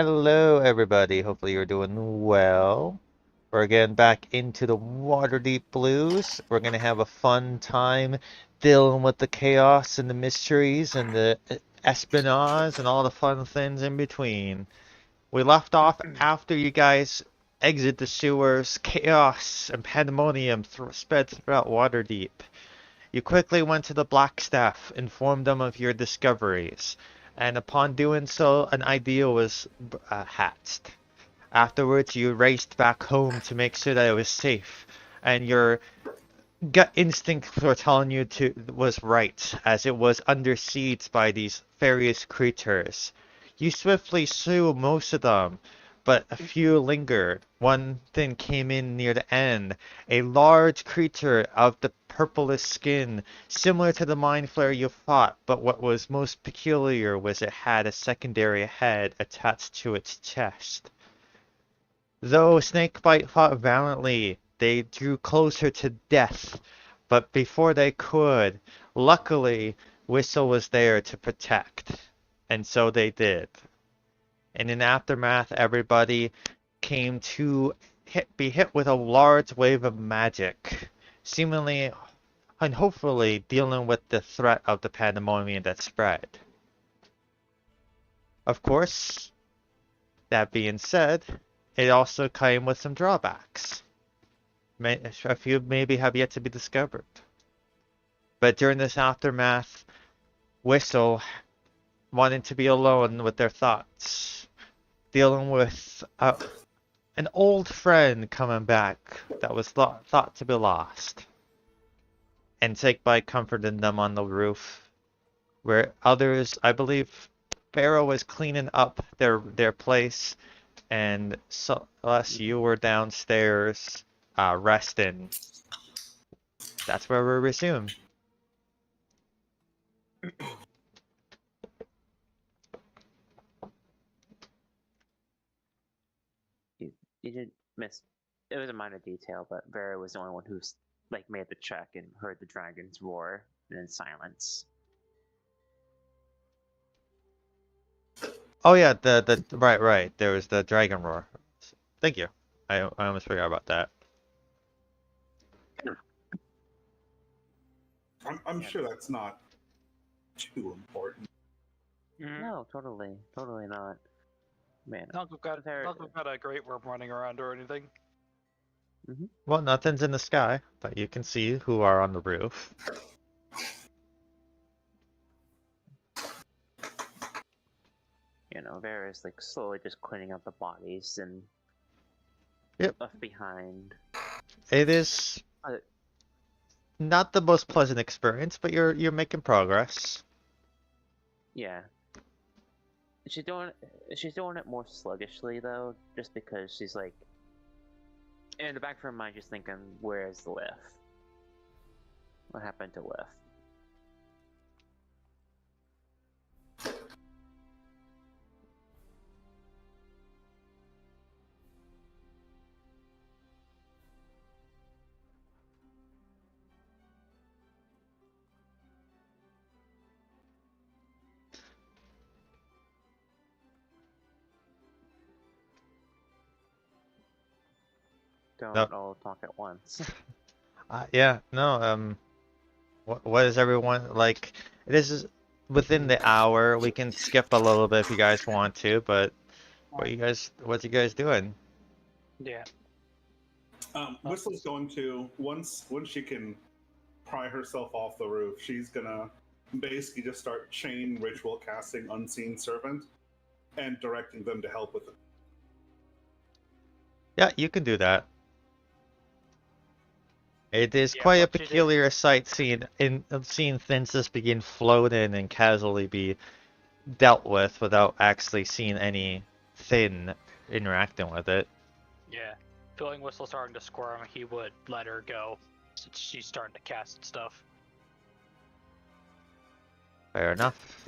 Hello, everybody. Hopefully you're doing well. We're again back into the Waterdeep Blues. We're gonna have a fun time dealing with the chaos and the mysteries and the espionage and all the fun things in between. We left off after you guys exit the sewers. Chaos and pandemonium spread throughout Waterdeep. You quickly went to the Blackstaff, informed them of your discoveries, and upon doing so, an idea was hatched. Afterwards, you raced back home to make sure that it was safe, and your gut instinct for telling you to was right, as it was under siege by these various creatures. You swiftly slew most of them, but a few lingered. One thing came in near the end, a large creature of the purplish skin, similar to the mind flayer you fought, but what was most peculiar was it had a secondary head attached to its chest. Though Snakebite fought valiantly, they drew closer to death, but before they could, luckily, Whistle was there to protect, and so they did. And in aftermath, everybody came to be hit with a large wave of magic, seemingly and hopefully dealing with the threat of the pandemonium that spread. Of course, that being said, it also came with some drawbacks. A few maybe have yet to be discovered. But during this aftermath, Whistle wanted to be alone with their thoughts, dealing with an old friend coming back that was thought to be lost, and Snakebite comforted them on the roof, where others, I believe, Pharaoh was cleaning up their place, and Celeste, you were downstairs resting. That's where we resume. You didn't miss. It was a minor detail, but Vera was the only one who's made the check and heard the dragons roar and then silence. Oh yeah, the right. There was the dragon roar. Thank you. I almost forgot about that. I'm sure that's not too important. No, totally not. Man, Not we've got a great worm running around or anything. Well, nothing's in the sky, but you can see who are on the roof. Vera's slowly just cleaning up the bodies and left behind. It is not the most pleasant experience, but you're making progress. Yeah. She's doing it more sluggishly though, just because she's in the back of her mind, just thinking, "Where's Lith? What happened to Lith?" Don't all talk at once. Yeah, no, what is everyone like? This is within the hour. We can skip a little bit if you guys want to, but what's you guys doing? Yeah. Whistle's going to once she can pry herself off the roof, she's gonna basically just start chain ritual casting Unseen Servant and directing them to help with it. Yeah, you can do that. It is quite a peculiar sight seeing things just begin floating and casually be dealt with without actually seeing any thing interacting with it. Yeah. Feeling Whistle starting to squirm, he would let her go since she's starting to cast stuff. Fair enough.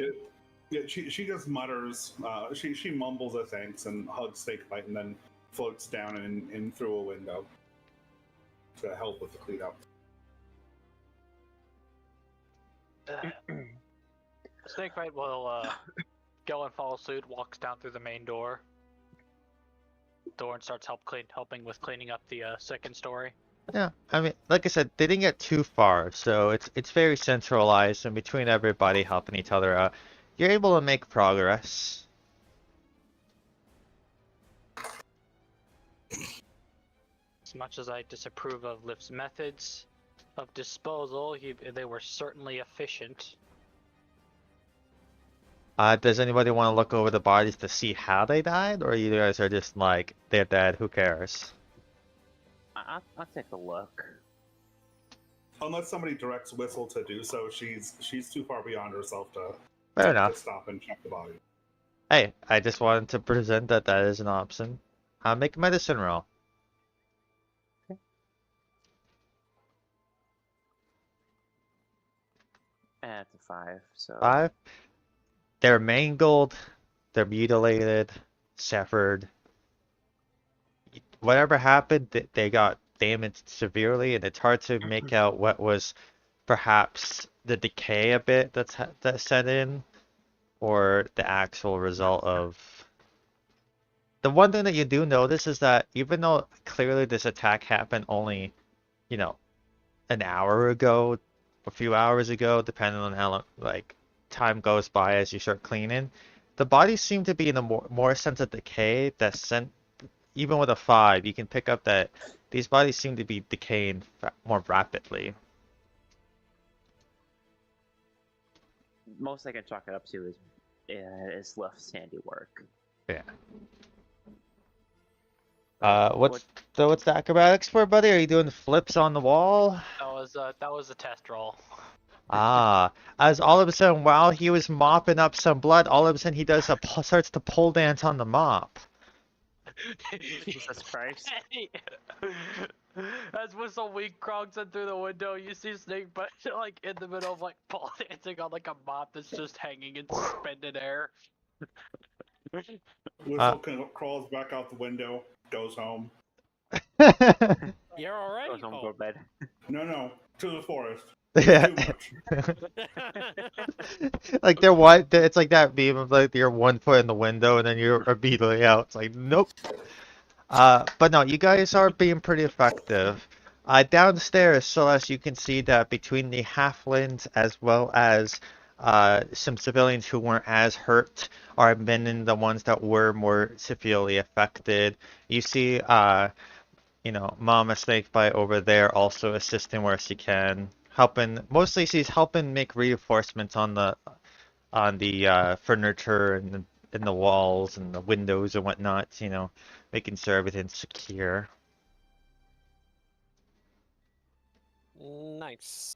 Yeah, she just mutters. She mumbles a thanks and hugs Snakebite, and then floats down and in through a window to help with the cleanup. Snakebite will go and follow suit, walks down through the main door, Doran starts helping with cleaning up the second story. Yeah, I mean, like I said, they didn't get too far, so it's very centralized, and between everybody helping each other out, you're able to make progress. As much as I disapprove of Liv's methods of disposal, they were certainly efficient. Does anybody want to look over the bodies to see how they died, or you guys are just like, they're dead, who cares? I'll take a look. Unless somebody directs Whistle to do so, she's too far beyond herself to Fair to enough. stop and check the body. Hey, I just wanted to present that that is an option. Make a medicine roll. It's a 5, so 5. They're mangled, they're mutilated, severed. Whatever happened, they got damaged severely, and it's hard to make out what was perhaps the decay a bit that set in, or the actual result of. The one thing that you do notice is that even though clearly this attack happened only, you know, an hour ago, a few hours ago, depending on how long, like, time goes by as you start cleaning, the bodies seem to be in a more sense of decay that even with a 5, you can pick up that these bodies seem to be decaying more rapidly. most I can chalk it up to is Luff's handiwork. Yeah. What's the acrobatics for, buddy? Are you doing flips on the wall? That was a test roll. As all of a sudden, while he was mopping up some blood, all of a sudden he starts to pole dance on the mop. Jesus Christ. As Whistle Weak crawls in through the window, you see Snake but like in the middle of like pole dancing on like a mop that's just hanging in suspended air. Whistle crawls back out the window, goes home. You're already Goes home, go to bed. No, to the forest. Yeah. Too much. Like it's like that meme of like you're 1 foot in the window and then you're immediately out. It's like nope. But no, you guys are being pretty effective. Downstairs, Celeste, you can see that between the halflings as well as some civilians who weren't as hurt are been the ones that were more severely affected. You see, Mama Snakebite over there also assisting where she can, helping. Mostly, she's helping make reinforcements on the furniture and in the walls and the windows and whatnot. Making sure everything's secure. Nice.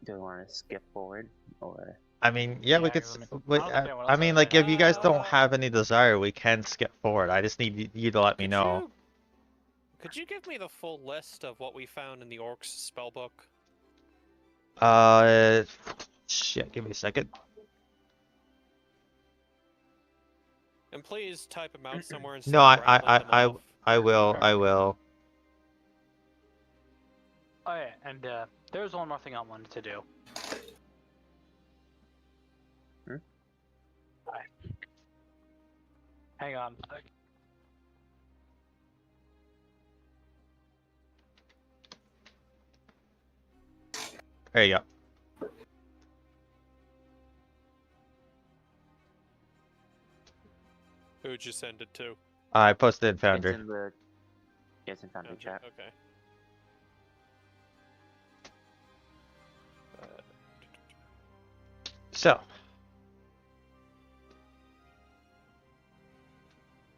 Do we want to skip forward, or? I mean, yeah, we Yeah, could. I don't understand what I else mean, I like, if you guys know. don't have any desire, we can skip forward. I just need you to let me know. Could you give me the full list of what we found in the Orcs spellbook? Shit, give me a second. And please type them out somewhere instead No, of rattling them off. I will. Oh yeah, and there's one more thing I wanted to do. Alright. Hang on. There you go. Who'd you send it to? I posted it in Foundry. It's in Foundry chat. Okay. So,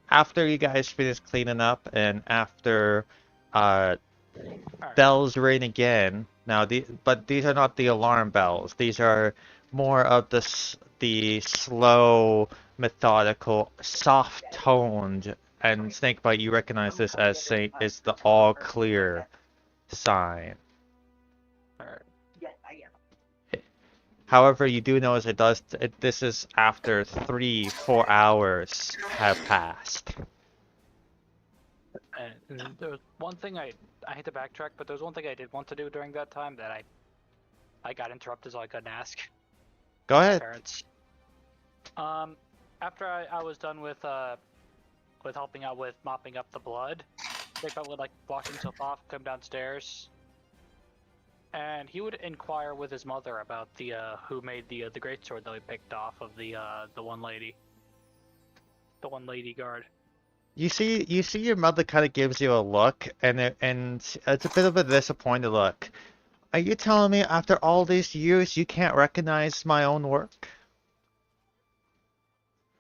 after you guys finish cleaning up and after bells ring again, now but these are not the alarm bells. These are more of the slow, methodical, soft-toned, and Snakebite, you recognize this as is the all clear sign. Alright. However, you do know as this is after 3-4 hours have passed. And there was one thing I hate to backtrack, but there was one thing I did want to do during that time that I got interrupted, so I couldn't ask Go my ahead. parents. After I was done with helping out with mopping up the blood, Jacob would like wash himself off, come downstairs, and he would inquire with his mother about the who made the greatsword that we picked off of the one lady guard. You see your mother kind of gives you a look, and it's a bit of a disappointed look. Are you telling me after all these years you can't recognize my own work?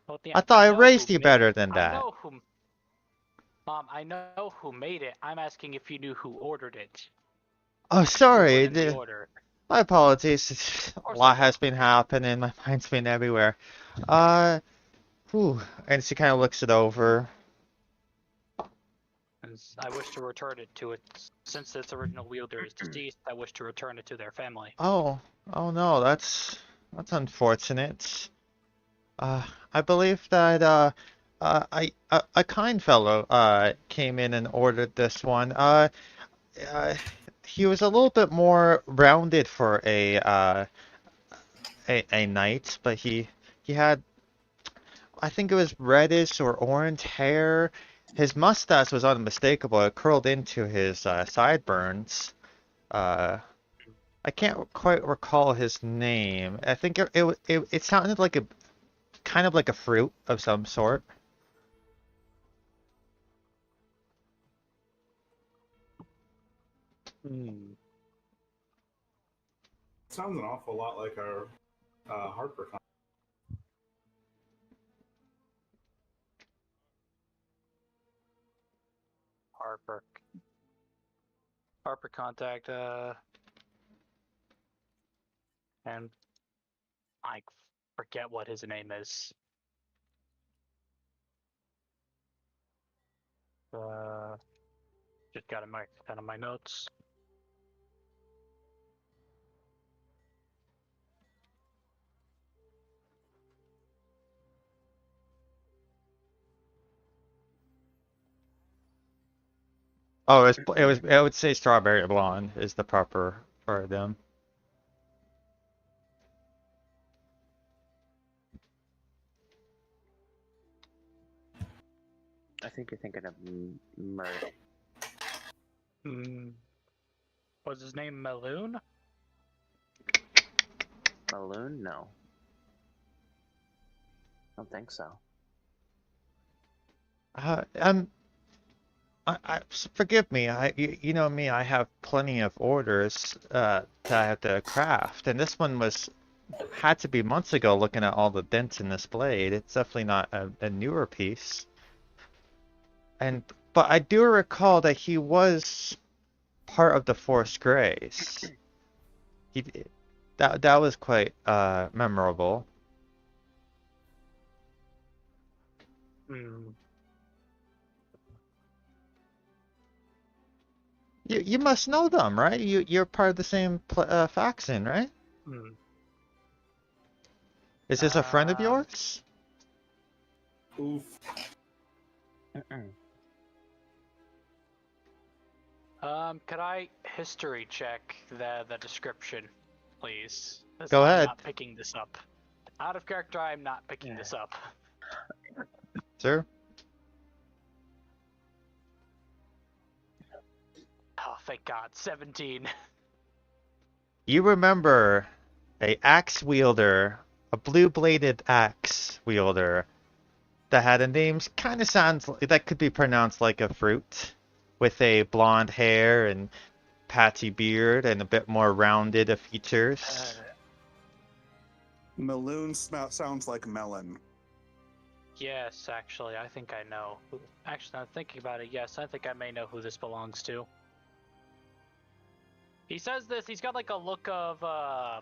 Well, I thought I know raised who you made better it. than I that. know who. Mom, I know who made it. I'm asking if you knew who ordered it. Oh, Who sorry. put in the order. My apologies. A course lot I has been happening. My mind's been everywhere. Whew. And she kind of looks it over. I wish to return it to its, since its original wielder is deceased. I wish to return it to their family. Oh no, that's unfortunate. I believe that a kind fellow came in and ordered this one. Uh, he was a little bit more rounded for a knight, but he had, I think it was reddish or orange hair. His mustache was unmistakable. It curled into his sideburns. Uh, I can't quite recall his name. I think it sounded like a kind of like a fruit of some sort. Hmm. Sounds an awful lot like our Harper. Harper. Harper contact. And I forget what his name is. Just got it marked down on my notes. Oh, I would say strawberry blonde is the proper for them. I think you're thinking of Mert. Was his name Meloon? Balloon? No. I don't think so. Forgive me. You know me. I have plenty of orders that I have to craft, and this one had to be months ago. Looking at all the dents in this blade, it's definitely not a newer piece. But I do recall that he was part of the Force Grays. That was quite memorable. You must know them, right? You're part of the same faction, right? Is this a friend of yours? Oof. Could I history check the description, please? Go I'm ahead. not picking this up. Out of character, I'm not picking this up. Sir? Oh, thank God. 17. You remember a axe wielder, a blue-bladed axe wielder that had a name kind of sounds that could be pronounced like a fruit, with a blonde hair and patchy beard and a bit more rounded of features. Maloon sounds like melon. Yes, actually, I think I know. Actually, I'm thinking about it. Yes, I think I may know who this belongs to. He says this. He's got like a look of. I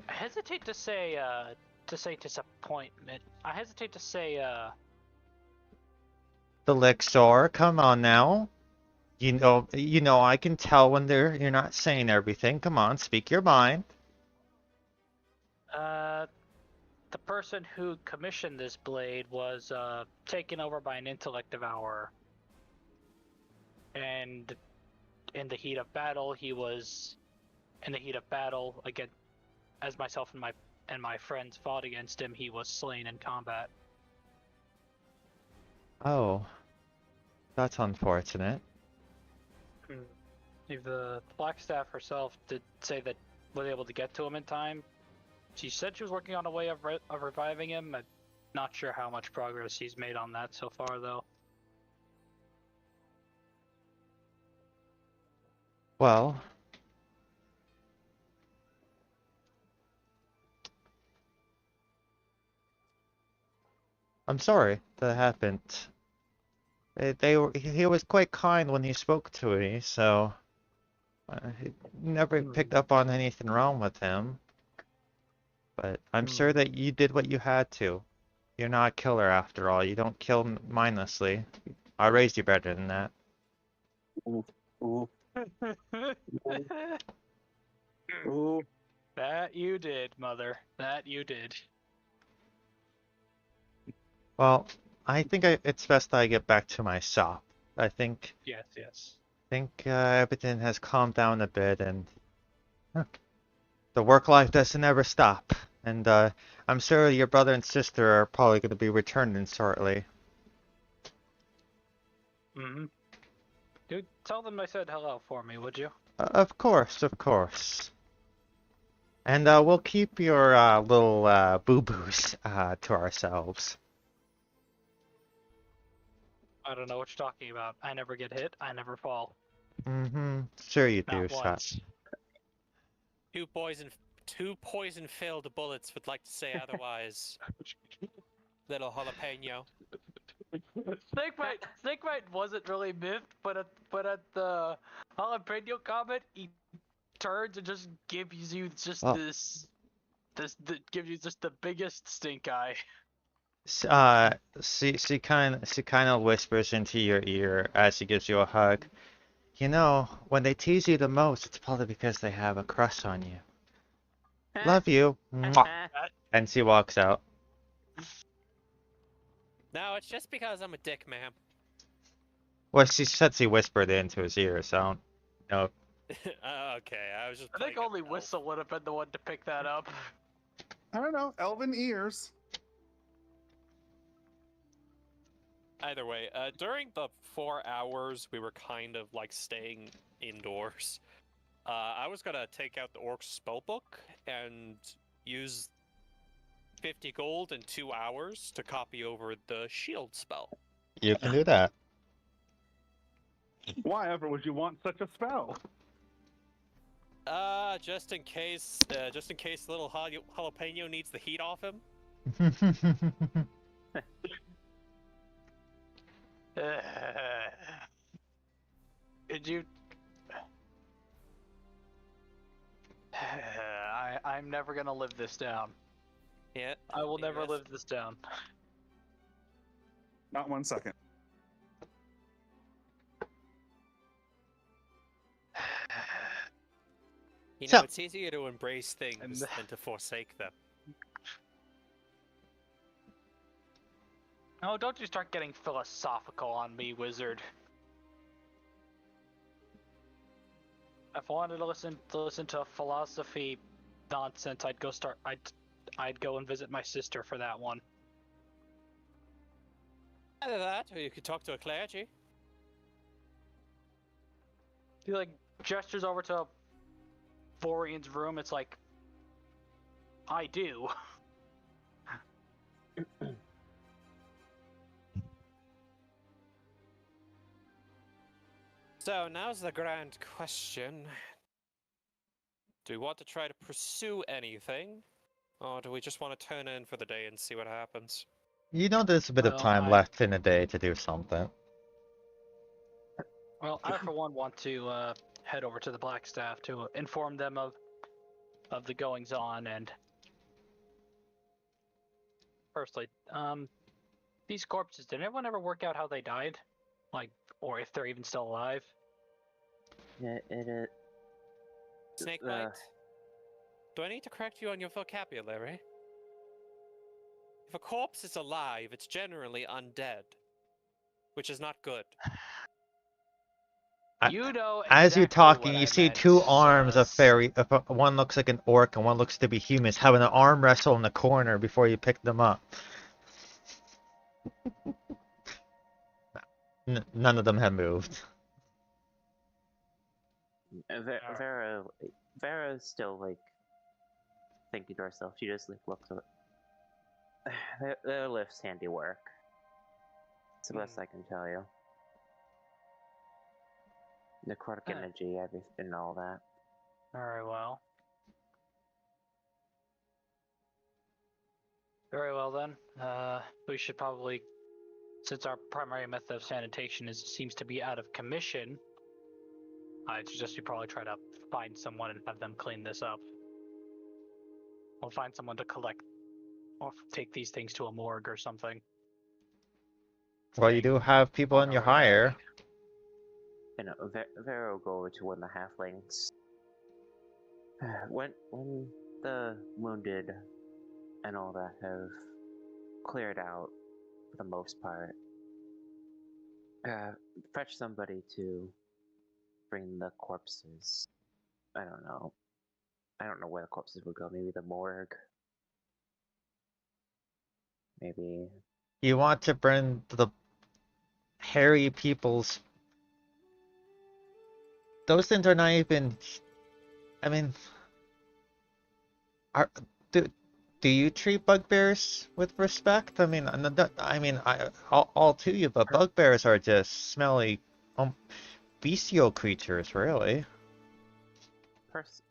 hesitate to say disappointment. I hesitate to say. The Lixor, come on now. You know I can tell when you're not saying everything. Come on, speak your mind. The person who commissioned this blade was taken over by an intellect devourer. And in the heat of battle, again, as myself and my friends fought against him, he was slain in combat. Oh, that's unfortunate. If the Blackstaff herself did say that was able to get to him in time. She said she was working on a way of reviving him. I'm not sure how much progress he's made on that so far, though. Well, I'm sorry that happened. He was quite kind when he spoke to me, so he never picked up on anything wrong with him. But I'm sure that you did what you had to. You're not a killer after all. You don't kill mindlessly. I raised you better than that. Ooh, ooh, ooh. That you did, Mother. That you did. Well, I think it's best I get back to my shop. I think Yes. everything has calmed down a bit, and the work life doesn't ever stop. And I'm sure your brother and sister are probably going to be returning shortly. Mm-hmm. Dude, tell them I said hello for me, would you? Of course, of course. And we'll keep your little boo-boos to ourselves. I don't know what you're talking about. I never get hit. I never fall. Mm-hmm. Sure you do, Not Shot. once. Two poison-filled bullets would like to say otherwise. Little jalapeno. Snakebite wasn't really miffed, but at the jalapeno comment, he turns and just gives you just Oh. gives you just the biggest stink eye. She kind of whispers into your ear as she gives you a hug. You know, when they tease you the most, it's probably because they have a crush on you. Love you. Mwah. And she walks out. No, it's just because I'm a dick, ma'am. Well, she said she whispered it into his ear, so I don't know. Okay, I was just. I think playing only it Whistle would have been the one to pick that up. I don't know. Elven ears. Either way, during the 4 hours we were kind of like staying indoors, I was gonna take out the Orc's spellbook and use 50 gold in 2 hours to copy over the shield spell. You can do that. Why ever would you want such a spell? Just in case little jalapeno needs the heat off him. Did you? I'm never gonna live this down. Yeah. I will never Yes. live this down. Not 1 second. You know, So- it's easier to embrace things than to forsake them. Oh, don't you start getting philosophical on me, wizard. If I wanted to listen to philosophy nonsense, I'd go and visit my sister for that one. Either that, or you could talk to a clergy. He like gestures over to Vorian's room. It's like, I do. So now's the grand question. Do we want to try to pursue anything? Or do we just want to turn in for the day and see what happens? You know there's a bit of Well, time I- left in the day to do something. Well, I for one want to head over to the Blackstaff to inform them of the goings on and firstly, these corpses, did anyone ever work out how they died? Like, or if they're even still alive? Yeah, it is. Snakebite? Do I need to correct you on your vocabulary? If a corpse is alive, it's generally undead, which is not good. You know As you're exactly talking, what you I see meant, two arms of sus. fairy. One looks like an orc and one looks to be humans, having an arm wrestle in the corner before you pick them up. None of them have moved. Vera's still like thinking to herself. She just like looks at their lift's handiwork. It's the best I can tell you. Necrotic energy, everything, and all that. Very well. Very well then. We should probably, since our primary method of sanitation seems to be out of commission, I suggest we probably try to find someone and have them clean this up. Or find someone to collect or take these things to a morgue or something. Well, you do have people in your hire. You know, Vera will go over to one of the halflings. When the wounded and all that have cleared out for the most part, fetch somebody to bring the corpses. I don't know. I don't know where the corpses would go. Maybe the morgue. Maybe. You want to bring the hairy people's. Those things are not even. I mean, are do you treat bugbears with respect? I mean, all to you, but bugbears are just smelly, bestial creatures, really.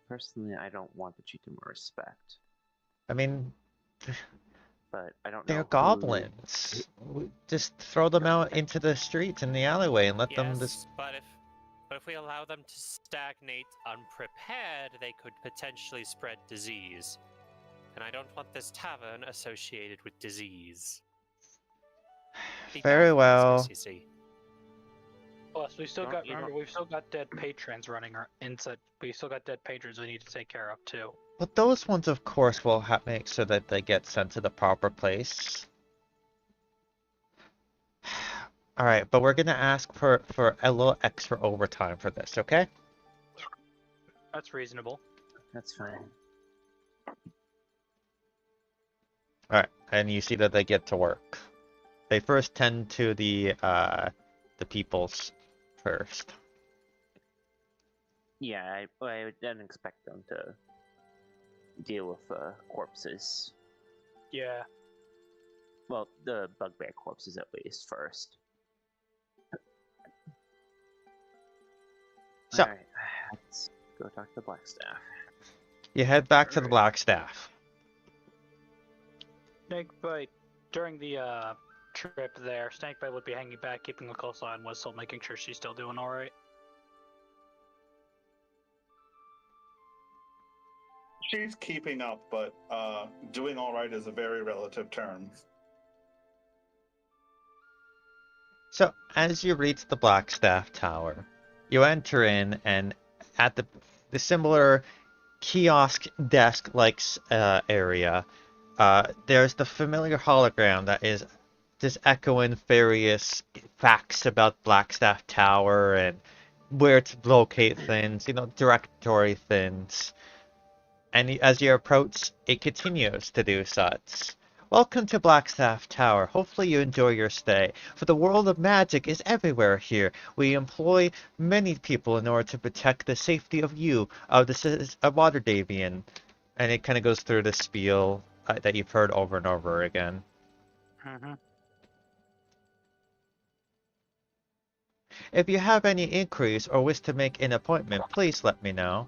Personally, I don't want to treat them with respect. I mean, But I don't know. they're goblins. Just throw them out into the streets in the alleyway and let them just. Yes, but if we allow them to stagnate unprepared, they could potentially spread disease. And I don't want this tavern associated with disease. Be Very careful, well. business, you see. Plus, we've still got dead patrons running inside. We still got dead patrons we need to take care of too. But those ones, of course, will make sure that they get sent to the proper place. All right, but we're gonna ask for a little extra overtime for this, okay? That's reasonable. That's fine. All right, and you see that they get to work. They first tend to the peoples first. Yeah, I didn't expect them to deal with corpses. Yeah. Well, the bugbear corpses at least first. So- Alright, let's go talk to the Blackstaff. You head back to the Blackstaff. Snakebite, during the trip there, Snakebite would be hanging back, keeping a close eye on Whistle, making sure she's still doing alright. She's keeping up, but doing all right is a very relative term. So, as you reach the Blackstaff Tower, you enter in, and at the similar kiosk desk-like area, there's the familiar hologram that is just echoing various facts about Blackstaff Tower and where to locate things, directory things. And as you approach, it continues to do such. Welcome to Blackstaff Tower. Hopefully you enjoy your stay. For the world of magic is everywhere here. We employ many people in order to protect the safety of you, of a Waterdevian. And it kind of goes through the spiel that you've heard over and over again. Mm-hmm. If you have any inquiries or wish to make an appointment, please let me know.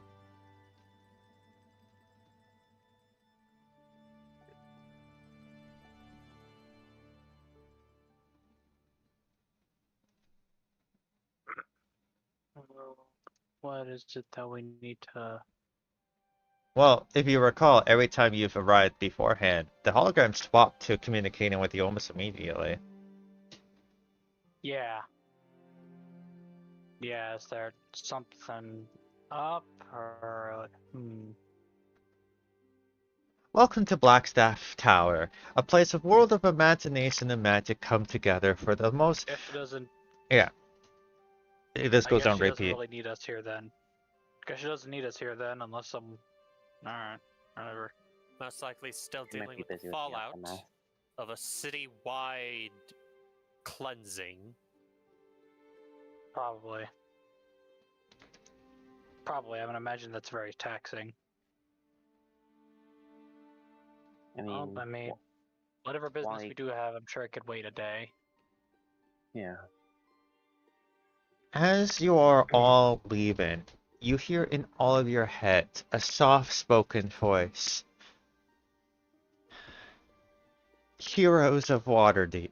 What is it that we need to... Well, if you recall, every time you've arrived beforehand, the hologram swapped to communicating with you almost immediately. Yeah. Yeah, is there something up, or... Welcome to Blackstaff Tower, a place of world of imagination and magic come together for the most... Guess she doesn't. Yeah. This I goes guess on she doesn't repeat. really need us here then. Guess she doesn't need us here then, unless some. All right, whatever. Most likely still She might dealing be with the busy with the fallout aftermath. of a city-wide cleansing. Probably. Probably. I would imagine that's very taxing. I mean, I mean, whatever business why- we do have, I'm sure it could wait a day. yeah. As you are all leaving, you hear in all of your heads a soft-spoken voice. Heroes of Waterdeep,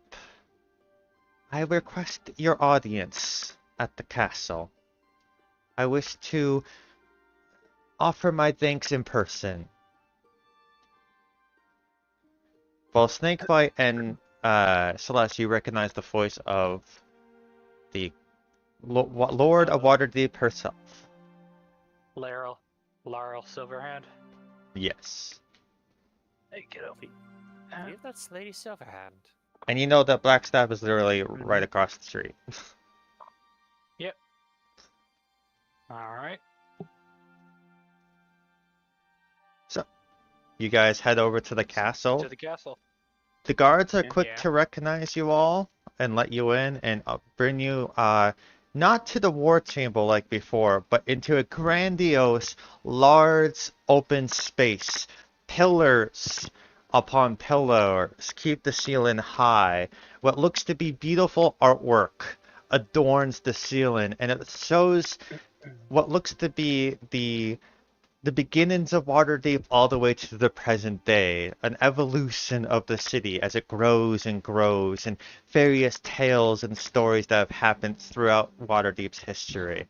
I request your audience at the castle. I wish to offer my thanks in person. Both Snakebite and Celeste, you recognize the voice of the Lord of Waterdeep herself. Laurel Silverhand. Yes. Hey, kiddo. I believe that's Lady Silverhand. And you know that Blackstaff is literally right across the street. Yep. All right. So, you guys head over to the castle. To the castle. The guards are Yeah. quick to recognize you all and let you in and bring you not to the war chamber like before, but into a grandiose, large, open space. Pillars upon pillars keep the ceiling high. What looks to be beautiful artwork adorns the ceiling, and it shows what looks to be the beginnings of Waterdeep all the way to the present day, an evolution of the city as it grows and grows, and various tales and stories that have happened throughout Waterdeep's history.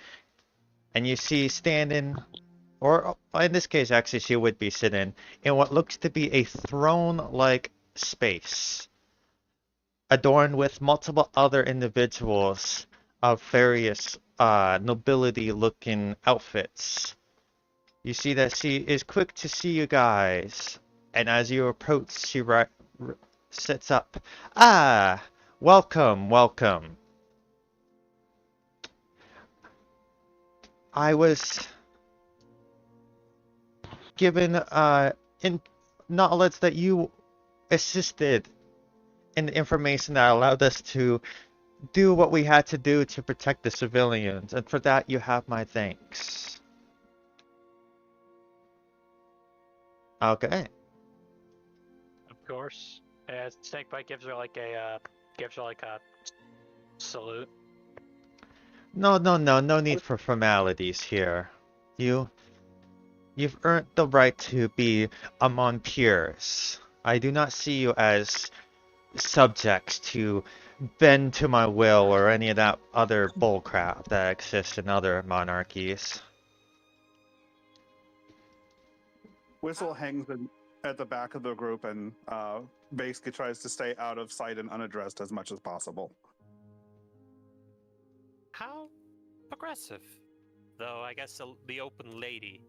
And you see standing, or in this case actually she would be sitting, in what looks to be a throne-like space, adorned with multiple other individuals of various nobility-looking outfits. You see that she is quick to see you guys, and as you approach, she sits up. Ah, welcome, welcome. I was given in knowledge that you assisted in the information that allowed us to do what we had to do to protect the civilians, and for that you have my thanks. Okay. Of course. Snakebite gives her like a salute. No need for formalities here. You've earned the right to be among peers. I do not see you as subjects to bend to my will or any of that other bullcrap that exists in other monarchies. Whistle hangs at the back of the group and basically tries to stay out of sight and unaddressed as much as possible. How progressive. Though I guess the open lady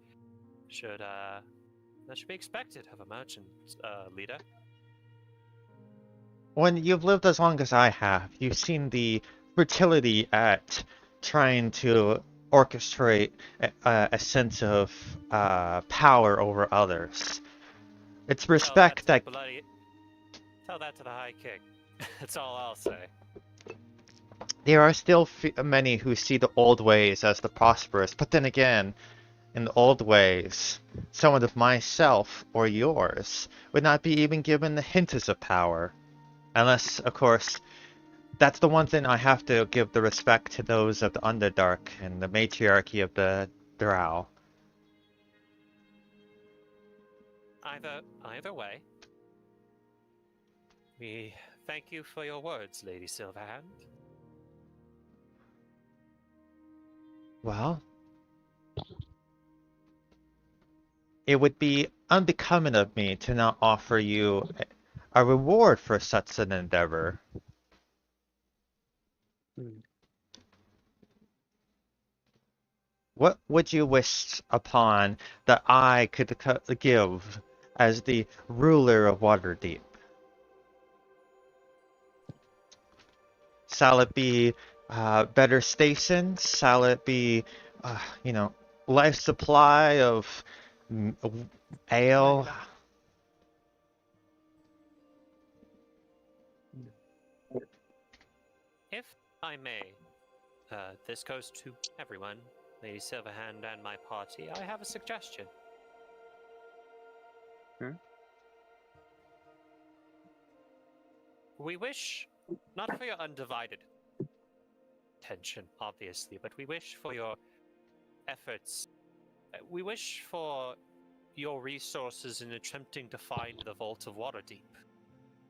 should that should be expected of a merchant leader. When you've lived as long as I have, you've seen the fertility at trying to orchestrate a sense of power over others. It's respect that... Tell that to the High King. That's all I'll say. There are still many who see the old ways as the prosperous, but then again, in the old ways, someone of myself or yours would not be even given the hint of power. Unless, of course, that's the one thing I have to give the respect to those of the Underdark and the matriarchy of the Drow. Either way, we thank you for your words, Lady Silverhand. Well, it would be unbecoming of me to not offer you a reward for such an endeavor. What would you wish upon that I could give as the ruler of Waterdeep? Shall it be better stations? Shall it be, you know, life supply of ale? If I may, this goes to everyone, Lady Silverhand and my party. I have a suggestion. We wish, not for your undivided attention, obviously, but we wish for your efforts. We wish for your resources in attempting to find the Vault of Waterdeep.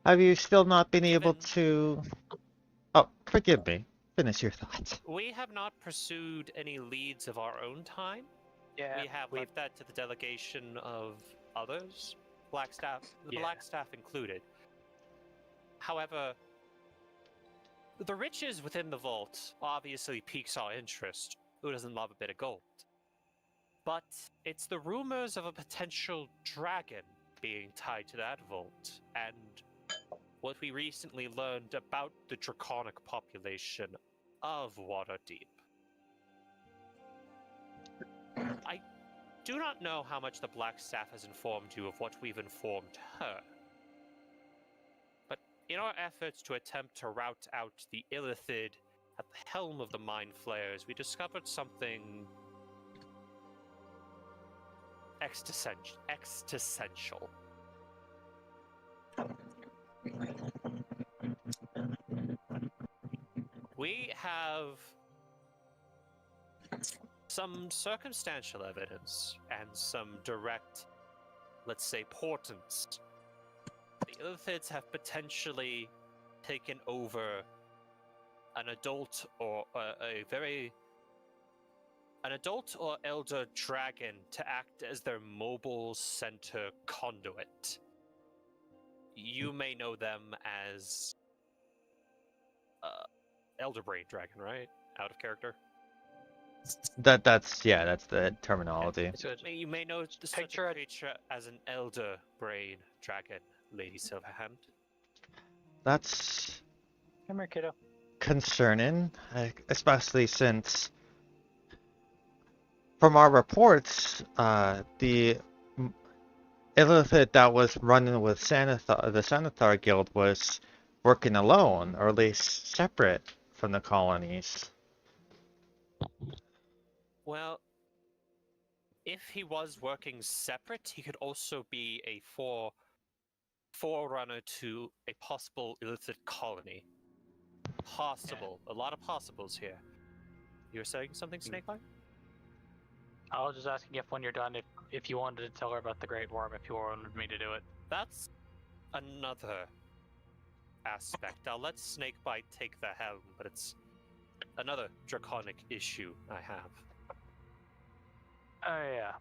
Have you still not been able Given- to... Oh, forgive me. Finish your thoughts. We have not pursued any leads of our own time. Yeah, We have left that to the delegation of others, Blackstaff, the Yeah. Blackstaff included. However, the riches within the vault obviously piques our interest. Who doesn't love a bit of gold? But it's the rumors of a potential dragon being tied to that vault, and what we recently learned about the draconic population of Waterdeep. I do not know how much the Blackstaff has informed you of what we've informed her. But in our efforts to attempt to rout out the Illithid at the helm of the Mind Flayers, we discovered something existential. We have some circumstantial evidence and some direct, let's say, portents. The Illithids have potentially taken over an adult or an adult or elder dragon to act as their mobile center conduit. You may know them as Elderbrain Dragon, right? Out of character. That's the terminology. You may know such a creature as an Elder Brain Dragon, Lady Silverhand. That's Come here, kiddo. concerning, especially since, from our reports, the Illithid that was running with the Sanathar Guild was working alone, or at least separate from the colonies. Well, if he was working separate, he could also be a forerunner to a possible Illithid colony. Possible. A lot of possibles here. You were saying something, Snakebite? I was just asking if when you're done, if you wanted to tell her about the Great Worm, if you wanted me to do it. That's another aspect. I'll let Snakebite take the helm, but it's another draconic issue I have. Oh yeah.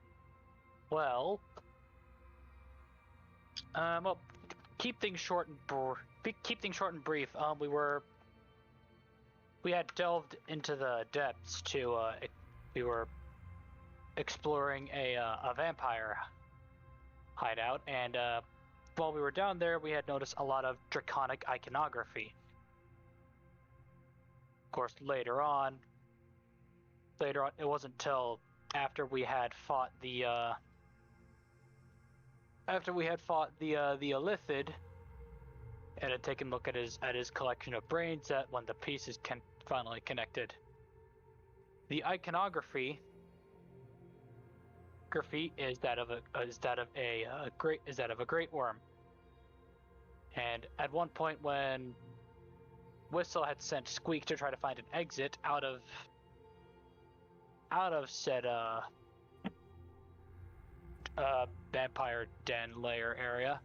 Well, keep things short and brief. We had delved into the depths to we were exploring a vampire hideout, and while we were down there, we had noticed a lot of draconic iconography. Of course, later on, it wasn't until after we had fought the Illithid and had taken a look at his collection of brains that when the pieces finally connected. The iconography is that of a great worm. And at one point, when Whistle had sent Squeak to try to find an exit out of said vampire den lair area,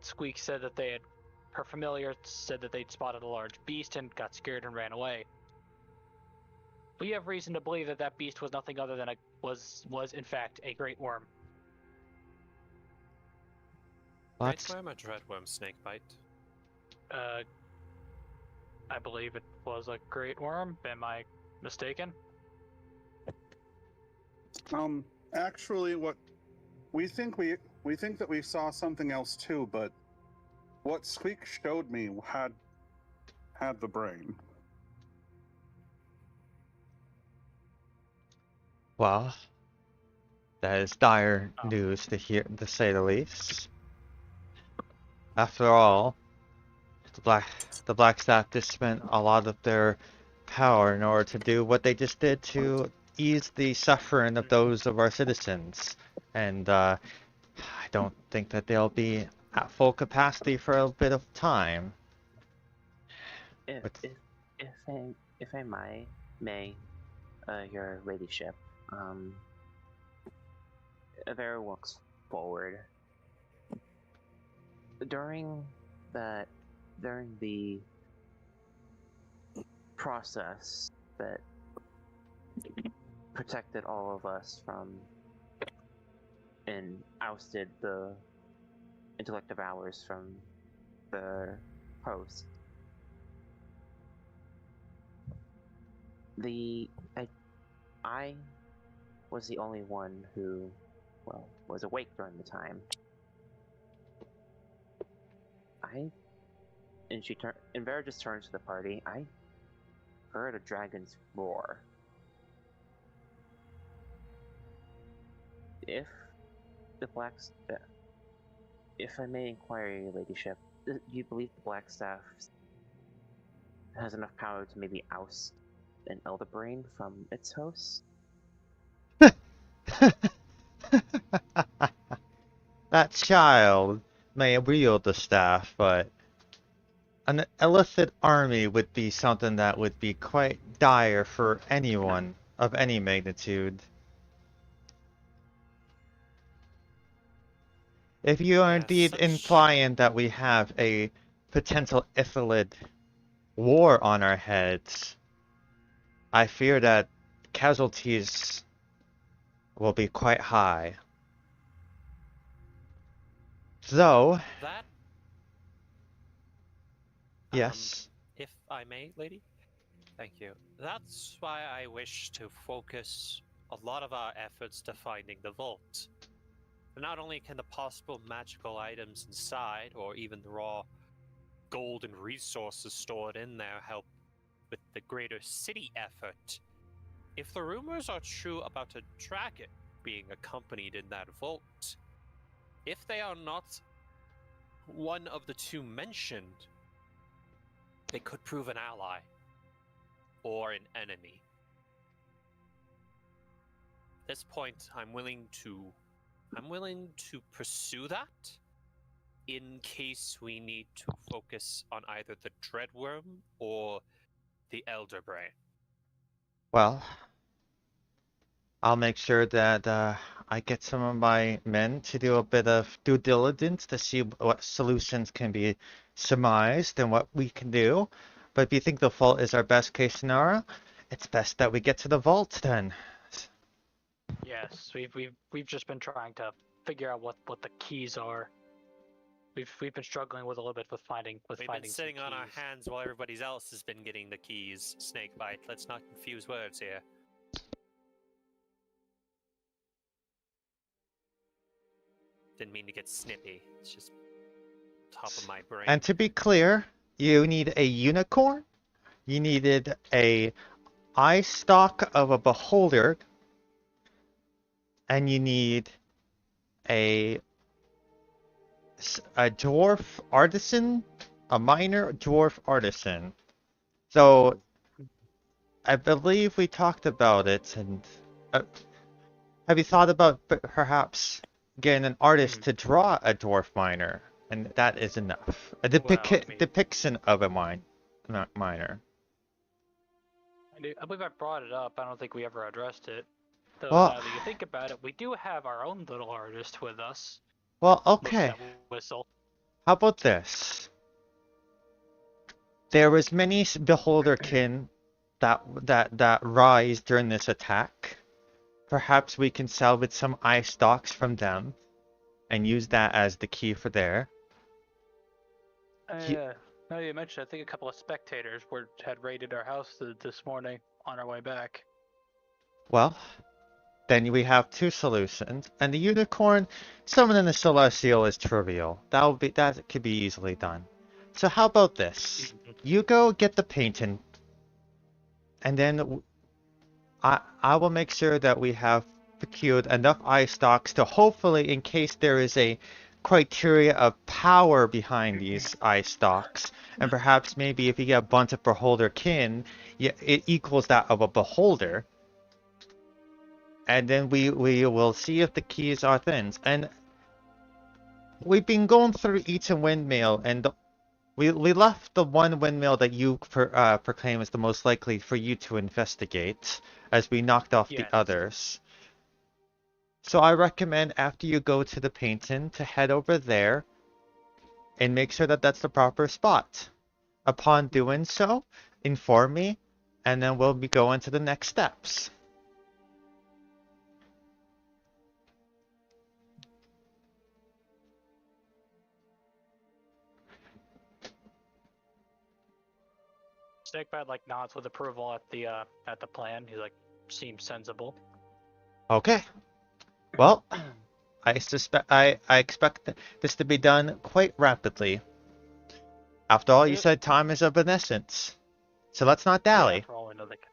Squeak said that her familiar said that they'd spotted a large beast and got scared and ran away. We have reason to believe that that beast was nothing other than was in fact a great worm. Great worm or dreadworm, Snakebite? I believe it was a great worm. Am I mistaken? Actually, what we think We think that we saw something else too, but what Squeak showed me had the brain. Well, that is dire news to hear, to say the least. After all, the black the Blackstaff just spent a lot of their power in order to do what they just did to ease the suffering of those of our citizens, and I don't think that they'll be at full capacity for a bit of time. If But if if I may, your ladyship, Vera walks forward. During that, during the process that protected all of us from and ousted the intellect of ours from the host, I was the only one who, well, was awake during the time. And Vera just turns to the party. I heard a dragon's roar. If the if I may inquire, your ladyship, do you believe the Blackstaff has enough power to maybe oust an elder brain from its host? that child may wield the staff, but an illicit army would be something that would be quite dire for anyone of any magnitude. If you are Yeah, indeed such. implying that we have a potential Ithilid war on our heads, I fear that casualties will be quite high. Though, That, yes. if I may, lady? Thank you. That's why I wish to focus a lot of our efforts to finding the vault. Not only can the possible magical items inside, or even the raw gold and resources stored in there, help with the greater city effort, if the rumors are true about a dragon being accompanied in that vault, if they are not one of the two mentioned, they could prove an ally or an enemy. At this point, I'm willing to pursue that in case we need to focus on either the Dreadworm or the Elder Brain. Well, I'll make sure that I get some of my men to do a bit of due diligence to see what solutions can be surmised and what we can do. But if you think the vault is our best case scenario, it's best that we get to the vault then. Yes, we've just been trying to figure out what the keys are. We've been struggling with a little bit with finding We've been some sitting on our keys. hands while everybody else has been getting the keys. Snakebite. Let's not confuse words here. Didn't mean to get snippy. It's just top of my brain. And to be clear, you need a unicorn, you needed a eye stalk of a beholder, and you need a dwarf artisan, a minor dwarf artisan. So I believe we talked about it, and have you thought about perhaps getting an artist to draw a dwarf miner? And that is enough. A Well, I mean, depiction of a miner. I believe I brought it up. I don't think we ever addressed it. Though Well, now that you think about it, we do have our own little artist with us. well, Looks okay. at Whistle. How about this? There was many beholderkin that rise during this attack. Perhaps we can salvage some eye stalks from them and use that as the key for there. Now you mentioned, I think a couple of spectators had raided our house this morning on our way back. Well, then we have two solutions. And the unicorn, summoning the celestial is trivial. That could be easily done. So how about this? You go get the painting, and then I will make sure that we have procured enough eye stalks to hopefully, in case there is a criteria of power behind these eye stalks, and perhaps maybe if you get a bunch of beholder kin, yeah, it equals that of a beholder. And then we will see if the keys are thins. And we've been going through each windmill, and we left the one windmill that you proclaim is the most likely for you to investigate, as we knocked off the Yes. others. So I recommend after you go to the painting to head over there and make sure that that's the proper spot. Upon doing so, inform me, and then we'll be going to the next steps. Snakebite like nods with approval at the plan. He's like, seems sensible. Okay. Well, I expect this to be done quite rapidly. After all, you Yep. said time is of an essence. So let's not Yeah, dally. for all we know, they can.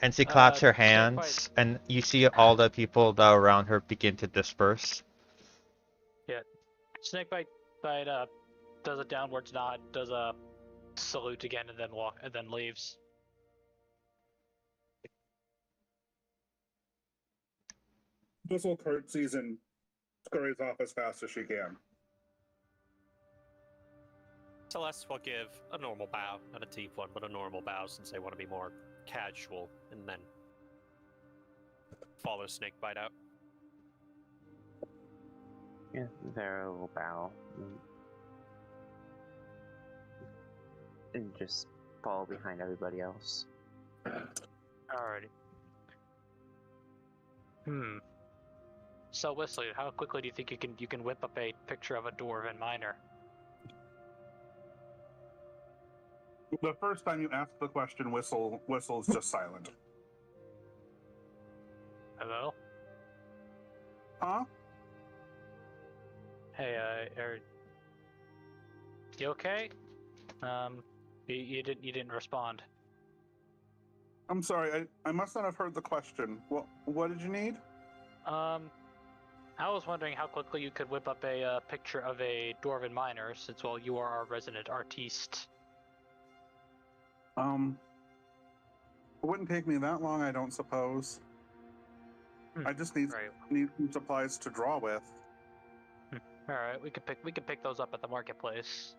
And she claps her Snakebite. hands, and you see all the people that are around her begin to disperse. Snakebite does a downwards nod, does a salute again, and then leaves. Whistle curtsies and scurries off as fast as she can. Celeste will give a normal bow, not a deep one, but a normal bow since they want to be more casual, and then follow Snakebite out. Yeah, Vera will bow and just follow behind everybody else. Alrighty. So Wesley, how quickly do you think you can whip up a picture of a dwarven miner? The first time you ask the question, Whistle's just silent. Hello? Huh? Hey, you okay? You didn't respond. I'm sorry, I must not have heard the question. What did you need? I was wondering how quickly you could whip up a picture of a dwarven miner, since well you are our resident artiste. It wouldn't take me that long, I don't suppose. I just need some supplies to draw with. All right, we can pick those up at the marketplace.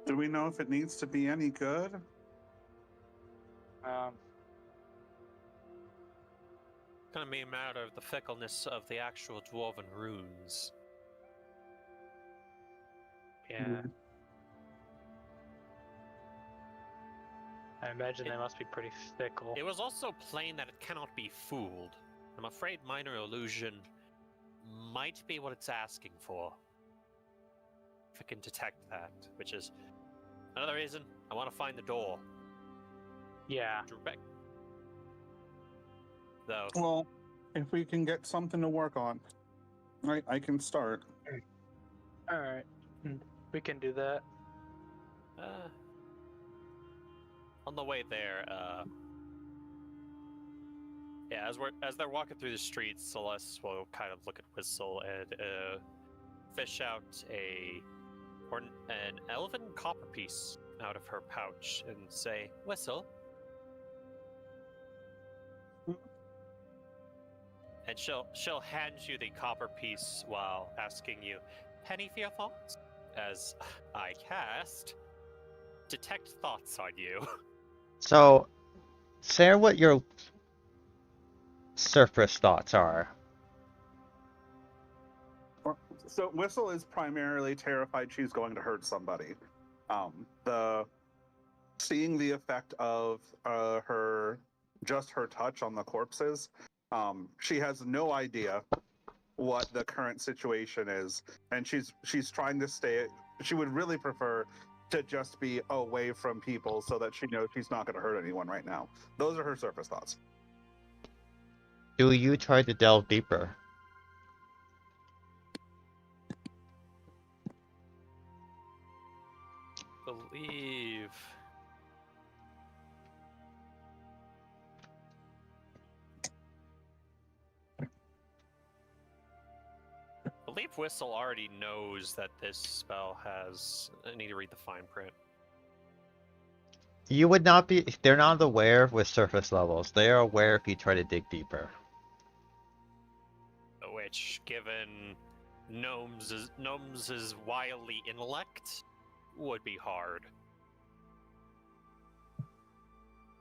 Do we know if it needs to be any good? Gonna be a matter of the fickleness of the actual dwarven runes. Yeah. I imagine they must be pretty fickle. It was also plain that it cannot be fooled. I'm afraid minor illusion might be what it's asking for. If it can detect that, which is another reason I want to find the door. Yeah. Direct. Though. Well, if we can get something to work on, I can start. All right, we can do that. On the way there, yeah, as they're walking through the streets, Celeste will kind of look at Whistle and fish out an elven copper piece out of her pouch and say, "Whistle." And she'll hand you the copper piece while asking you, "Penny for your thoughts?" As I cast detect thoughts on you. So, share what your surface thoughts are. So Whistle is primarily terrified she's going to hurt somebody. Seeing the effect of her touch on the corpses, she has no idea what the current situation is, and she's trying to stay. She would really prefer to just be away from people so that she knows she's not going to hurt anyone right now. Those are her surface thoughts. Do you try to delve deeper? Believe. Believe Whistle already knows that this spell has. I need to read the fine print. You would not be. They're not aware with surface levels. They are aware if you try to dig deeper. Which, given Gnomes' wily intellect, would be hard.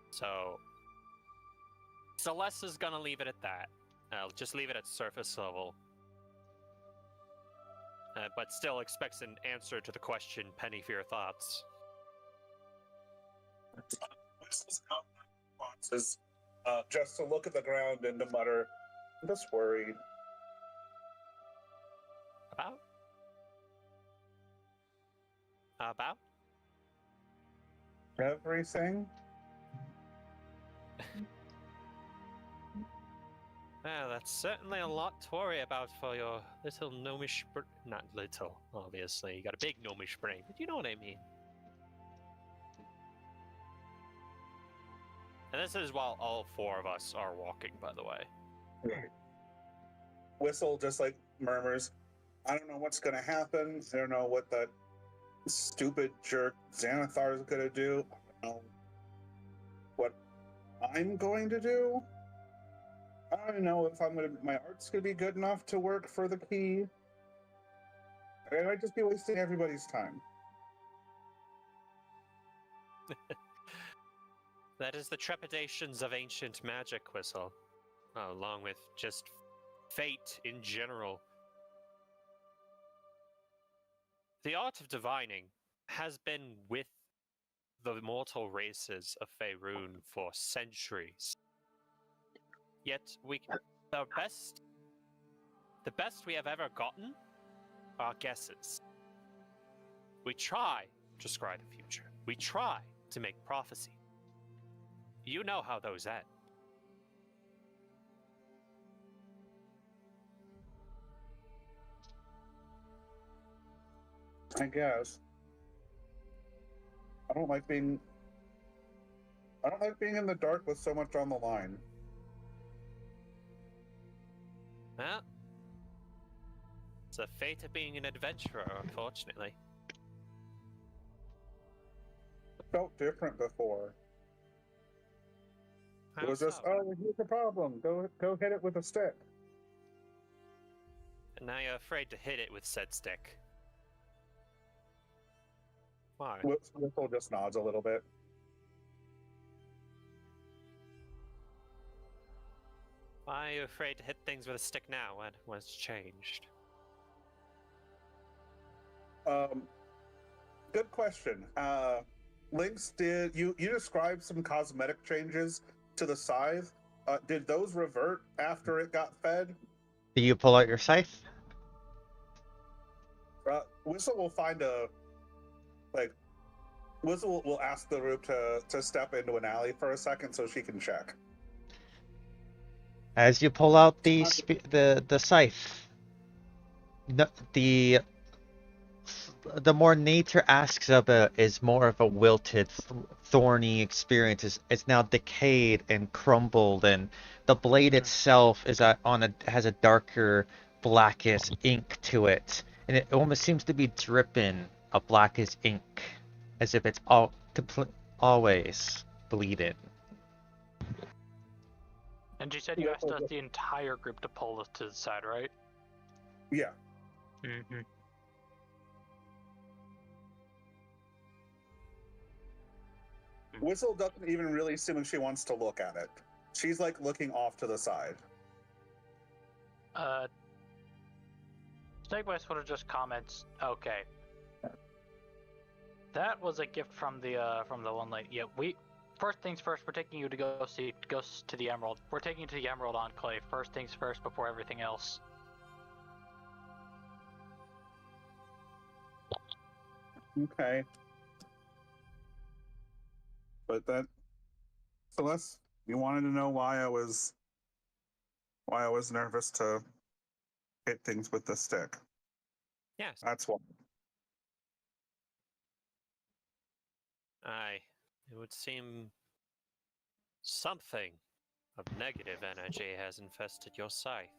So, Celeste is gonna leave it at that. I'll just leave it at surface level. But still expects an answer to the question, Penny, for your thoughts. Whistle's response is just to look at the ground and to mutter, "I'm just worried." About? About? Everything? Well, that's certainly a lot to worry about for your little gnomish not little, obviously. You got a big gnomish brain, but you know what I mean. And this is while all four of us are walking, by the way. Whistle just like murmurs, "I don't know what's gonna happen. I don't know what that stupid jerk Xanathar is gonna do. I don't know what I'm going to do. I don't even know if my art's gonna be good enough to work for the key. I might just be wasting everybody's time." That is the trepidations of ancient magic, Whistle, along with just fate in general. The art of divining has been with the mortal races of Faerun for centuries. Yet the best we have ever gotten are guesses. We try to scry the future. We try to make prophecy. You know how those end. I guess. I don't like being in the dark with so much on the line. Well, it's the fate of being an adventurer, unfortunately. It felt different before. It was just, so? "Oh, here's the problem. Go hit it with a stick." And now you're afraid to hit it with said stick. Why? Whistle just nods a little bit. Why are you afraid to hit things with a stick now? What's changed? Good question. Lynx, did you described some cosmetic changes to the scythe? Did those revert after it got fed? Do you pull out your scythe? Whistle will Whistle will ask the group to step into an alley for a second so she can check. As you pull out the scythe, the more nature asks of it is more of a wilted, thorny experience. It's now decayed and crumbled, and the blade itself is has a darker, blackish ink to it, and it almost seems to be dripping a blackish ink, as if it's always bleeding. And you said you asked us the entire group to pull us to the side, right? Yeah. Mm-hmm. Whistle doesn't even really seem like she wants to look at it. She's like looking off to the side. Snake West would have just comments. Okay. That was a gift from the one lady. Yeah, first things first. We're taking you to go to the Emerald. We're taking you to the Emerald Enclave. First things first before everything else. Okay. But Celeste, you wanted to know why I was why I was nervous to hit things with the stick. Yes. That's why. Aye. It would seem something of negative energy has infested your scythe.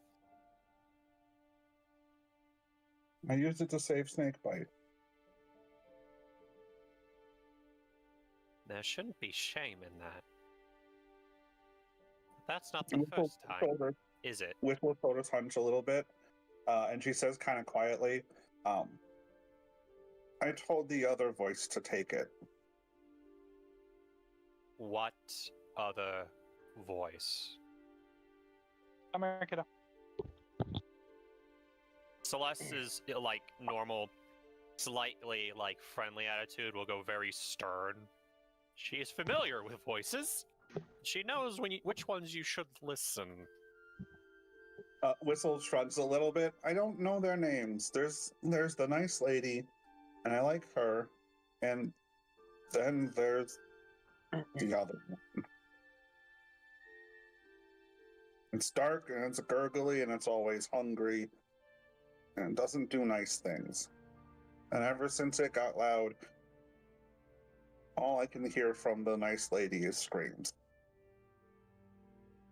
I used it to save Snakebite. There shouldn't be shame in that. That's not the Whistle first time, told her- is it? Whistle told her hunch a little bit, and she says kind of quietly, I told the other voice to take it. What other voice? America. Celeste's like normal, slightly like friendly attitude will go very stern. She is familiar with voices. She knows which ones you should listen. Whistle shrugs a little bit. I don't know their names. There's the nice lady, and I like her, and then there's the other one. It's dark and it's gurgly and it's always hungry and doesn't do nice things. And ever since it got loud, all I can hear from the nice lady is screams.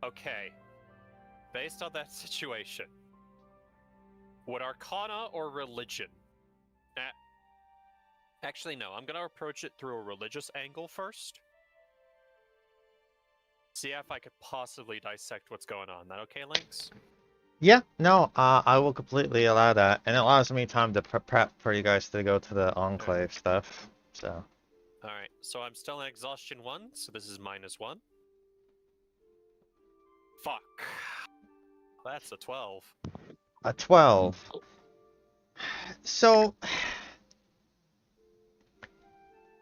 Okay. Based on that situation, would Arcana or religion? Actually, no. I'm going to approach it through a religious angle first. See if I could possibly dissect what's going on. That okay, Lynx? Yeah, no, I will completely allow that, and it allows me time to prep for you guys to go to the Enclave stuff, so. Alright, so I'm still in Exhaustion 1, so this is -1. Fuck. That's a 12. A 12. So,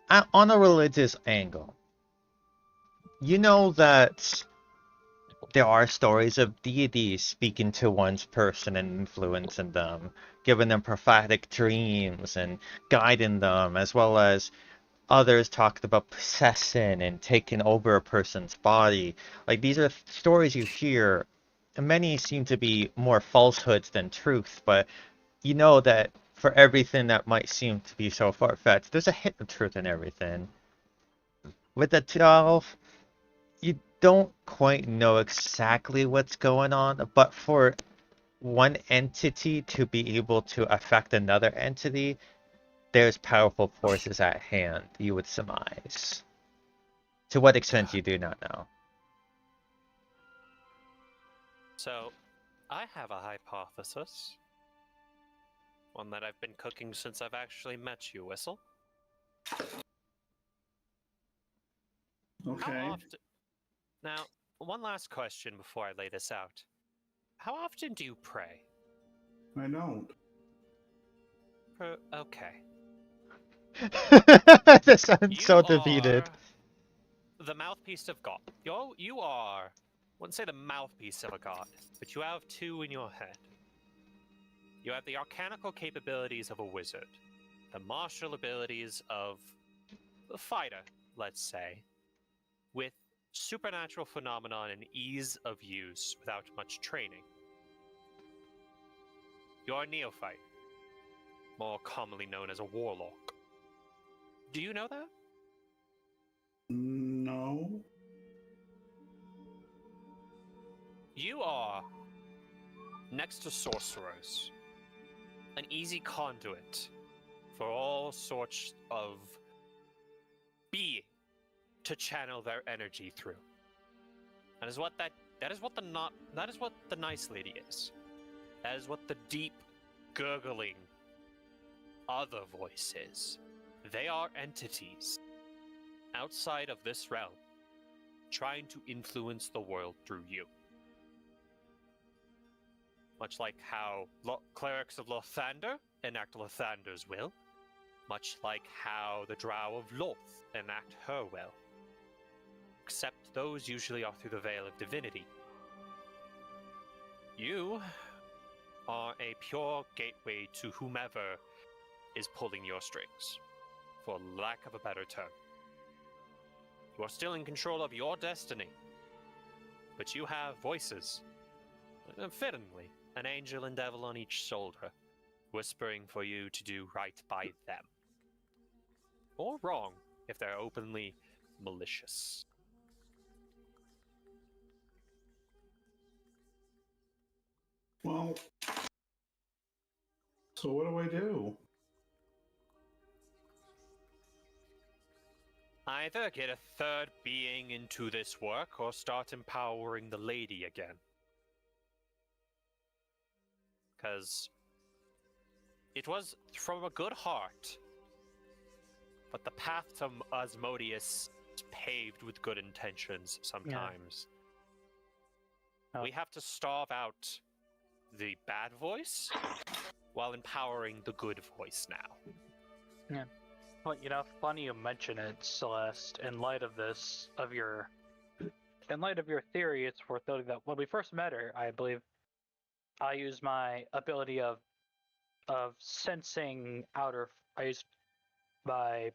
on a religious angle, you know that there are stories of deities speaking to one's person and influencing them, giving them prophetic dreams and guiding them, as well as others talked about possessing and taking over a person's body. Like, these are stories you hear, and many seem to be more falsehoods than truth, but you know that for everything that might seem to be so far-fetched, there's a hint of truth in everything. With the 12, you don't quite know exactly what's going on, but for one entity to be able to affect another entity, there's powerful forces at hand, you would surmise. To what extent you do not know. So, I have a hypothesis. One that I've been cooking since I've actually met you, Whistle. Okay. How often... Now, one last question before I lay this out. How often do you pray? I don't. Okay. This sounds You so defeated. are the mouthpiece of God. You are, I wouldn't say the mouthpiece of a god, but you have two in your head. You have the arcanical capabilities of a wizard, the martial abilities of a fighter, let's say, with supernatural phenomenon and ease of use without much training. You're a neophyte, more commonly known as a warlock. Do you know that? No. You are, next to sorcerers, an easy conduit for all sorts of being to channel their energy through. That is what the nice lady is. That is what the deep, gurgling other voice is. They are entities outside of this realm, trying to influence the world through you. Much like how clerics of Lothander enact Lothander's will, much like how the Drow of Loth enact her will. Except those usually are through the veil of divinity. You are a pure gateway to whomever is pulling your strings, for lack of a better term. You are still in control of your destiny, but you have voices fittingly, an angel and devil on each shoulder, whispering for you to do right by them. Or wrong, if they're openly malicious. Well, so what do I do? Either get a third being into this work, or start empowering the lady again. Because it was from a good heart, but the path to Asmodeus is paved with good intentions sometimes. Oh. We have to starve out the bad voice while empowering the good voice now. Well, funny you mention it, Celeste. In light of your theory, it's worth noting that when we first met her, I believe I used my ability of sensing outer. I used my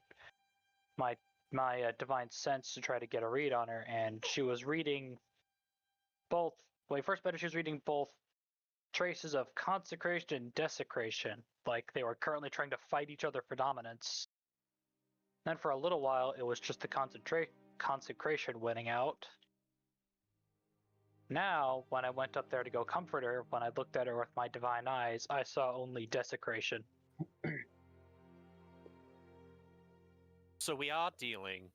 divine sense to try to get a read on her, and she was reading both. When we first met her, she was reading both traces of consecration and desecration, like they were currently trying to fight each other for dominance. Then for a little while, it was just the consecration winning out. Now, when I went up there to go comfort her, when I looked at her with my divine eyes, I saw only desecration. So we are dealing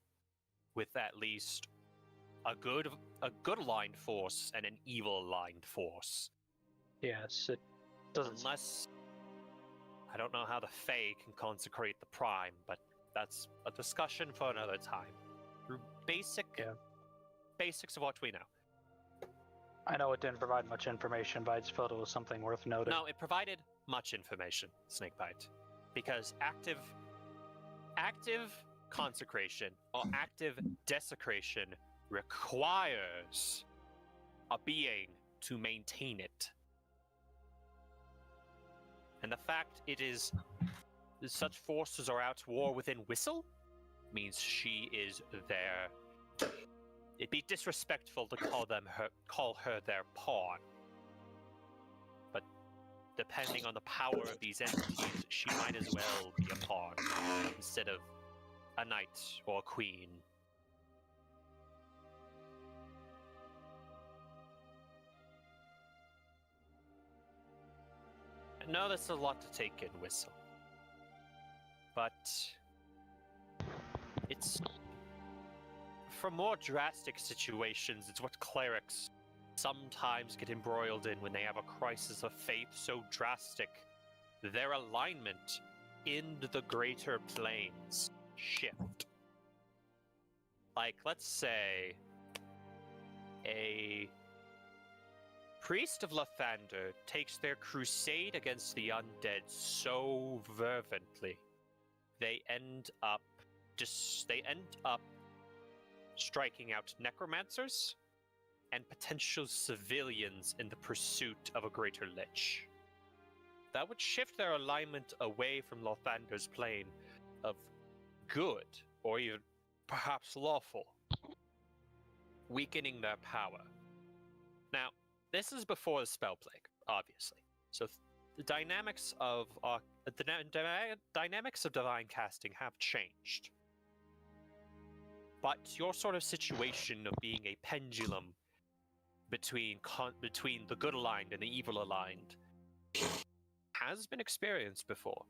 with at least a good aligned force and an evil aligned force. Yes, it doesn't. Unless I don't know how the Fae can consecrate the Prime, but that's a discussion for another time. Through basics of what we know. I know it didn't provide much information, but I just felt it was something worth noting. No, it provided much information, Snakebite, because active consecration or active desecration requires a being to maintain it. And the fact such forces are at war within Whistle means she is there. It'd be disrespectful to call her their pawn. But depending on the power of these entities, she might as well be a pawn instead of a knight or a queen. I know that's a lot to take in, Whistle. But it's for more drastic situations, it's what clerics sometimes get embroiled in when they have a crisis of faith so drastic. Their alignment in the greater planes shift. Like, let's say a priest of Lathander takes their crusade against the undead so fervently, they end up striking out necromancers and potential civilians in the pursuit of a greater lich. That would shift their alignment away from Lathander's plane of good, or even perhaps lawful, weakening their power. Now, this is before the spell plague, obviously. So the dynamics of divine casting have changed. But your sort of situation of being a pendulum between the good aligned and the evil aligned has been experienced before.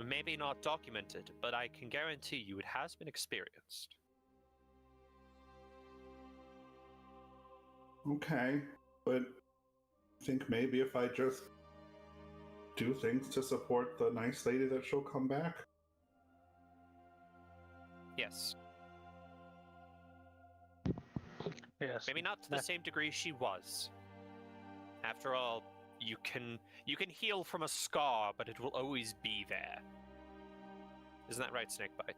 Maybe not documented, but I can guarantee you it has been experienced. Okay, but I think maybe if I just do things to support the nice lady that she'll come back. Yes. Yes. Maybe not to the same degree she was. After all, you can heal from a scar, but it will always be there. Isn't that right, Snakebite?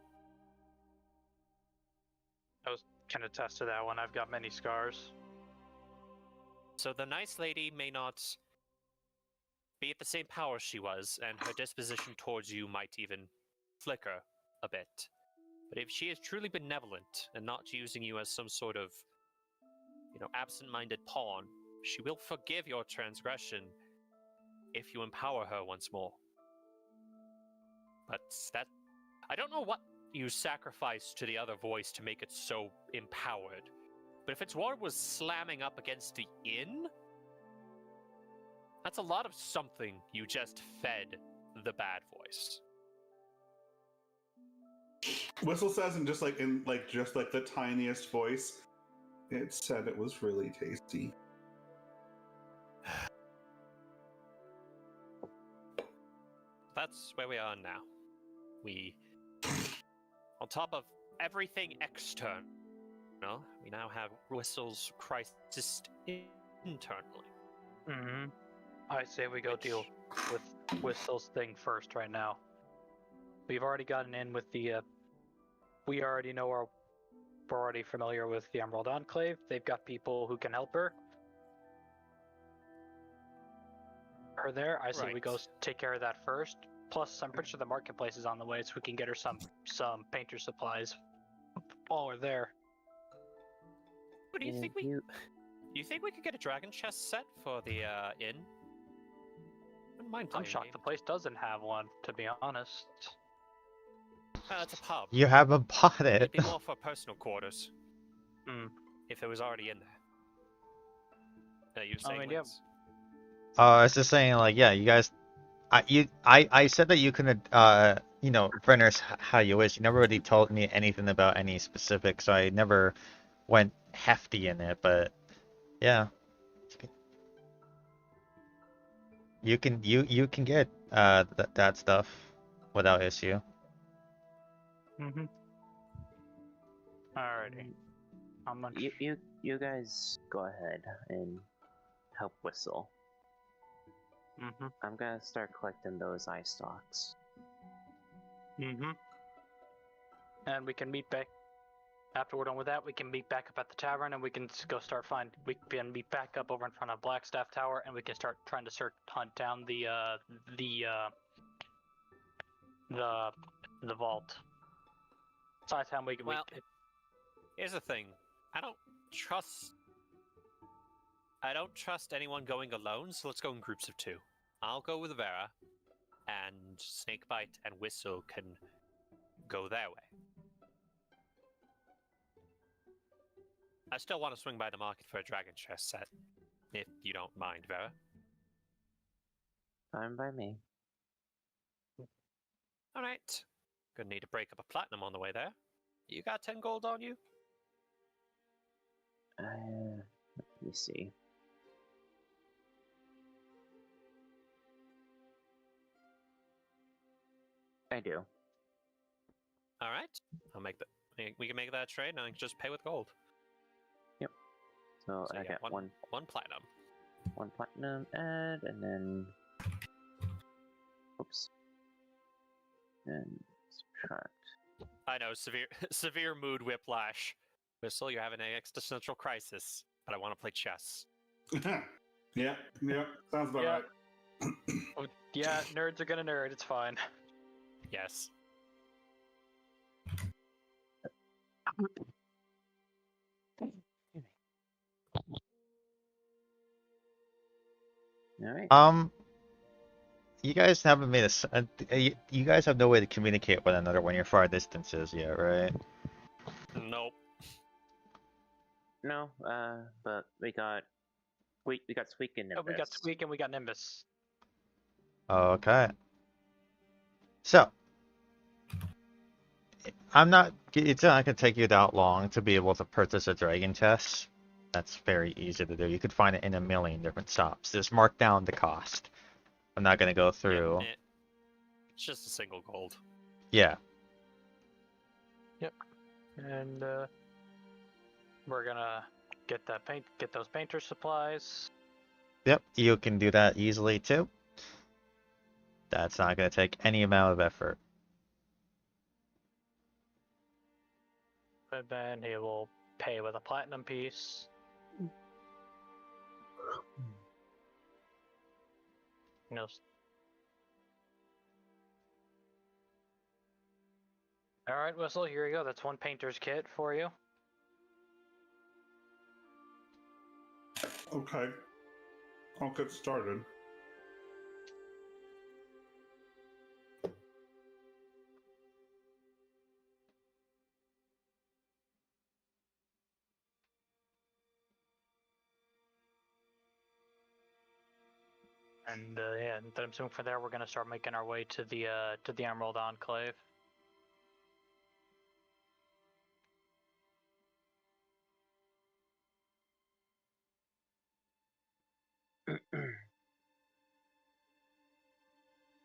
I can attest to that one. I've got many scars. So the nice lady may not be at the same power she was, and her disposition towards you might even flicker a bit. But if she is truly benevolent and not using you as some sort of, absent-minded pawn, she will forgive your transgression if you empower her once more. But that... I don't know what you sacrificed to the other voice to make it so empowered. But if its ward was slamming up against the inn, that's a lot of something you just fed the bad voice. Whistle says, and just like the tiniest voice, it said it was really tasty. That's where we are now. We, on top of everything external, we now have Whistle's crisis internally. Mm-hmm. I say we go deal with Whistle's thing first right now. We've already gotten in with the, we already know we're already familiar with the Emerald Enclave. They've got people who can help her. Her there. I say we go take care of that first. Plus, I'm pretty sure the marketplace is on the way, so we can get her some painter supplies while we're there. What do you think Do you think we could get a dragon chest set for the inn? I wouldn't mind I'm playing shocked the place doesn't have one, to be honest. It's a pub. You haven't bought it. It'd be more for personal quarters. If it was already in there. You were saying, Lance? I was just saying, like, yeah, you guys, I said that you could, rent us how you wish. You never really told me anything about any specifics, so I never went hefty in it. But yeah, you can get that stuff without issue. Mm-hmm. Alrighty. How much? You guys go ahead and help Whistle. Mm-hmm. I'm gonna start collecting those eye stalks. Mm-hmm. And we can meet back after we're done with that. We can meet back up at the tavern, and we can go start we can meet back up over in front of Blackstaff Tower, and we can start trying to hunt down the vault. So by the time here's the thing. I don't trust anyone going alone, so let's go in groups of 2. I'll go with Vera, and Snakebite and Whistle can go their way. I still want to swing by the market for a dragon chest set, if you don't mind, Vera. Fine by me. Alright. Gonna need to break up a platinum on the way there. You got 10 gold on you? Let me see. I do. All right, I'll make that. We can make that trade, and I can just pay with gold. Yep. So I got one platinum. 1 platinum add, and then oops, and subtract. I know, severe mood whiplash. Whistle, you're having an existential crisis, but I want to play chess. Yeah, sounds about right. Yeah, nerds are gonna nerd. It's fine. Yes. All right. You guys haven't made you guys have no way to communicate with one another when you're far distances yet, right? Nope. No, but we got Squeak and Nimbus. Oh, we got Squeak and we got Nimbus. Okay. So, it's not gonna take you that long to be able to purchase a dragon chest. That's very easy to do. You could find it in a million different shops. Just mark down the cost. I'm not gonna go through. Yeah, it's just a single gold. Yeah. Yep. And we're gonna get those painter supplies. Yep, you can do that easily too. That's not gonna take any amount of effort. And then he will pay with a platinum piece. Alright, Whistle, here you go. That's 1 painter's kit for you. Okay. I'll get started. And yeah, and then I'm assuming from there we're gonna start making our way to the Emerald Enclave.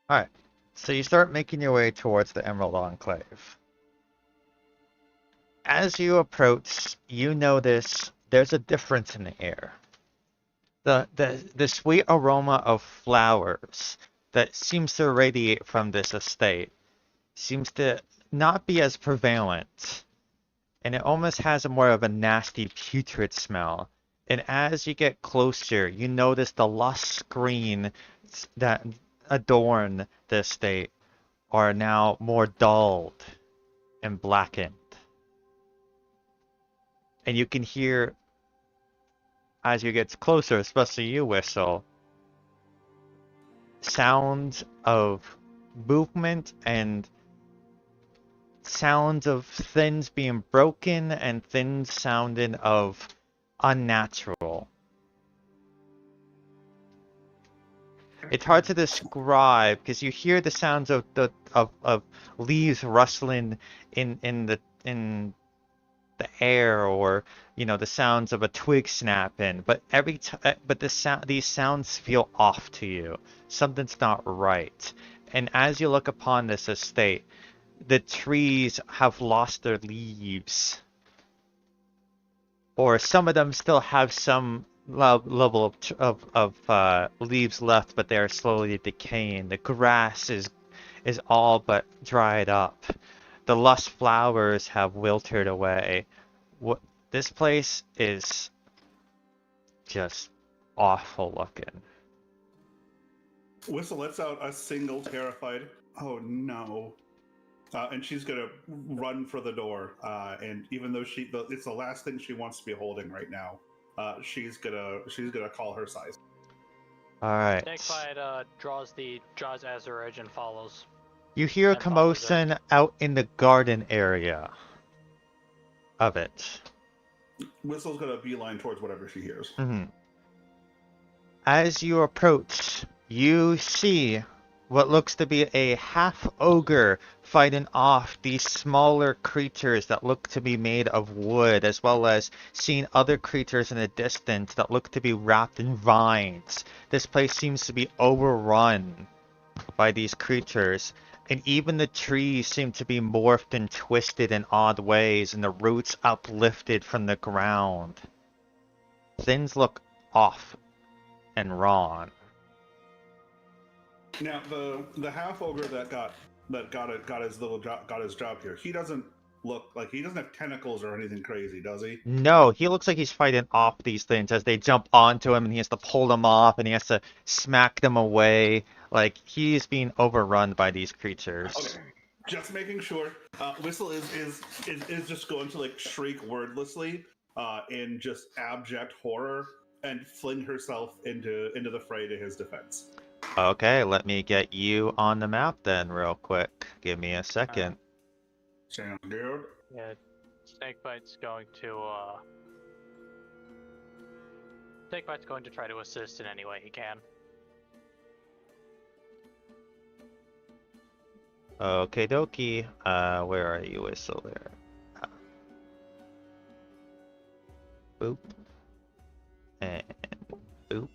Alright, so you start making your way towards the Emerald Enclave. As you approach, you notice there's a difference in the air. The sweet aroma of flowers that seems to radiate from this estate seems to not be as prevalent, and it almost has a more of a nasty putrid smell. And as you get closer, you notice the lush green that adorn the estate are now more dulled and blackened. And you can hear, as you get closer, especially you, Whistle, sounds of movement and sounds of things being broken and things sounding of unnatural. It's hard to describe because you hear the sounds of of leaves rustling in the air, or the sounds of a twig snapping, but these sounds feel off to you. Something's not right. And as you look upon this estate, the trees have lost their leaves, or some of them still have some level of leaves left, but they are slowly decaying. The grass is all but dried up. The lush flowers have wilted away. What this place is just awful looking. Whistle lets out a single terrified, "Oh no." And she's gonna run for the door. And even though it's the last thing she wants to be holding right now, she's gonna call her size. All right. Snakebite draws Azure Edge and follows. You hear a And follows her. commotion out in the garden area of it. Whistle's gonna beeline towards whatever she hears. Mm-hmm. As you approach, you see what looks to be a half ogre fighting off these smaller creatures that look to be made of wood, as well as seeing other creatures in the distance that look to be wrapped in vines. This place seems to be overrun by these creatures, and even the trees seem to be morphed and twisted in odd ways, and the roots uplifted from the ground. Things look off and wrong. Now the half ogre that got his job here. He doesn't look like he doesn't have tentacles or anything crazy, does he? No, he looks like he's fighting off these things as they jump onto him, and he has to pull them off, and he has to smack them away. Like, he's being overrun by these creatures. Okay, just making sure. Whistle is just going to like shriek wordlessly in just abject horror and fling herself into the fray to his defense. Okay, let me get you on the map then real quick. Give me a second. Sound good? Yeah, Snakebite's going to try to assist in any way he can. Okay, dokie. Where are you, Whistle? There. Boop. And boop.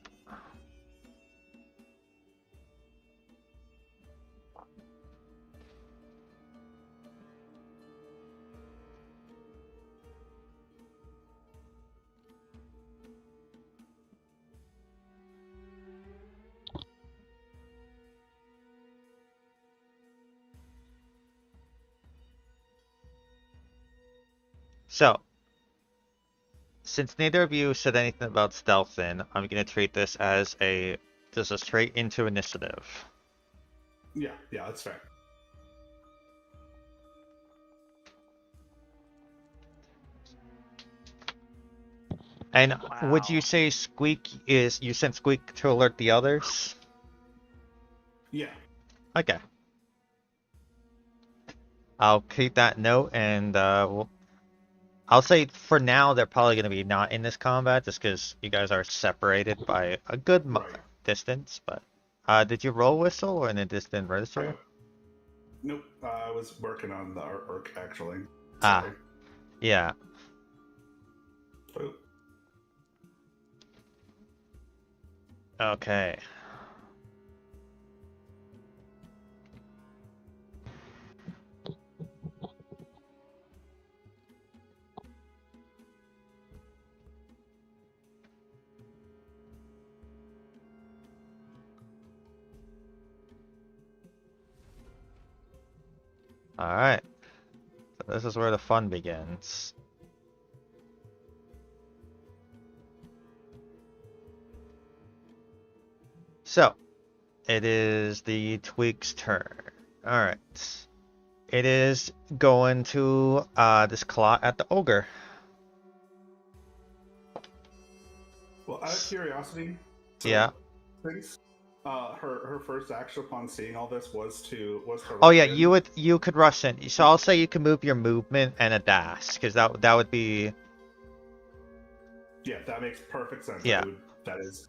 So, since neither of you said anything about stealthing, I'm gonna treat this as just a straight into initiative. Yeah, that's fair. And would you Wow. say Squeak is, you sent Squeak to alert the others? Yeah. Okay. I'll keep that note and I'll say for now they're probably going to be not in this combat just because you guys are separated by a good Right. distance. But did you roll whistle or in a distant register? Nope. I was working on the artwork actually. Ah, Sorry. yeah. Oh, Okay. All right. So this is where the fun begins. So, it is the Tweak's turn. Alright. It is going to this claw at the ogre. well, out of curiosity, so Yeah. since her first action upon seeing all this was to Oh rush yeah, in. you could rush in. So I'll say you can move your movement and a dash, because that would be Yeah, that makes perfect sense. yeah. That is.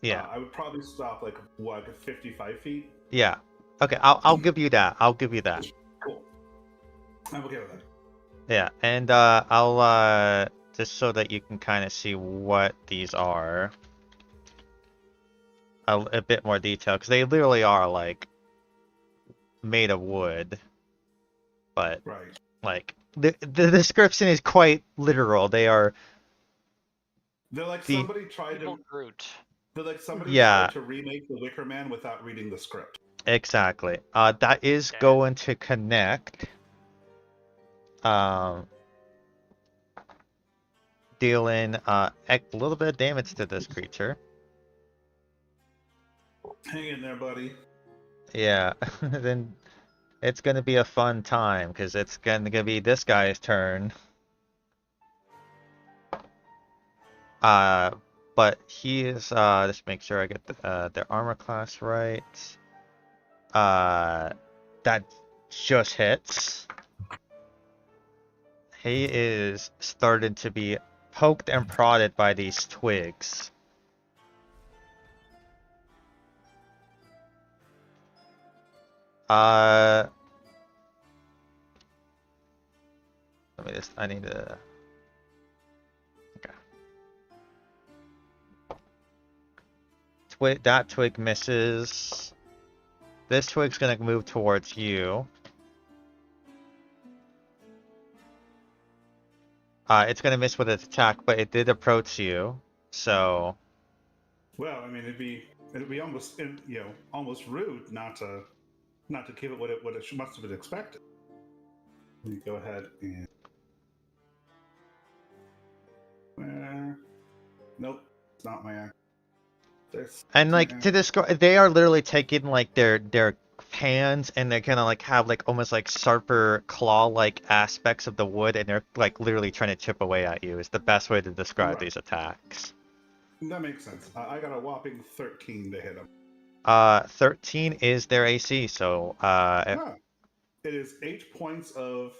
Yeah. I would probably stop like what 55 feet. Yeah. Okay, I'll give you that. I'll give you that. Cool. I'm okay with that. Yeah, and I'll just so that you can kind of see what these are. A bit more detail, because they literally are like made of wood, but Right. like the description is quite literal. They are They're like the somebody tried Evil to. Groot. They're like somebody yeah, tried to remake the Wicker Man without reading the script. exactly. That is Yeah. going to connect. Um, dealing a little bit of damage to this creature. Hang in there, buddy. Yeah, then it's gonna be a fun time because it's gonna be this guy's turn. Uh, but he is just make sure I get their armor class right. That just hits. He is starting to be poked and prodded by these twigs. Uh, let me just, I need to, okay. That twig misses. This twig's gonna move towards you. It's gonna miss with its attack, but it did approach you, so Well, I mean, it'd be almost almost rude not to give it what it must have been expected. Let me go ahead and. Nope, it's not my act. and like to describe, they are literally taking like their hands and they're gonna like have like almost like sharper claw-like aspects of the wood, and they're like literally trying to chip away at you. Is the best way to describe Right. these attacks. That makes sense. I got a whopping 13 to hit him. 13 is their AC, so It is 8 points of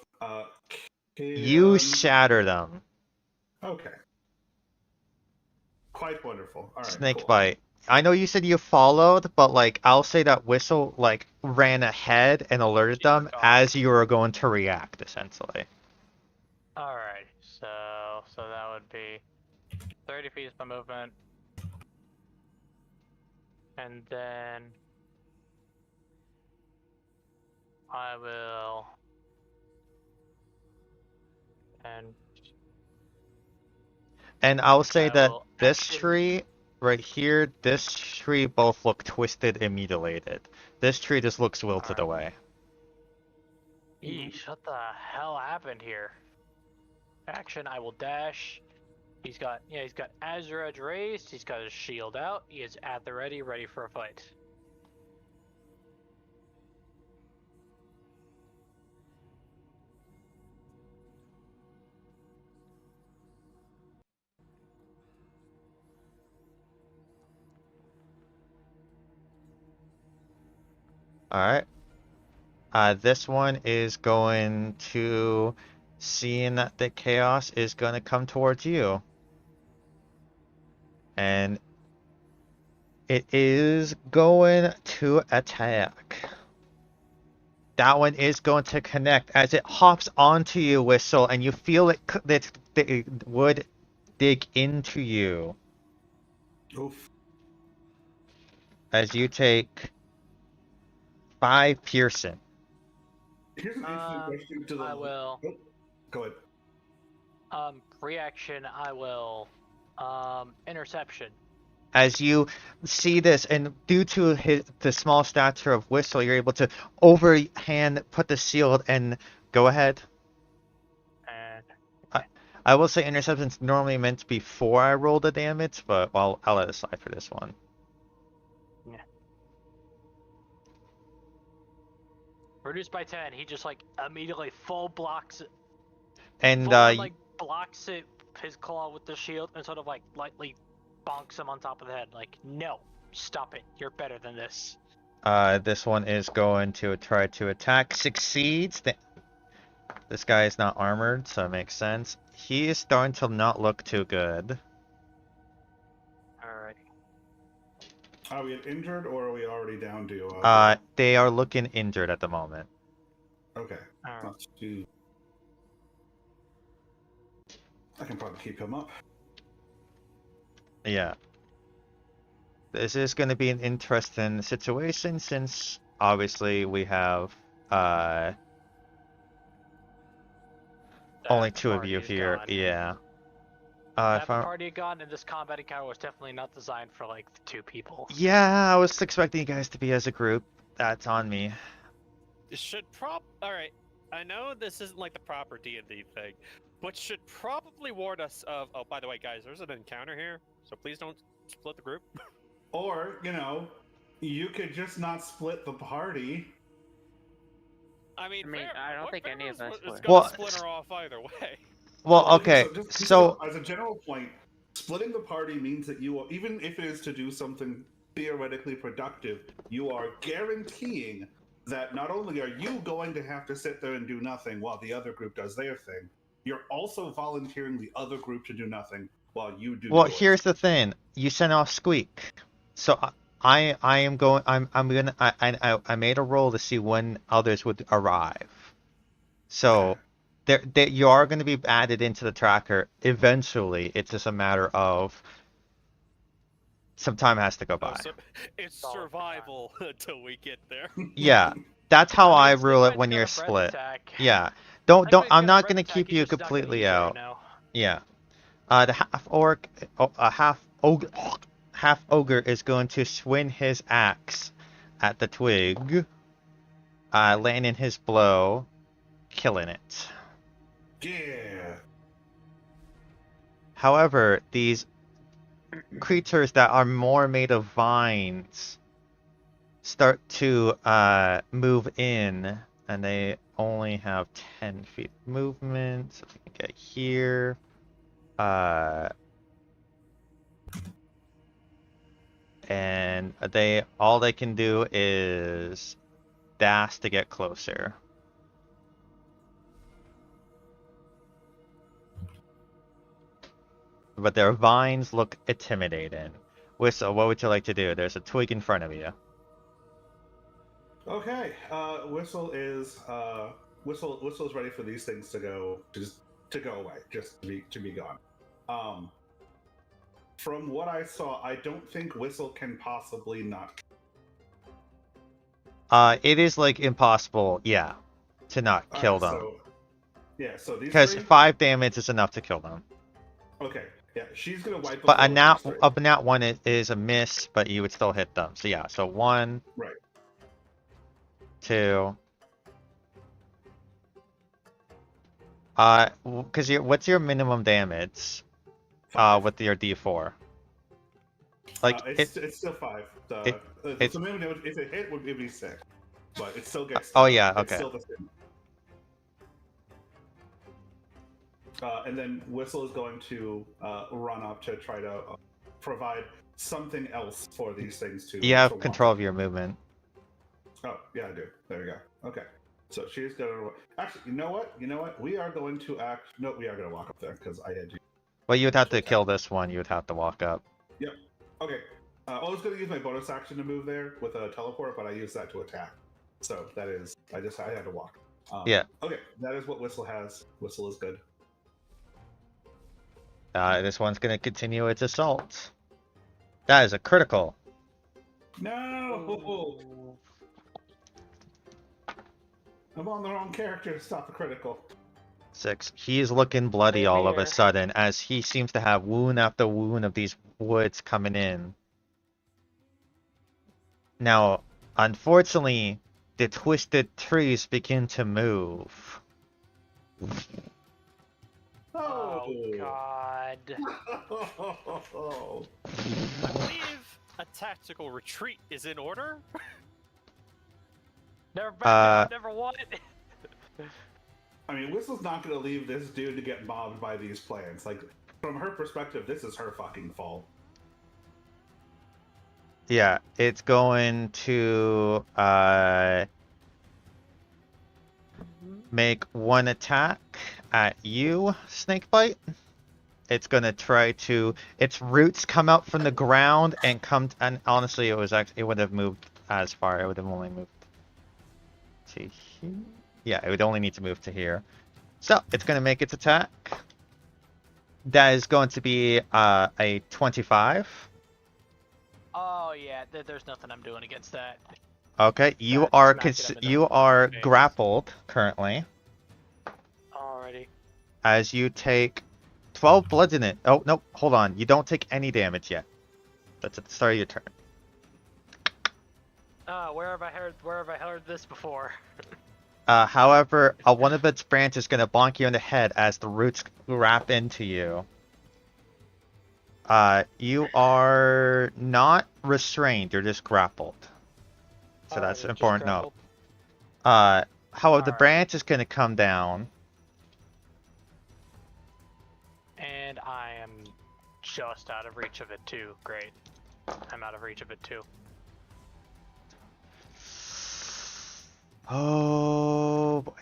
you shatter them. Okay. Quite wonderful. All right. Snake Cool. bite. I know you said you followed, but like I'll say that Whistle like ran ahead and alerted She them took off. as you were going to react, essentially. Alright, so that would be 30 feet is my movement. And then I will And I'll say I that will this action- tree right here, this tree both look twisted and mutilated. This tree just looks wilted away. Yeesh, what the hell happened here? Action, I will dash. He's got Azure Edge raised, he's got his shield out, he is at the ready for a fight. Alright. This one is going to, seeing that the chaos is going to come towards you. And it is going to attack. That one is going to connect as it hops onto you, Whistle, and you feel that it would dig into you. Oof. As you take 5 piercing. Here's an interesting question to the. I will. Oh, go ahead. Reaction, I will. Interception. As you see this, and due to the small stature of Whistle, you're able to overhand put the shield and go ahead. And I will say interception's normally meant before I roll the damage, but I'll let it slide for this one. yeah. Reduced by 10, he just like immediately full blocks it. And Like blocks it, his claw with the shield, and sort of like lightly bonks him on top of the head. Like, no, stop it. You're better than this. this one is going to try to attack. Succeeds. This guy is not armored, so it makes sense. He is starting to not look too good. Alright. Are we injured or are we already down to? They are looking injured at the moment. Okay. Alright. Not too. I can probably keep him up. Yeah. This is going to be an interesting situation since obviously we have only 2 of you here. Gone. Yeah. Half the party gone, and this combat encounter was definitely not designed for like 2 people. Yeah, I was expecting you guys to be as a group. That's on me. Alright, I know this isn't like the proper D&D thing, but should probably warn us of, oh, by the way, guys, there's an encounter here, so please don't split the group. Or, you could just not split the party. I mean, I don't think any of us is would. going to split her off either way. Well, okay, so as a general point, splitting the party means that you are, even if it is to do something theoretically productive, you are guaranteeing that not only are you going to have to sit there and do nothing while the other group does their thing, you're also volunteering the other group to do nothing while you do. Well, yours. here's the thing. You sent off Squeak. So I am going I'm gonna I made a roll to see when others would arrive. So you are going to be added into the tracker eventually. It's just a matter of some time has to go by. So it's survival until we get there. Yeah, that's how I rule it when you're split. Yeah, I'm not going to keep you completely out. Yeah, the half ogre is going to swing his axe at the twig, landing his blow, killing it. Yeah. However, these creatures that are more made of vines start to move in, and they only have 10 feet movement. So we can get here. And all they can do is dash to get closer. But their vines look intimidating. Whistle, what would you like to do? There's a twig in front of you. Okay. Whistle's ready for these things to go away, just to be gone. From what I saw, I don't think Whistle can possibly not. It is like impossible, yeah, to not kill them. So these. Because 5 damage is enough to kill them. Okay. Yeah, she's gonna wipe. But a nat 1 is a miss, but you would still hit them. So yeah, so 1. Right. 2. Because what's your minimum damage? With your D4. Like it's still 5. So minimum damage, if it hit, would be 6, but it still gets. Oh yeah, okay. It's still the same. And then Whistle is going to run up to try to provide something else for these things to. You have control of your movement. Oh, yeah, I do. There we go. Okay. So she's gonna. Actually, you know what? You know what? We are going to act. No, we are gonna walk up there because I had you. Well, you'd have to attack. kill this one. You would have to walk up. Yep. Okay. I was gonna use my bonus action to move there with a teleport, but I used that to attack. So that is. I had to walk. Yeah. Okay. That is what Whistle has. Whistle is good. This one's gonna continue its assault. That is a critical. No. I'm on the wrong character to stop the critical. 6. He's looking bloody Same all of a here. sudden as he seems to have wound after wound of these woods coming in. Now, unfortunately, the twisted trees begin to move. Oh God. I believe a tactical retreat is in order. Never back down, never what? I mean, Whistle's not going to leave this dude to get mobbed by these plants. Like, from her perspective, this is her fucking fault. Yeah, it's going to make one attack at you, Snakebite. It's gonna try to. Its roots come out from the ground and come. And honestly, it would have moved as far. It would have only moved to here. Yeah, it would only need to move to here. So it's gonna make its attack. That is going to be a 25. Oh yeah, there's nothing I'm doing against that. Okay, you That are smacked it up in the you are face. grappled currently Alrighty. as you take 12 bludgeoning. Oh no, hold on. You don't take any damage yet. That's at the start of your turn. Where have I heard this before? However, one of its branches is gonna bonk you in the head as the roots wrap into you. You are not restrained. You're just grappled. So that's Just important to grappled. note. However, the Alright. branch is gonna come down. And I am just out of reach of it too. Great. I'm out of reach of it too. Oh boy.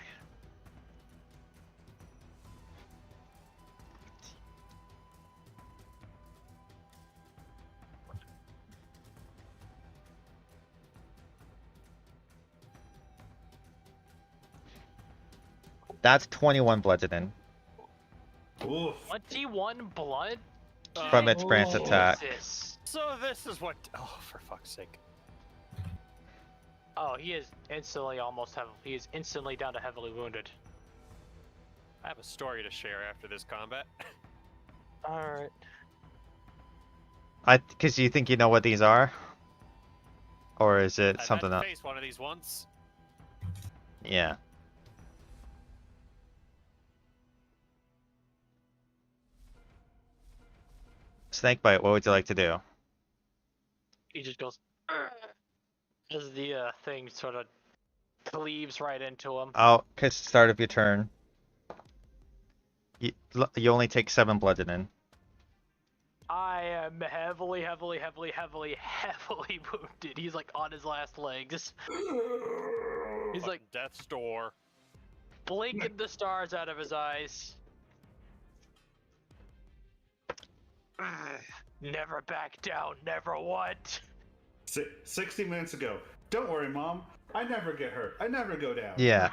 That's 21 bludgeoning Oof. 21 blood? from its branch Oh. attack. Jesus. So this is what. Oh, for fuck's sake! Oh, he is instantly he is instantly down to heavily wounded. I have a story to share after this combat. Alright. Because you think you know what these are? Or is it I've something had else? to face one of these once. Yeah. Snakebite, what would you like to do? He just goes as the thing sort of cleaves right into him. Oh, because start of your turn. You only take 7 bludgeoning. I am heavily wounded. He's like on his last legs. He's like Death's door. blinking the stars out of his eyes. Never back down, never what? 60 minutes ago. Don't worry, Mom. I never get hurt. I never go down. Yeah.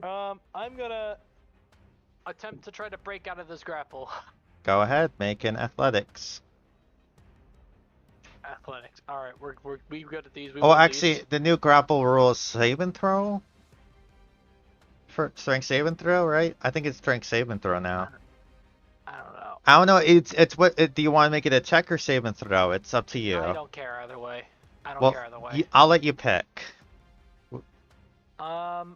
I'm gonna attempt to try to break out of this grapple. Go ahead, make an athletics. Athletics. All right, we good at these. We Oh, win actually, these. the new grapple rule is save and throw? For strength save and throw, right? I think it's strength save and throw now. I don't know. I don't know. It's what. Do you want to make it a check or save and throw? It's up to you. I don't care either way. I don't Well, care either way. I'll let you pick. I'm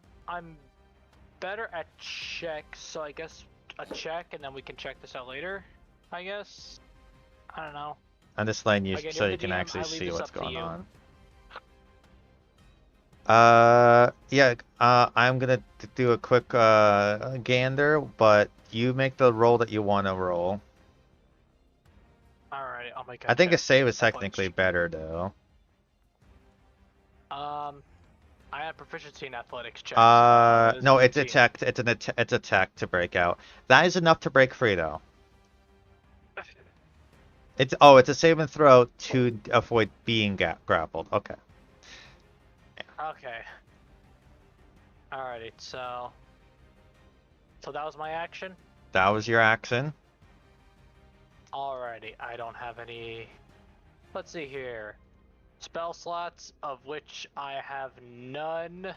better at checks, so I guess a check, and then we can check this out later. I guess. I don't know. I'm just letting you Again, so you're you the can DM, actually I leave see this what's up to going you. on. I'm gonna do a quick gander, but you make the roll that you want to roll. I'll make I think a check. save is A bunch. technically better though. I have proficiency in athletics checks. It is No, it's a 15. check. It's a check to break out. That is enough to break free though. It's a save and throw to avoid being grappled. Okay. Okay. Alrighty, so that was my action. That was your action. Alrighty, I don't have any. Let's see here. Spell slots, of which I have none.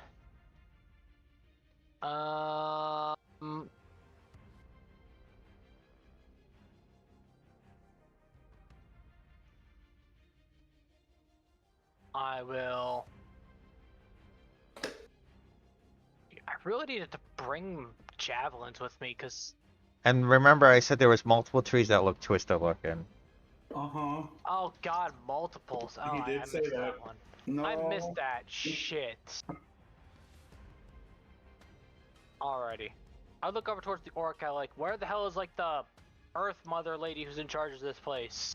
I will. I really needed to bring javelins with me, because. And remember, I said there was multiple trees that look twisted looking. Uh-huh. Oh god, multiples. Oh, He did I say missed that. one. No. I missed that shit. Alrighty. I look over towards the orc. I like, where the hell is like the Earth Mother lady who's in charge of this place?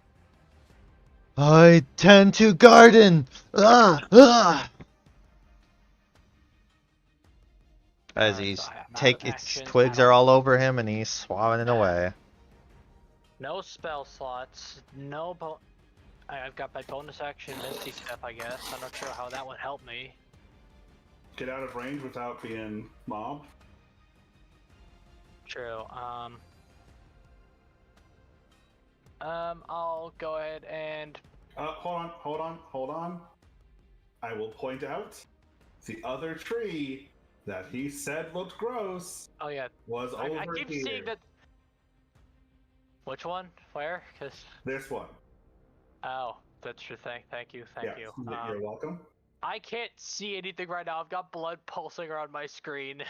I tend to garden. As Alright, he's so I am out take of its actions. twigs I are don't- all over him and he's swatting it away. No spell slots. No I've got my bonus action Misty Step, I guess. I'm not sure how that would help me. Get out of range without being mobbed. True. I'll go ahead and. Hold on. I will point out the other tree that he said looked gross Oh yeah, was I over keep here. seeing that. Which one? Where? Cause. This one. Oh, that's true. Thank you. Yeah, you're welcome. I can't see anything right now. I've got blood pulsing around my screen.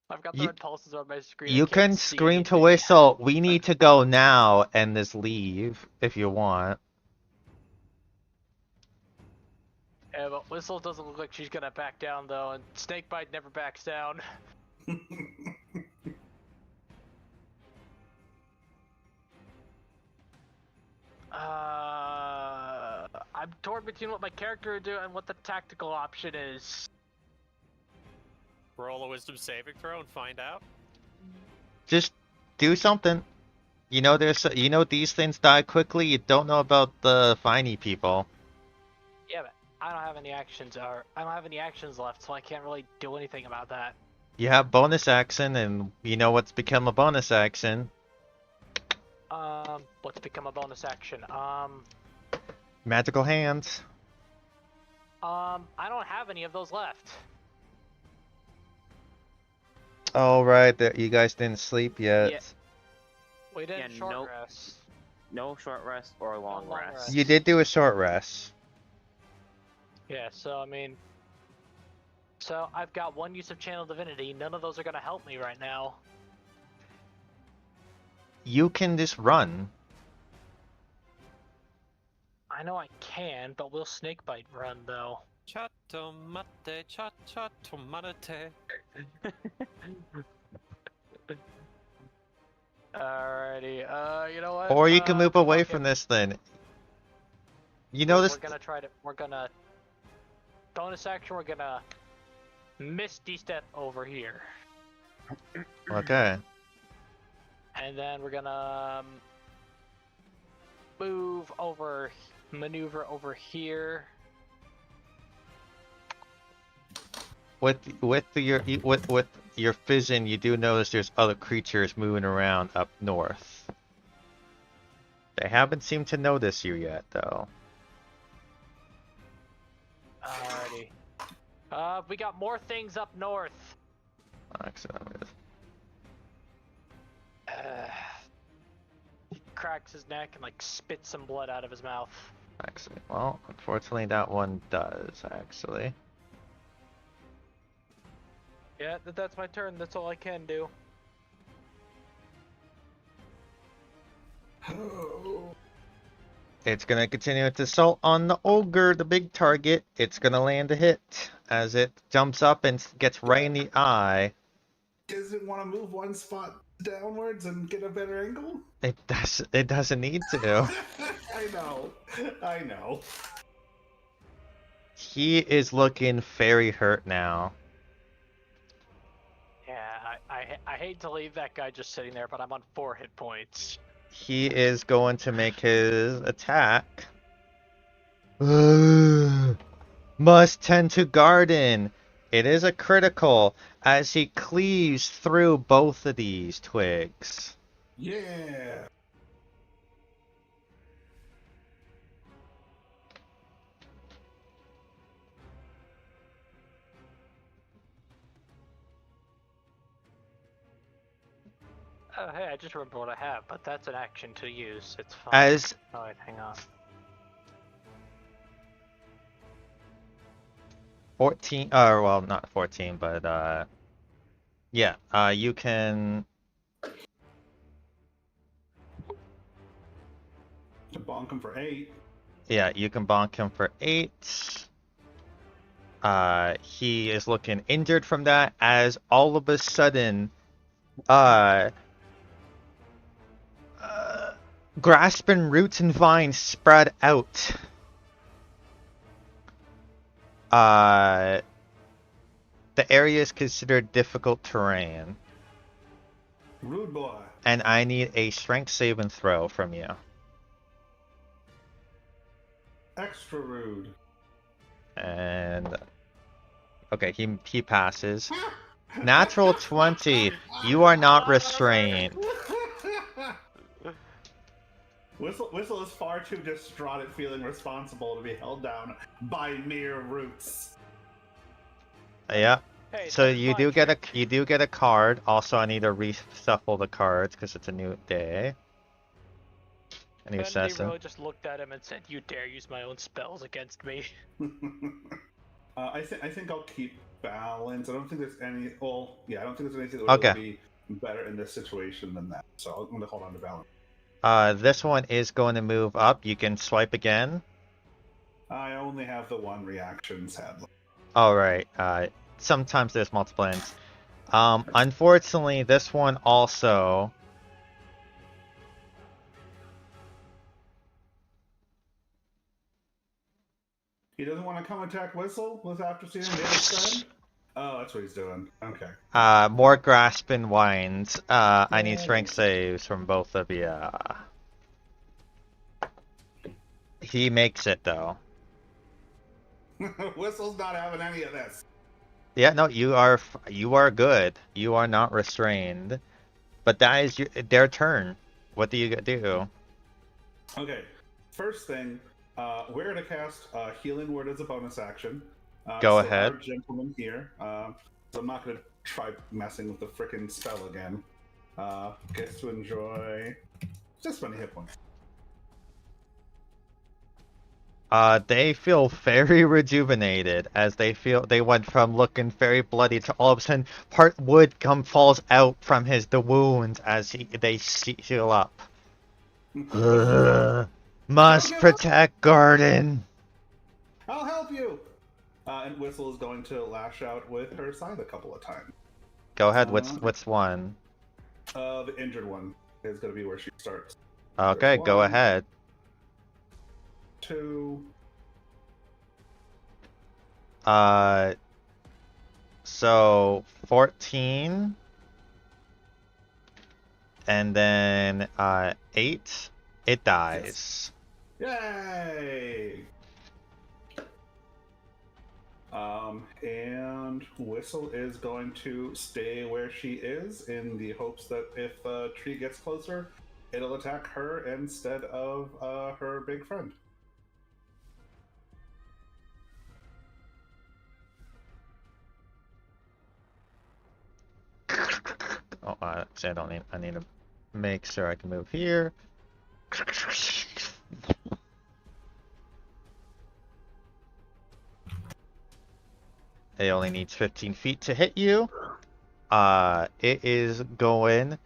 I've got the You- red pulses on my screen. I You can't can see scream to anything. whistle. We need to go now and just leave if you want. Yeah, but Whistle doesn't look like she's gonna back down though, and Snakebite never backs down. I'm torn between what my character would do and what the tactical option is. Roll a wisdom saving throw and find out. Just do something. You know these things die quickly. You don't know about the finey people. Yeah, but I don't have any actions, or I don't have any actions left, so I can't really do anything about that. You have bonus action, and you know what's become a bonus action. What's become a bonus action? Magical hands. I don't have any of those left. Oh right, you guys didn't sleep yet. Yeah. We did Yeah, short nope. rest. No short rest or long long rest. rest. You did do a short rest. Yeah, so I mean, so I've got one use of Channel Divinity. None of those are gonna help me right now. You can just run. I know I can, but will Snakebite run though? Chato mate, chato manate. Alrighty, you know what? Or you can move away fuck from it. this then. You know this. We're gonna bonus action. We're gonna Misty Step over here, Okay. and then we're gonna maneuver over here. With your vision, you do notice there's other creatures moving around up north. They haven't seemed to notice you yet, though. Alrighty. We got more things up north. Excellent. He cracks his neck and like spits some blood out of his mouth. Excellent. Well, unfortunately, that one does actually. Yeah, that's my turn. That's all I can do. It's gonna continue its assault on the ogre, the big target. It's gonna land a hit as it jumps up and gets right in the eye. Doesn't want to move one spot downwards and get a better angle? It doesn't need to. I know. I know. He is looking very hurt now. Yeah, I hate to leave that guy just sitting there, but I'm on 4 hit points. He is going to make his attack. Must tend to garden. It is a critical as he cleaves through both of these twigs. Yeah. Oh, hey, I just remember what I have, but that's an action to use. It's fine. As Oh, wait, hang on. 14, well, not 14, but yeah, you can. To bonk him for 8. Yeah, you can bonk him for 8. He is looking injured from that as all of a sudden, grasping roots and vines spread out. The area is considered difficult terrain, Rude boy. and I need a strength saving throw from you. Extra rude. And okay, he passes. Natural 20. You are not restrained. Whistle is far too distraught at feeling responsible to be held down by mere roots. Yeah. Hey, So that's you my do get trick. a card. Also, I need to reshuffle the cards because it's a new day. A new And they session. really just looked at him and said, "You dare use my own spells against me?" I think I'll keep balance. I don't think there's any. Well, yeah, I don't think there's anything that would Okay. really be better in this situation than that. So I'm gonna hold on to balance. This one is going to move up. You can swipe again. I only have the one reaction, sadly. All right. Sometimes there's multiple ends. Unfortunately, this one also. He doesn't want to come attack Whistle with after seeing the other friend. Oh, that's what he's doing. Okay. More grasping wines. I need strength saves from both of you. He makes it though. Whistle's not having any of this. Yeah, no, you are good. You are not restrained. But that is their turn. What do you do? Okay. First thing, we're gonna cast Healing Word as a bonus action. Go so ahead. Our gentleman here. So I'm not gonna try messing with the frickin' spell again. Gets to enjoy just 20 hit points. They feel very rejuvenated as they went from looking very bloody to all of a sudden part wood falls out from the wounds as they seal up. Must protect garden. I'll help you. And Whistle is going to lash out with her scythe a couple of times. Go ahead. What's one? The injured one is going to be where she starts. Okay, There's go one, ahead. 2. So 14, and then 8. It dies. Yay! And Whistle is going to stay where she is in the hopes that if the tree gets closer, it'll attack her instead of her big friend. Oh, I don't need. I need to make sure I can move here. It only needs 15 feet to hit you. It is going.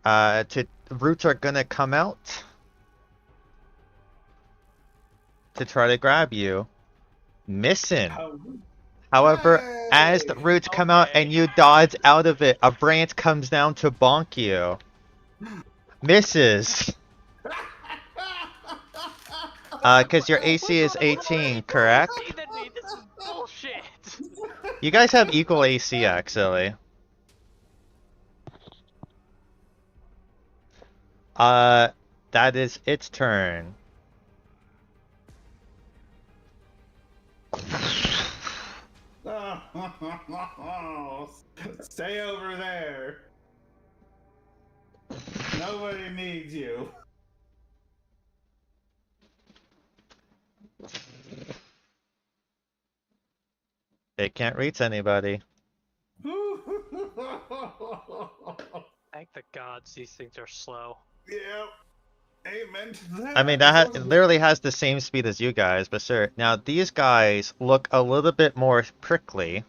Roots are gonna come out to try to grab you. Missing. However, as the Hey! roots come out and you dodge out of it, a branch comes down to bonk you. Misses. Because your AC is 18, correct? Than me. This is bullshit. You guys have equal AC, actually. That is its turn. Stay over there. Nobody needs you. It can't reach anybody. Thank the gods these things are slow. Yep. Amen to that. I mean, it literally has the same speed as you guys, but sure. Now, these guys look a little bit more prickly,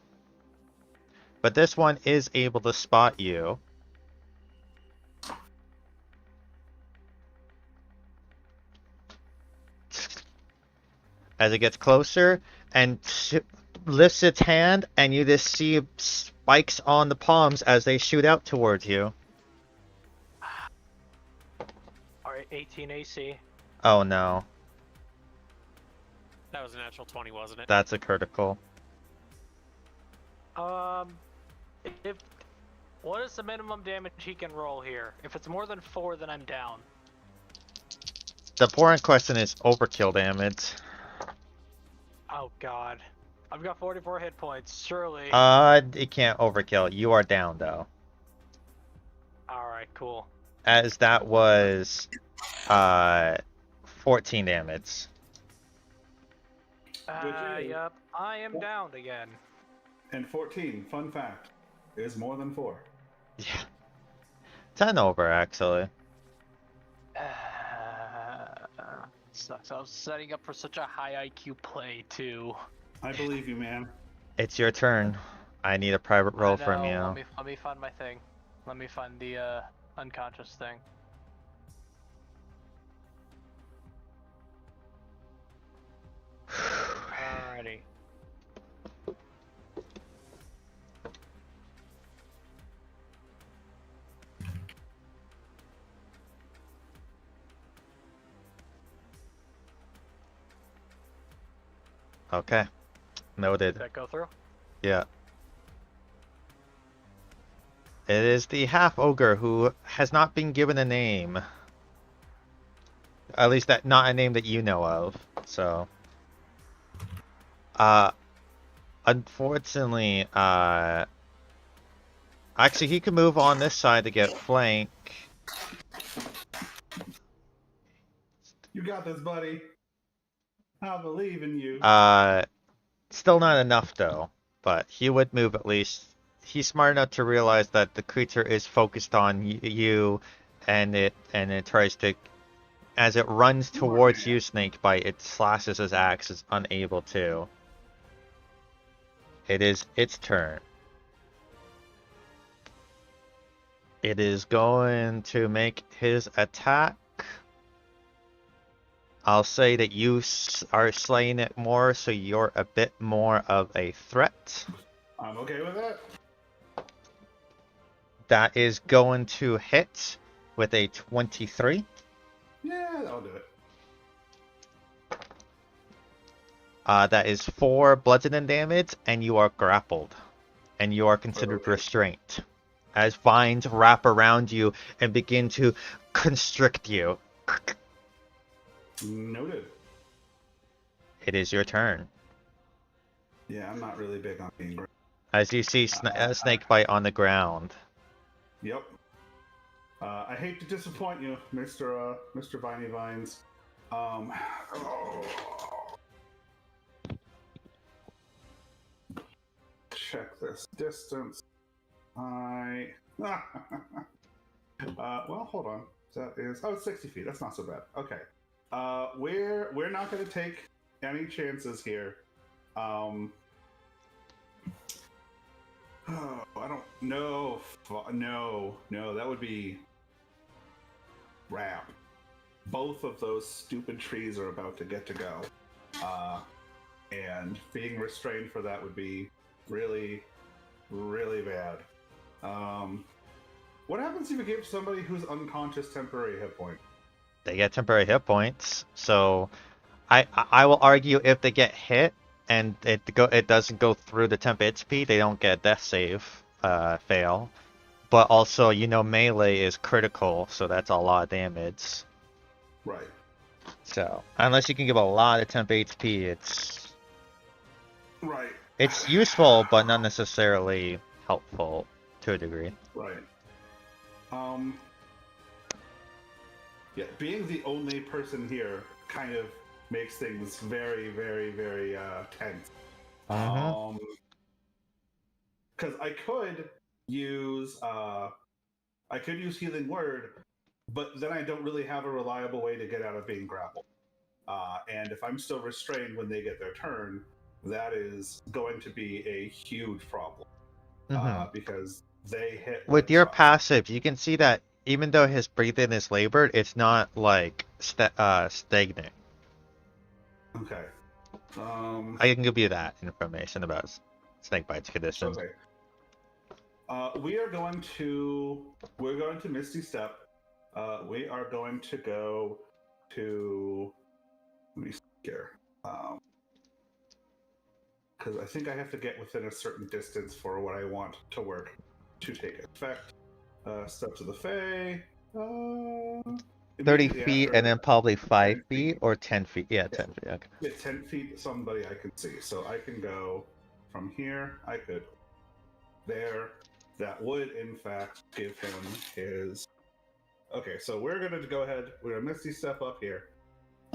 but this one is able to spot you. As it gets closer and lifts its hand, and you just see spikes on the palms as they shoot out towards you. Alright, 18 AC. Oh no, That was a natural 20, wasn't it? that's a critical. If what is the minimum damage he can roll here? If it's more than 4, then I'm down. The important question is overkill damage. Oh god. I've got 44 hit points, surely. It can't overkill. You are down though. Alright, cool. As that was 14 damage. Yep. I am down again. And 14, fun fact, is more than 4. Yeah. 10 over actually. Sucks. I was setting up for such a high IQ play too. I believe you, man. It's your turn. I need a private roll I from you. know, Let me find my thing. Let me find the unconscious thing. Alrighty. Okay. Noted. Did that go through? Yeah. It is the half ogre who has not been given a name. At least that not a name that you know of. So unfortunately, actually he can move on this side to get flank. You got this, buddy. I believe in you. Still not enough though, but he would move at least. He's smart enough to realize that the creature is focused on you, and it tries to, as it runs towards you, Snakebite, it slashes his axe, is unable to. It is its turn. It is going to make his attack. I'll say that you are slaying it more, so you're a bit more of a threat. I'm okay with that. That is going to hit with a 23. Yeah, I'll do it. That is 4 bludgeoning damage, and you are grappled. And you are considered Okay. restrained. As vines wrap around you and begin to constrict you. Noted. It is your turn. Yeah, I'm not really big on being. As you see Snakebite on the ground. Yep. I hate to disappoint you, Mr. Viney Vines. Check this distance. Well, hold on. That is it's 60 feet. That's not so bad. Okay. We're not going to take any chances here. Oh, I don't know. No, that would be rap. Both of those stupid trees are about to get to go. and being restrained for that would be really, really bad. What happens if you give somebody who's unconscious temporary hit point? They get temporary hit points. So I will argue if they get hit and it doesn't go through the temp HP, they don't get a death save fail. But also, melee is critical, so that's a lot of damage. Right. So unless you can give a lot of temp HP, it's Right. it's useful, but not necessarily helpful to a degree. Right. Yeah, being the only person here kind of makes things very, very, very tense. Mhm. Because I could use healing word, but then I don't really have a reliable way to get out of being grappled. And if I'm still restrained when they get their turn, that is going to be a huge problem. Because they hit With your spots. passive, you can see that even though his breathing is labored, it's not like stagnant. Okay. I can give you that information about snakebite's condition. Okay. We're going to Misty Step. We are going to go to. Let me see here. Because I think I have to get within a certain distance for what I want to work to take effect. Step to the Fae. 30 feet and then probably 5 10 feet or 10 feet. Yeah, 10 feet. Okay. Yeah, 10 feet, somebody I can see. So I can go from here. I could there. That would, in fact, give him his. Okay, so we're going to go ahead. We're going to Misty Step up here.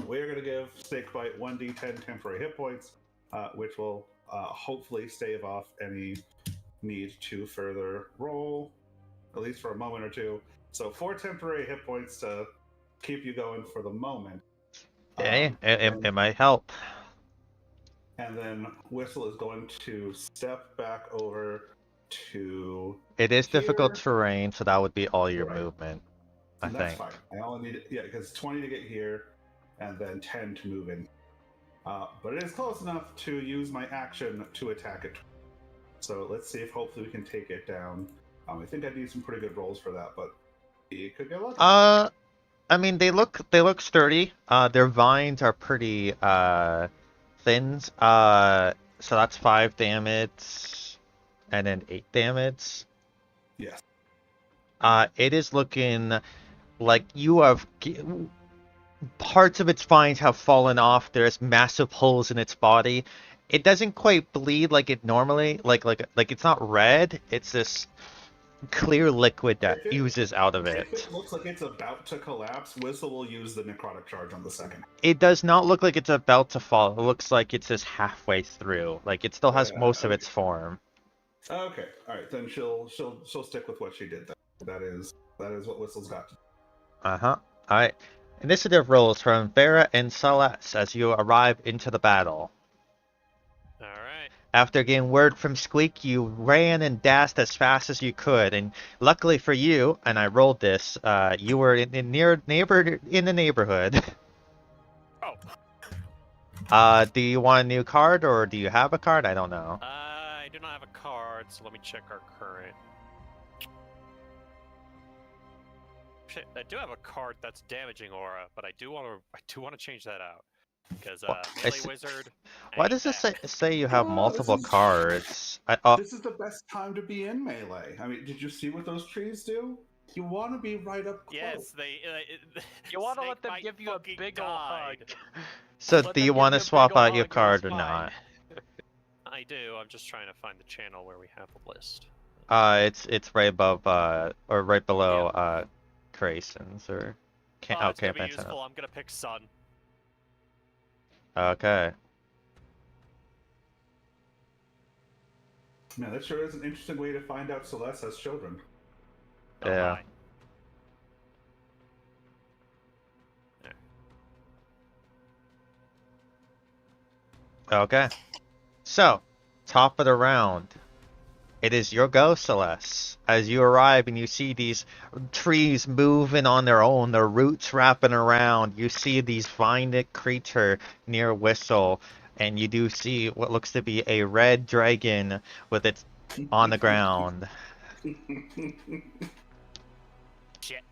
We're going to give Snakebite 1d10 temporary hit points, which will hopefully stave off any need to further roll, at least for a moment or two. So 4 temporary hit points to keep you going for the moment. Okay, it might help. And then Whistle is going to step back over to. It is here. difficult terrain, so that would be all your Right. movement, I And that's think. fine. I only need because 20 to get here, and then 10 to move in. But it is close enough to use my action to attack it. So let's see if hopefully we can take it down. I think I need some pretty good rolls for that, but you could get lucky. I mean they look sturdy. Their vines are pretty thin. So that's 5 damage, and then 8 damage. Yes. It is looking like you have parts of its vines have fallen off. There's massive holes in its body. It doesn't quite bleed like it normally. Like it's not red. It's this clear liquid that If it- oozes out of If it. it looks like it's about to collapse, Whistle will use the necrotic charge on the second. It does not look like it's about to fall. It looks like it's just halfway through. Like it still has most of its form. Okay, all right. Then she'll stick with what she did. Then. That is what Whistle's got. Uh-huh. All right. Initiative rolls from Vera and Celeste as you arrive into the battle. All right. After getting word from Squeak, you ran and dashed as fast as you could, and luckily for you, and I rolled this, you were in the neighborhood. Oh. Do you want a new card, or do you have a card? I don't know. I do not have a card, so let me check our current. Shit, I do have a card that's damaging aura, but I do want to change that out because melee wizard. Why ain't does it that. say you have Well, multiple this is- cards? This is the best time to be in melee. I mean, did you see what those trees do? You want to be right up close. Yes, they. You want to let them Snakebite give you a fucking big ol' hug. died. So Let do them you give want you to a big swap ol' out your hug, card or it's not? I do. I'm just trying to find the channel where we have the list. It's right above or right below creations or It's gonna be campaign useful. center. I'm gonna pick Sun. Okay. Man, that sure is an interesting way to find out Celeste has children. Oh Yeah. my. Okay. So, top of the round. It is your go, Celeste. As you arrive and you see these trees moving on their own, their roots wrapping around, you see these vine-knit creature near Whistle. and you do see what looks to be a red dragon with its on the ground. Shit.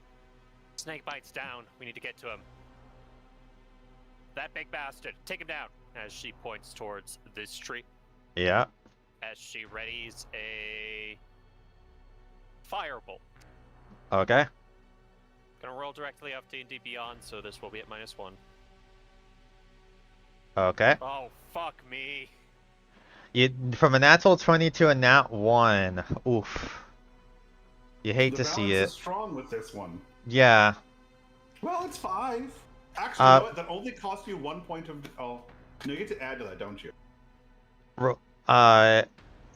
Snake bites down. We need to get to him. That big bastard. Take him down. As she points towards this tree. Yeah. As she readies a firebolt. Okay. Gonna roll directly off D&D Beyond, so this will be at -1. Okay. Oh, fuck me. You from a natural 20 to a nat 1. Oof. You hate to see The balance it. is strong with this one. Yeah. Well, it's 5. Actually, you know what? That only costs you 1 point of. Oh, no, you get to add to that, don't you? There No,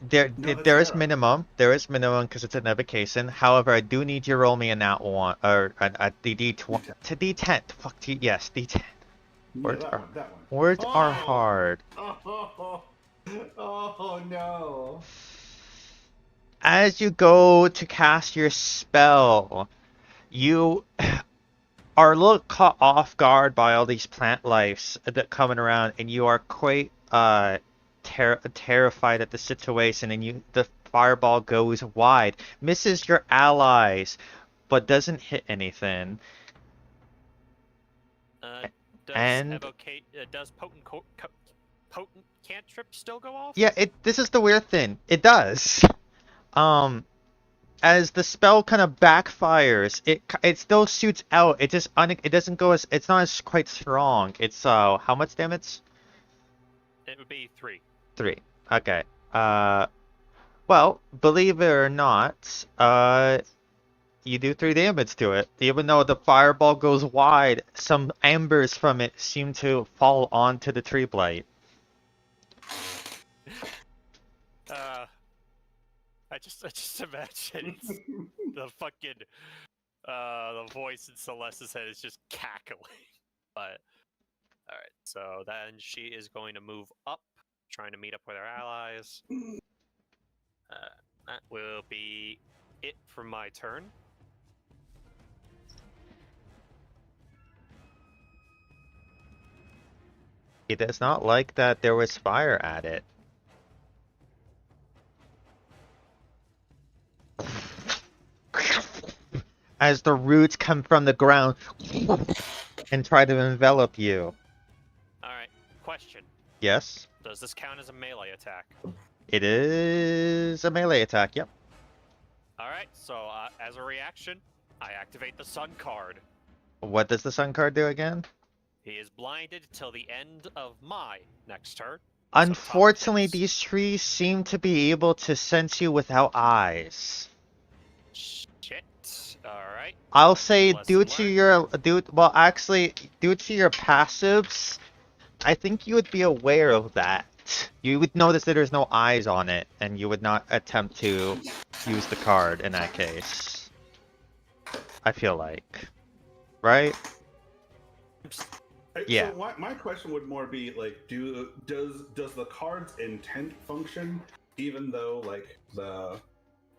that's there is zero. minimum. There is minimum because it's an evocation. However, I do need you to roll me a nat 1 or a D20 to D10. Fuck yes, D10. Words that are one. That one. words are Oh! hard. Oh no! As you go to cast your spell, you are a little caught off guard by all these plant lives that coming around, and you are quite terrified at the situation. And the fireball goes wide, misses your allies, but doesn't hit anything. Does potent cantrip still go off? Yeah, this is the weird thing. It does. As the spell kind of backfires, it still shoots out. It just it doesn't go as it's not as quite strong. It's how much damage? It would be 3. 3. Okay. Well, believe it or not, you do 3 damage to it. Even though the fireball goes wide, some embers from it seem to fall onto the tree blight. I just imagine the fucking the voice in Celeste's head is just cackling. But all right, so then she is going to move up, trying to meet up with her allies. That will be it for my turn. It does not like that there was fire at it. As the roots come from the ground and try to envelop you. Alright, question. Yes? Does this count as a melee attack? It is a melee attack, yep. Alright, so as a reaction, I activate the Sun card. What does the sun card do again? He is blinded till the end of my next turn. Unfortunately, these trees seem to be able to sense you without eyes. Shit. Alright. I'll say due Lesson to learned. due to your passives, I think you would be aware of that. You would notice that there's no eyes on it, and you would not attempt to use the card in that case. I feel like. Right? Yeah. So my question would more be like, does the card's intent function, even though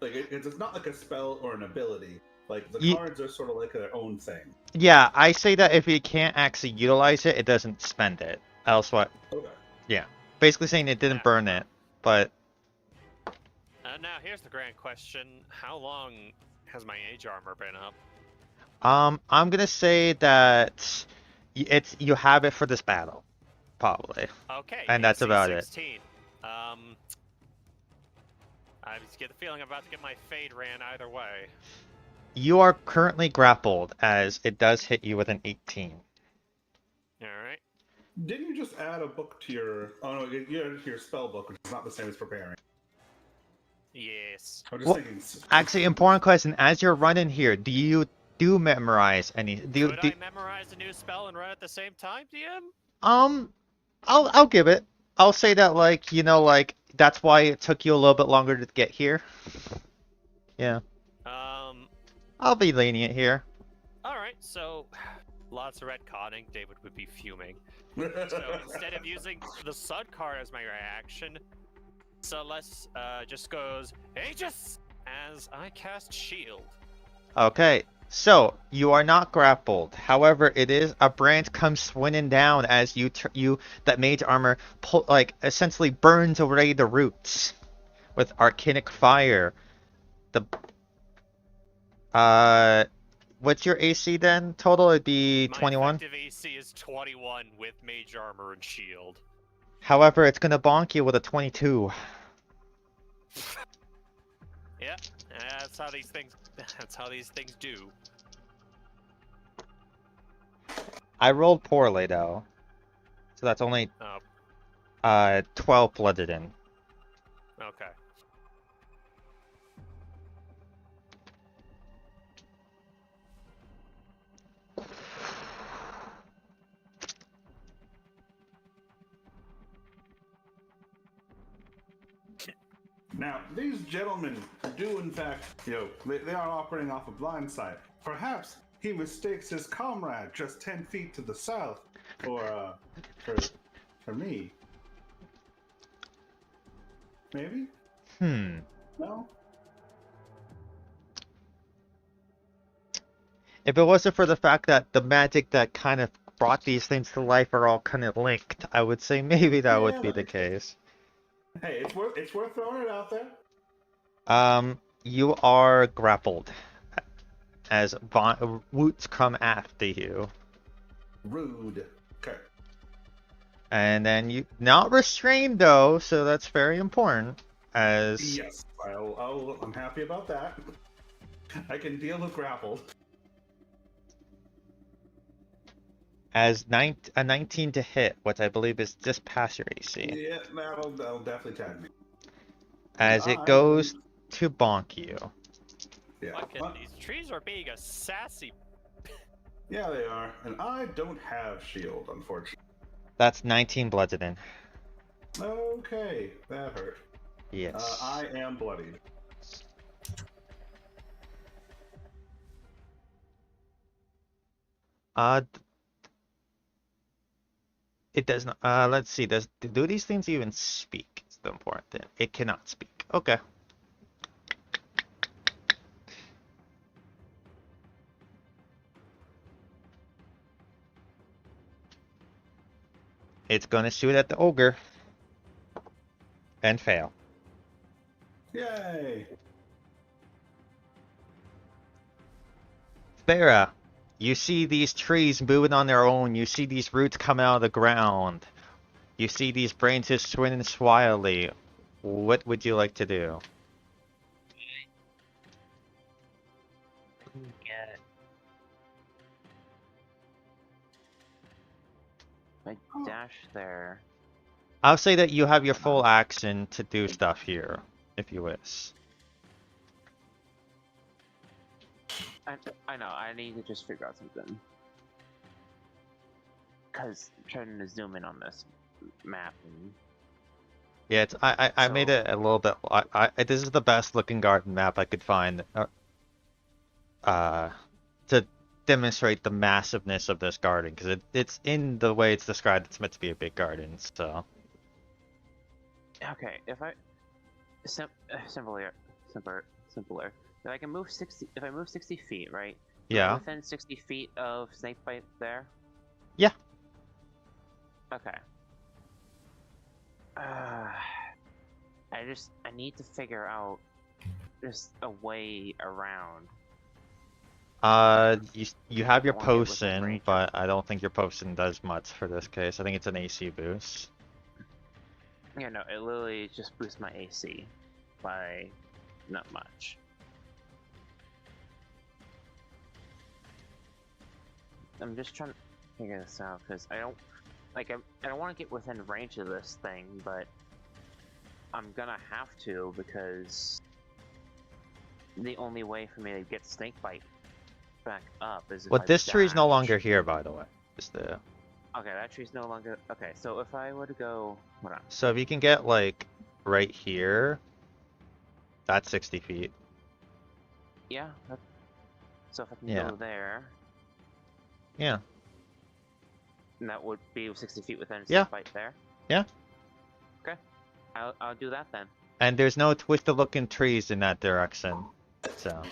it's not like a spell or an ability? Like the cards are sort of like their own thing. Yeah, I say that if you can't actually utilize it, it doesn't spend it. Else what? Okay. Yeah. Basically saying it didn't burn it, but now here's the grand question: how long has my age armor been up? I'm gonna say that you have it for this battle, probably. Okay. And that's AC about it. 16. I just get the feeling I'm about to get my fade ran either way. You are currently grappled, as it does hit you with an 18. Alright. Didn't you just add a book to your? Oh no, you added to your spell book, which is not the same as preparing. Yes. I'm just thinking. Actually, important question: as you're running here, do you memorize any? Could I memorize a new spell and run at the same time, DM? I'll give it. I'll say that that's why it took you a little bit longer to get here. Yeah. I'll be lenient here. Alright, so lots of retconning. David would be fuming. So instead of using the Sun card as my reaction, Celeste just goes Aegis as I cast Shield. Okay. So, you are not grappled. However, it is a branch comes swinging down as that mage armor essentially burns away the roots with arcanic fire. The what's your AC then? Total it'd be My 21. effective AC is 21 with mage armor and shield. However, it's gonna bonk you with a 22. Yeah, that's how these things. That's how these things do. I rolled poorly though, so that's only Oh, 12 blooded in. okay. Now, these gentlemen do, in fact, they are operating off a blind sight. Perhaps he mistakes his comrade just 10 feet to the south, or, for me. Maybe? No? If it wasn't for the fact that the magic that kind of brought these things to life are all kind of linked, I would say maybe that would be the case. Hey, it's worth throwing it out there. You are grappled as roots come after you. Rude. Okay. And then you not restrained though, so that's very important. As Yes, I'm happy about that. I can deal with grappled. as a 19 to hit, which I believe is just past your AC. Yeah, that'll definitely tag me. As it goes to bonk you. Yeah. Fucking these trees are being a sassy. Yeah, they are. And I don't have shield, unfortunately. That's 19 bludgeoning. Okay, that hurt. Yes. I am bloodied. It does not. Let's see. Do these things even speak? It's the important thing. It cannot speak. Okay. It's gonna shoot at the ogre. And fail. Yay! Farah, you see these trees moving on their own. You see these roots come out of the ground. You see these branches swinging wildly. What would you like to do? Get my dash there. I'll say that you have your full action to do stuff here, if you wish. I know, I need to just figure out something. Because trying to zoom in on this map and... Yeah, I made it a little bit. This is the best looking garden map I could find. To demonstrate the massiveness of this garden, because it's in the way it's described. It's meant to be a big garden, so. Okay, if I simpler. If I can move 60, if I move 60 feet, right? Yeah. Within 60 feet of Snakebite there. Yeah. Okay. I need to figure out just a way around. You have your I wanna get within potion, range. but I don't think your potion does much for this case. I think it's an AC boost. Yeah, no, it literally just boosts my AC by not much. I'm just trying to figure this out because I don't want to get within range of this thing, but I'm gonna have to because the only way for me to get Snakebite back up is if Well, I this tree's no dash. longer here, by the way. Just the. Okay, that tree's no longer. Okay, so if I were to go, hold on. So if you can get like right here, that's 60 feet. Yeah. So if I can Yeah. go there, Yeah. and that would be 60 feet within Yeah. Snakebite there. Yeah. Okay, I'll do that then. And there's no twisted looking trees in that direction. So.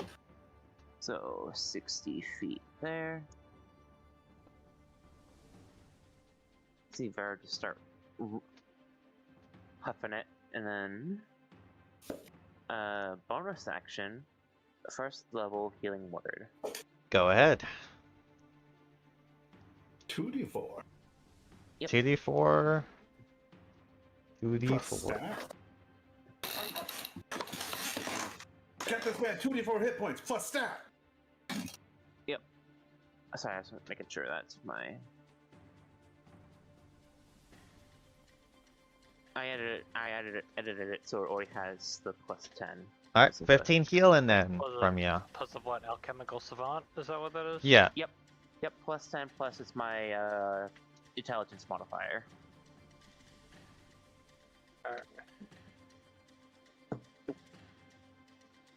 So 60 feet there. See Vera just start huffing it, and then bonus action, first level healing word. Go ahead. 2d4 Yep. 2d4. plus 2d4. stat. Get this man 2d4 hit points plus stat. Sorry, I was making sure that's my. I edited it so it already has the plus 10. Alright, So 15 healing then Was it- from you. Plus of what? Alchemical savant? Is that what that is? Yeah. Yep, plus 10 plus it's my intelligence modifier. Alright.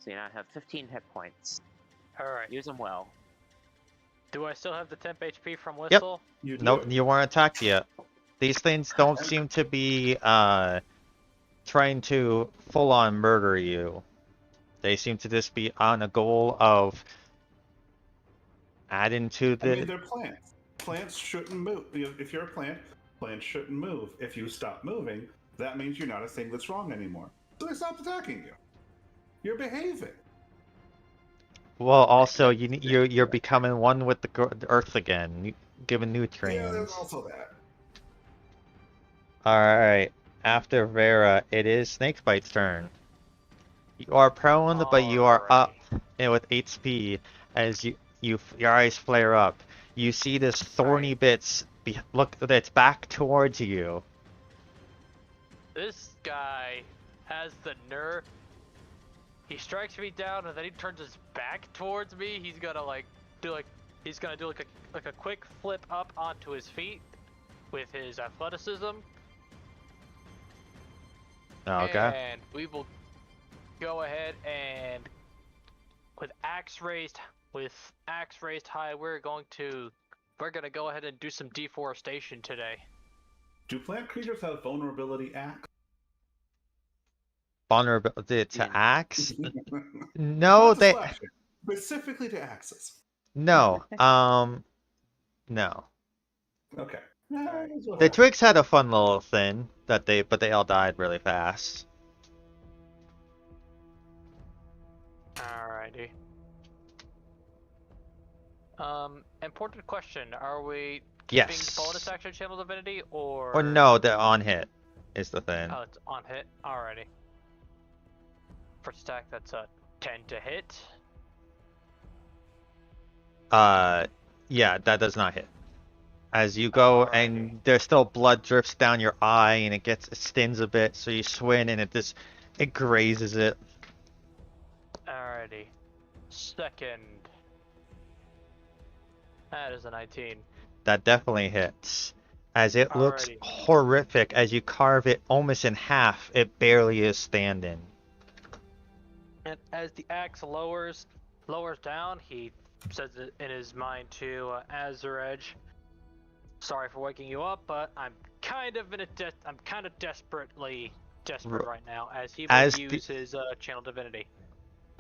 So now I have 15 hit points. Alright. Use them well. Do I still have the temp HP from Whistle? You do. Nope, you weren't attacked yet. These things don't seem to be trying to full on murder you. They seem to just be on a goal of adding to I mean, the. they're plants. Plants shouldn't move. If you're a plant, plants shouldn't move. If you stop moving, that means you're not a thing that's wrong anymore. So they stop attacking you. You're behaving. Well, also you're becoming one with the earth again, given Yeah, nutrients. there's also that. Alright, after Vera, it is Snakebite's turn. You are prone, but you are up and with HP as your eyes flare up. You see this thorny bits look that's back towards you. This guy has the nerve. He strikes me down and then he turns his back towards me. He's gonna do a quick flip up onto his feet with his athleticism. Okay. And we will go ahead and with axe raised high, we're gonna go ahead and do some deforestation today. Do plant creatures have vulnerability axe? Vulnerability to Yeah. axe? No, Not to they slashing, specifically to axes. no. No. Okay. Alright. That's what The happened. twigs had a fun little thing but they all died really fast. Alrighty. Important question. Are we keeping Yes. bonus action channel divinity or... Or no, the on hit is the thing. Oh, it's on hit? Alrighty. First attack, that's a 10 to hit. Yeah, that does not hit. As you go and there's still blood drips down your eye and it stings a bit, so you swing and it grazes it. Alrighty. Second. That is a 19. That definitely hits. As it looks Alrighty. horrific as you carve it almost in half, it barely is standing. And as the axe lowers down, he says it in his mind to Azarej, sorry for waking you up, but I'm kind of desperate right now, as he will use his channel divinity.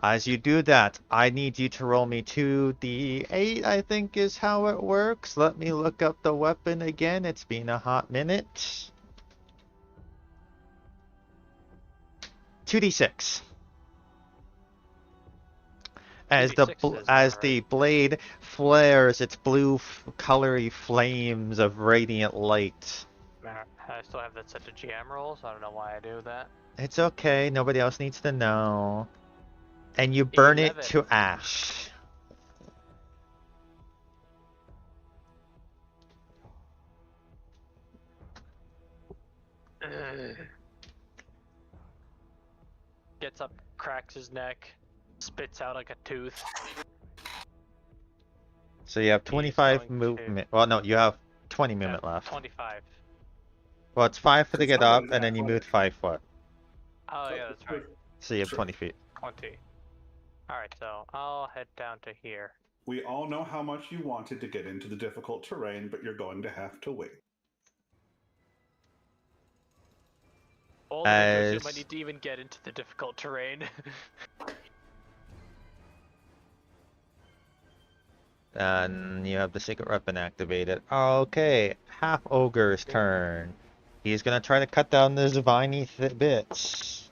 As you do that, I need you to roll me 2d8, I think is how it works. Let me look up the weapon again. It's been a hot minute. 2d6. As the blade flares its blue colory flames of radiant light. I still have that set to GM rolls. I don't know why I do that. It's okay. Nobody else needs to know. And you burn 11. it to ash. Gets up, cracks his neck, spits out like a tooth. So you have 25 going movement. Well, no, you have 20 movement left. 25. Well, it's 5 for to It's get not up, an and then you athletic. moved 5 foot. Oh yeah, that's right. So you have Sure. 20 feet. 20. Alright, so I'll head down to here. We all know how much you wanted to get into the difficult terrain, but you're going to have to wait. All the way to assume I As- need to even get into the difficult terrain. And you have the secret weapon activated. Okay, half ogre's turn. He's gonna try to cut down those viney bits.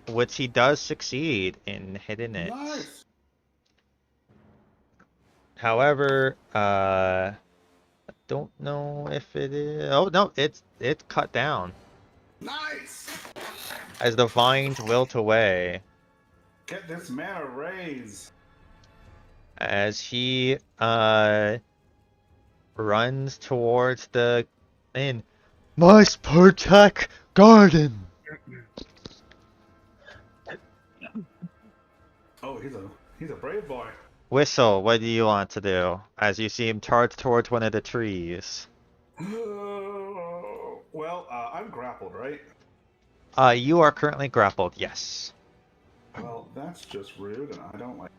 Which he does succeed in hitting it. Nice. However, don't know if it is. Oh no, it's cut down Nice. as the vines wilt away. Get this man a raise. As he runs towards the inn. Must protect garden. Oh, he's a brave boy. Whistle, what do you want to do? As you see him charge towards one of the trees. Well, I'm grappled, right? You are currently grappled, yes. Well, that's just rude, and I don't like.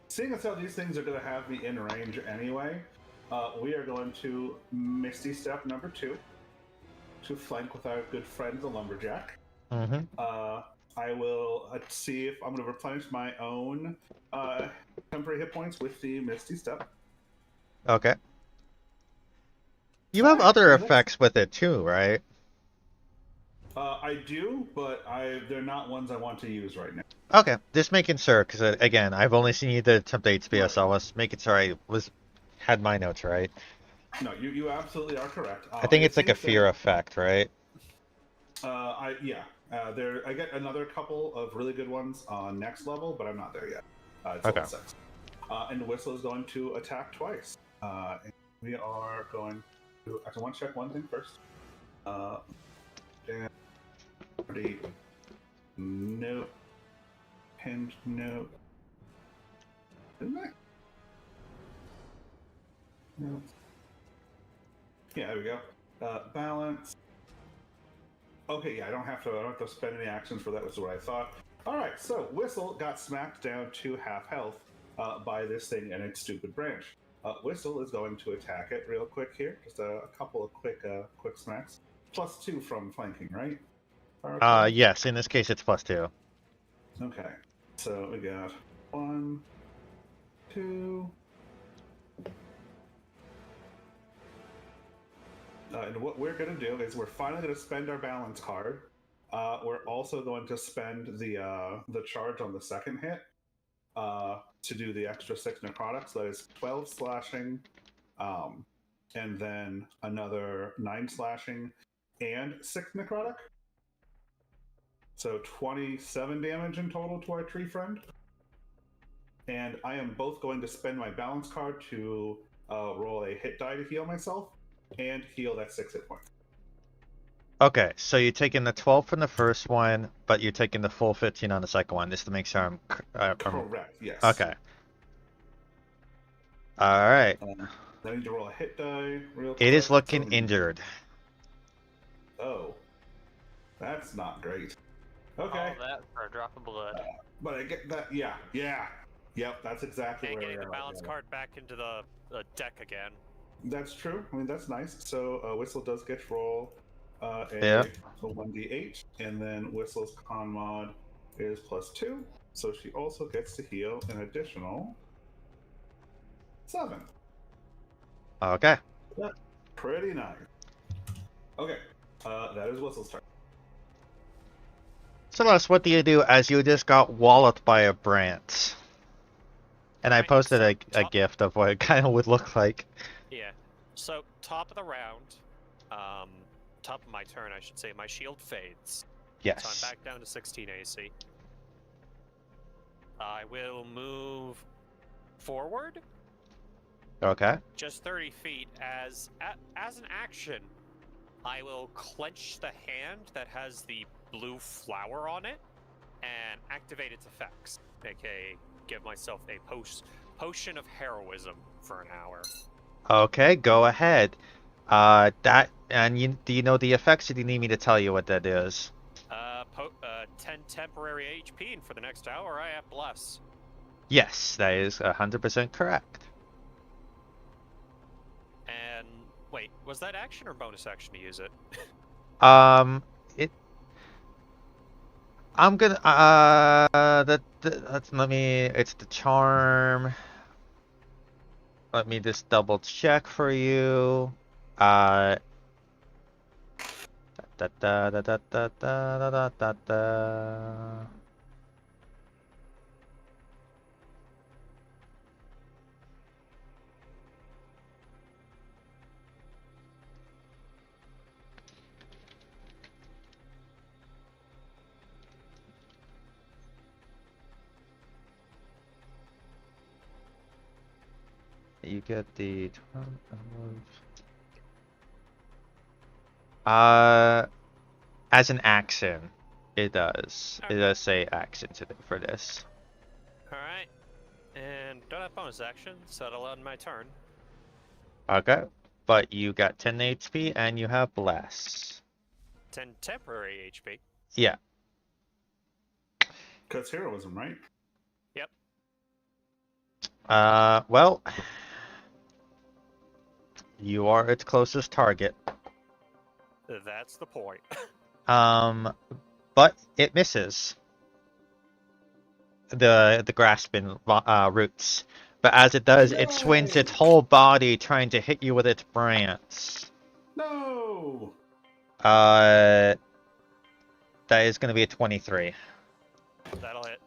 Seeing as how these things are going to have me in range anyway, we are going to Misty Step number 2 to flank with our good friend the Lumberjack. Mm-hmm. I will see if I'm going to replenish my own temporary hit points with the Misty Step. Okay. You have other effects with it too, right? I do, but they're not ones I want to use right now. Okay, just making sure, because again, I've only seen you attempt HPS, Right. so I was making sure I had my notes right. No, you absolutely are correct. I think it's like a fear effect, right? I get another couple of really good ones on next level, but I'm not there yet. It's Okay. level 6. And the Whistle is going to attack twice. And we are going to. I want to check one thing first. And note. Pinned note. Didn't I? No. Yeah, there we go. Balance. Okay, yeah, I don't have to spend any actions for that, which is what I thought. Alright, so Whistle got smacked down to half health by this thing and its stupid branch. Whistle is going to attack it real quick here. Just a couple of quick smacks. +2 from flanking, right? Okay. Yes, in this case it's +2. Okay. So we got 1, 2. And what we're going to do is we're finally going to spend our balance card. We're also going to spend the charge on the second hit to do the extra 6 necrotics. So that is 12 slashing, and then another 9 slashing and 6 necrotic. So 27 damage in total to our tree friend. And I am both going to spend my balance card to roll a hit die to heal myself and heal that 6 hit points. Okay, so you're taking the 12 from the first one, but you're taking the full 15 on the second one, just to make sure I'm correct, yes. Okay. Alright. I need to roll a hit die real quick. It is looking injured. Oh. That's not great. Okay. All that for a drop of blood. But I get that, yeah. Yep, that's exactly And where getting we the are. balance card back into the deck again. That's true. I mean, that's nice. So Whistle does get to roll a 1d8, and then Whistle's con mod is +2, so she also gets to heal an additional 7. Okay. Pretty nice. Okay, that is Whistle's turn. Celeste, what do you do as you just got walloped by a branch? And I Right, posted so a top- gift of what it kind of would look like. Yeah. So top of the round, top of my turn, I should say, my shield fades. Yes. So I'm back down to 16 AC. I will move forward Okay. just 30 feet as an action. I will clench the hand that has the blue flower on it and activate its effects, aka give myself a potion of heroism for an hour. Okay, go ahead. Do you know the effects, or do you need me to tell you what that is? 10 temporary HP, and for the next hour I have bless. Yes, that is 100% correct. And wait, was that action or bonus action to use it? I'm gonna that's let me. It's the charm. Let me just double check for you. Da da da da da da da da da. You get the as an action, it does. It does say action for this. Alright. And don't have bonus action, so that'll end my turn. Okay, but you got 10 HP and you have bless. 10 temporary HP. Yeah. Because heroism, right? Yep. Well, you are its closest target. That's the point. But it misses the grasping roots. But as it does, it swings its whole body trying to hit you with its branch. No! That is going to be a 23. That'll hit.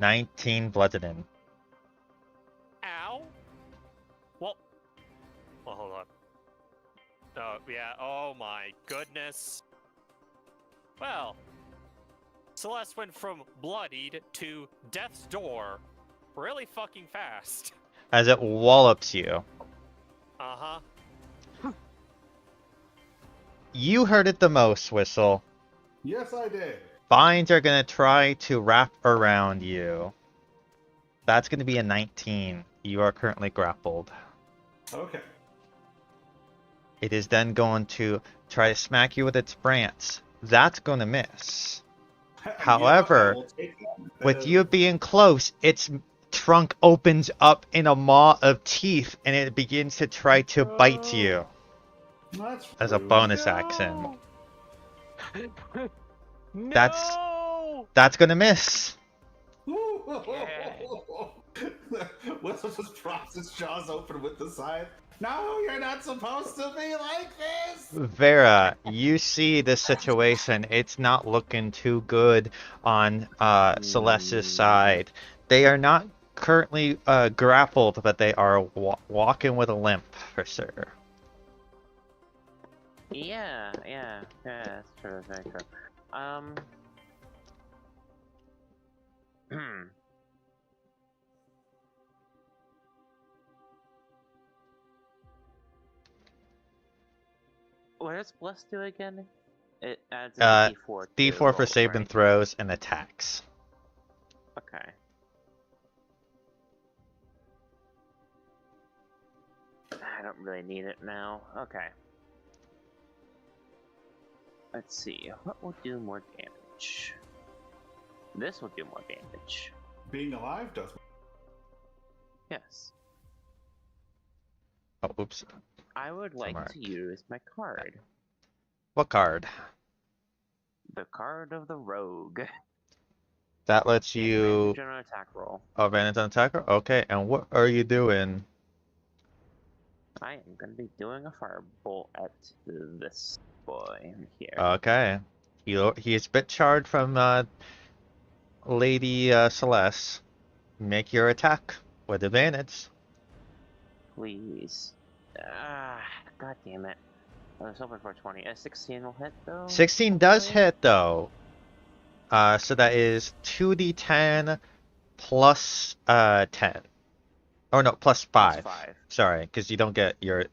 $19 bludgeoning. Ow! Well, hold on. Oh, yeah, oh my goodness. Well, Celeste went from bloodied to death's door really fucking fast. As it wallops you. Uh-huh. You heard it the most, Whistle. Yes, I did. Vines are going to try to wrap around you. That's going to be a 19. You are currently grappled. Okay. It is then going to try to smack you with its branch. That's going to miss. However, I will take that. with you being close, its trunk opens up in a maw of teeth and it begins to try to bite you That's as a rude. bonus action. No! That's going to miss. Whistle just props his jaws open with the side. No, you're not supposed to be like this! Vera, you see this situation. It's not looking too good on Celeste's side. They are not currently grappled, but they are walking with a limp for sure. Yeah, that's true, very true. What does Bless do again? It adds a D4 to D4 for rolls, saving right? throws and attacks. Okay. I don't really need it now. Okay. Let's see. What will do more damage? This will do more damage. Being alive does. Yes. Oh, oops. I would like mark. to use my card. What card? The card of the rogue. That lets Gain you... advantage on an attack roll. Advantage on attacker? Okay, and what are you doing? I am going to be doing a firebolt at this boy here. Okay. He is bit charred from Lady Celeste. Make your attack with advantage. Please. God damn it. I was hoping for 20. A 16 will hit though? 16 does hopefully? hit though. So that is 2d10 plus 10. Oh no, plus 5. Plus 5. Sorry, because you don't get your...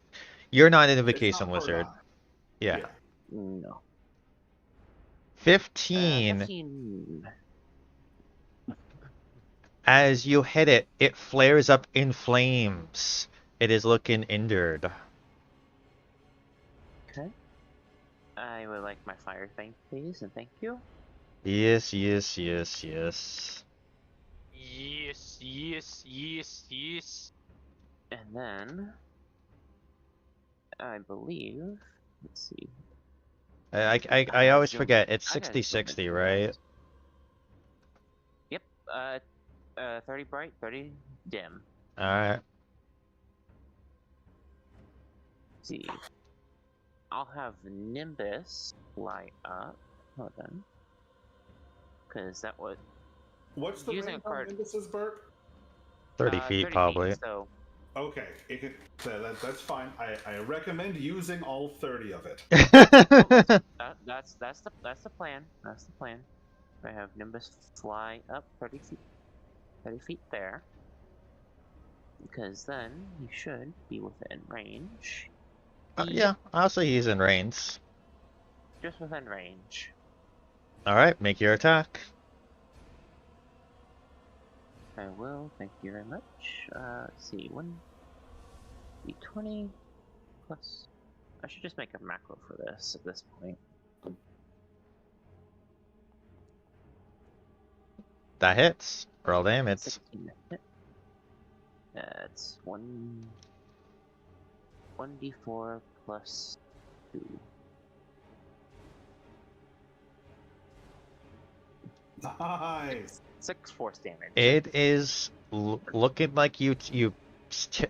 You're not an It's invocation not per wizard. die. Yeah. No. 15. 15. As you hit it, it flares up in flames. It is looking injured. Okay. I would like my fire thing, please, and thank you. Yes, yes, yes, yes. Yes. Yes. And then, I believe, let's see. I always Zoom. forget. It's I gotta zoom in 60-60, for right? this. Yep. 30 bright, 30 dim. Alright. Let's see. I'll have Nimbus light up. Hold on. Because that was What's the using range a on card. Nimbus's Burp? 30 feet, 30 probably. Feet, so Okay, that's fine. I recommend using all 30 of it. that's the plan. That's the plan. I have Nimbus fly up 30 feet. 30 feet there. Because then you should be within range. Yeah, I'll say he's in range. Just within range. Alright, make your attack. I will, thank you very much. Let's see, 1d20 plus. I should just make a macro for this at this point. That hits. Roll damage. 16 to hit. That's 1d4 plus 2. Nice. 6 force damage. It is looking like you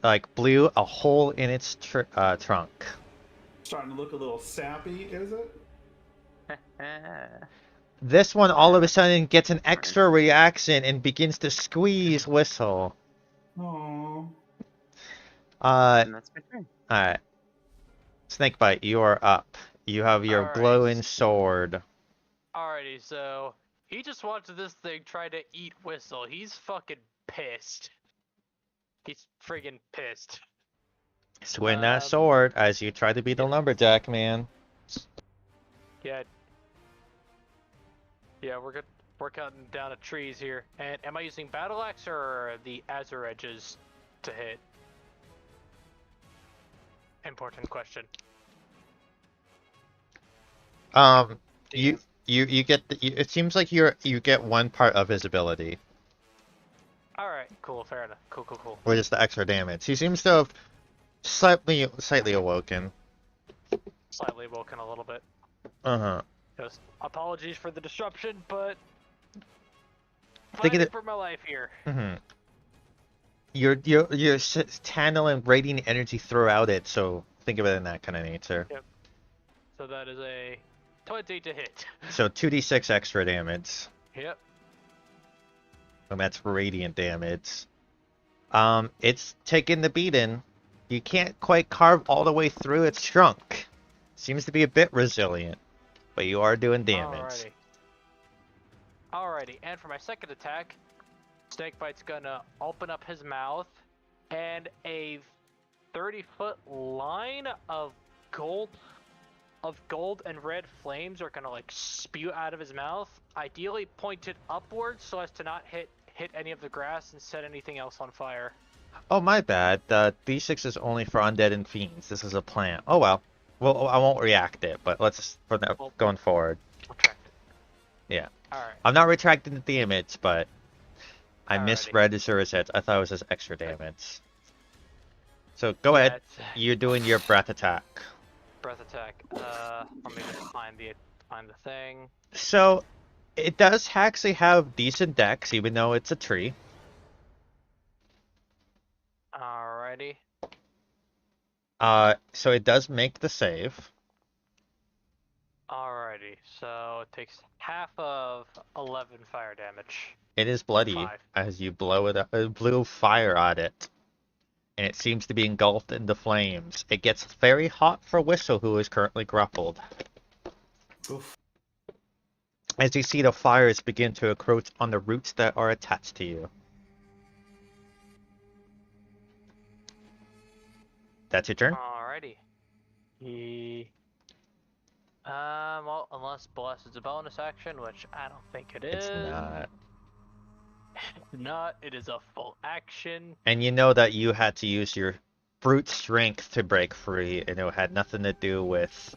like blew a hole in its trunk. Starting to look a little sappy, is it? This one all of a sudden gets an extra reaction and begins to squeeze Whistle. Aww. And that's my turn. Alright. Snakebite, you are up. You have your Alright. glowing sword. Alrighty, so he just watched this thing try to eat Whistle. He's fucking pissed. He's friggin' pissed. Swing that sword as you try to be the lumberjack man. Yeah. Yeah, we're cutting down the trees here. And am I using battle axe or the azure edges to hit? Important question. You get it seems like you get one part of his ability, Alright, cool, fair enough. Cool. which is the extra damage. He seems to have slightly awoken. Slightly woken a little bit. Uh-huh. Just apologies for the disruption, but Think of fighting it- for my life here. Mm-hmm. You're channeling radiant energy throughout it, so think of it in that kind of nature. So that is a 20 to hit. So 2d6 extra damage. Yep. And that's radiant damage. It's taking the beating. You can't quite carve all the way through its trunk. Seems to be a bit resilient, but you are doing damage. Alrighty, and for my second attack, Snakebite's gonna open up his mouth, and a 30-foot line of gold and red flames are gonna like spew out of his mouth, ideally pointed upwards so as to not hit any of the grass and set anything else on fire. Oh, my bad. The D6 is only for undead and fiends. This is a plant. Oh well. Well, I won't react it, but let's going forward. Retract it. Yeah. Alright. I'm not retracting the damage, but I Alrighty. misread his hits. I thought it was his extra damage. So go ahead. That's You're doing your breath attack. breath attack. Let me just find the thing. So it does actually have decent dex, even though it's a tree. Alrighty. So it does make the save. Alrighty. So it takes half of 11 fire damage. It is bloody 5. as you blow it up, blew fire at it, and it seems to be engulfed in the flames. It gets very hot for Whistle, who is currently grappled. Oof. As you see the fires begin to encroach on the roots that are attached to you. That's your turn? Alrighty. Well, unless Bless is a bonus action, which I don't think it is. It's not. It's not. It is a full action. And you know that you had to use your brute strength to break free, and it had nothing to do with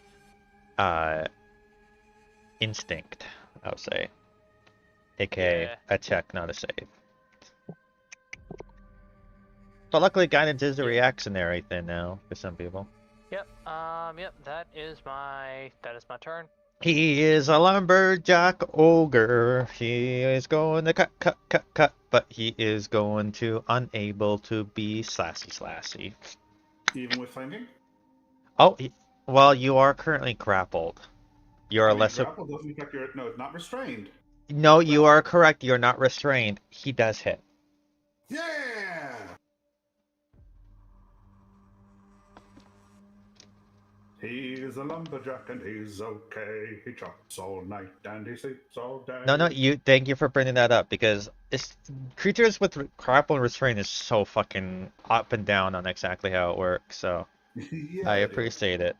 instinct, I would say. AKA Yeah. a check, not a save. But luckily, guidance is a Yeah. reactionary thing now for some people. Yep. Yep. That is my turn. He is a lumberjack ogre. He is going to cut, but he is going to unable to be slashy. Even with flanking? Oh, well, you are currently grappled. You're I a mean, lesser. grapple doesn't affect your. No, it's not restrained. No, you are correct. You're not restrained. He does hit. Yeah! He's a lumberjack and he's okay. He chops all night and he sleeps all day. No, you. Thank you for bringing that up because creatures with grapple and restraint is so fucking up and down on exactly how it works. So Yeah, I it is. appreciate it.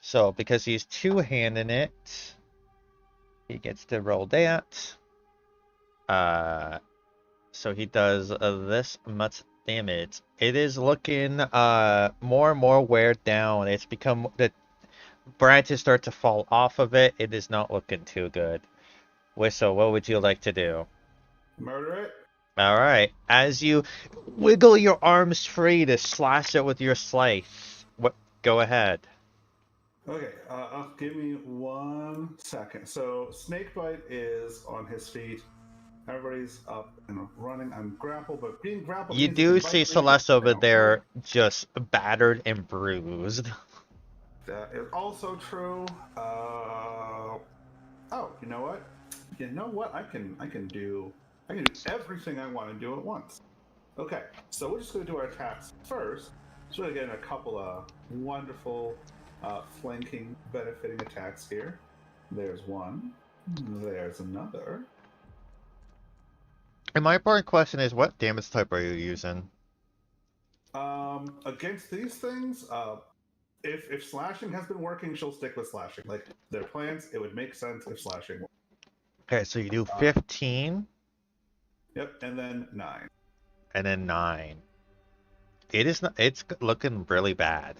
So because he's two-handing it, he gets to roll that. So he does this much damage. It is looking more and more weared down. It's become the branches start to fall off of it. It is not looking too good. Whistle, what would you like to do? Murder it? All right. As you wiggle your arms free to slash it with your slice. What? Go ahead. Okay, give me 1 second. So, Snakebite is on his feet. Everybody's up and running. I'm grappled, but being grappled You means he do can see bite me, but Celeste I over don't there care. just battered and bruised. That is also true. Oh, you know what? I can do everything I want to do at once. Okay, so we're just going to do our attacks first. So we're getting a couple of wonderful flanking, benefiting attacks here. There's one. There's another. And my important question is, what damage type are you using? Against these things, if slashing has been working, she'll stick with slashing. Like their plans, it would make sense if slashing. Okay, so you do 15 Yep, and then 9. and then 9. It is not, it's looking really bad.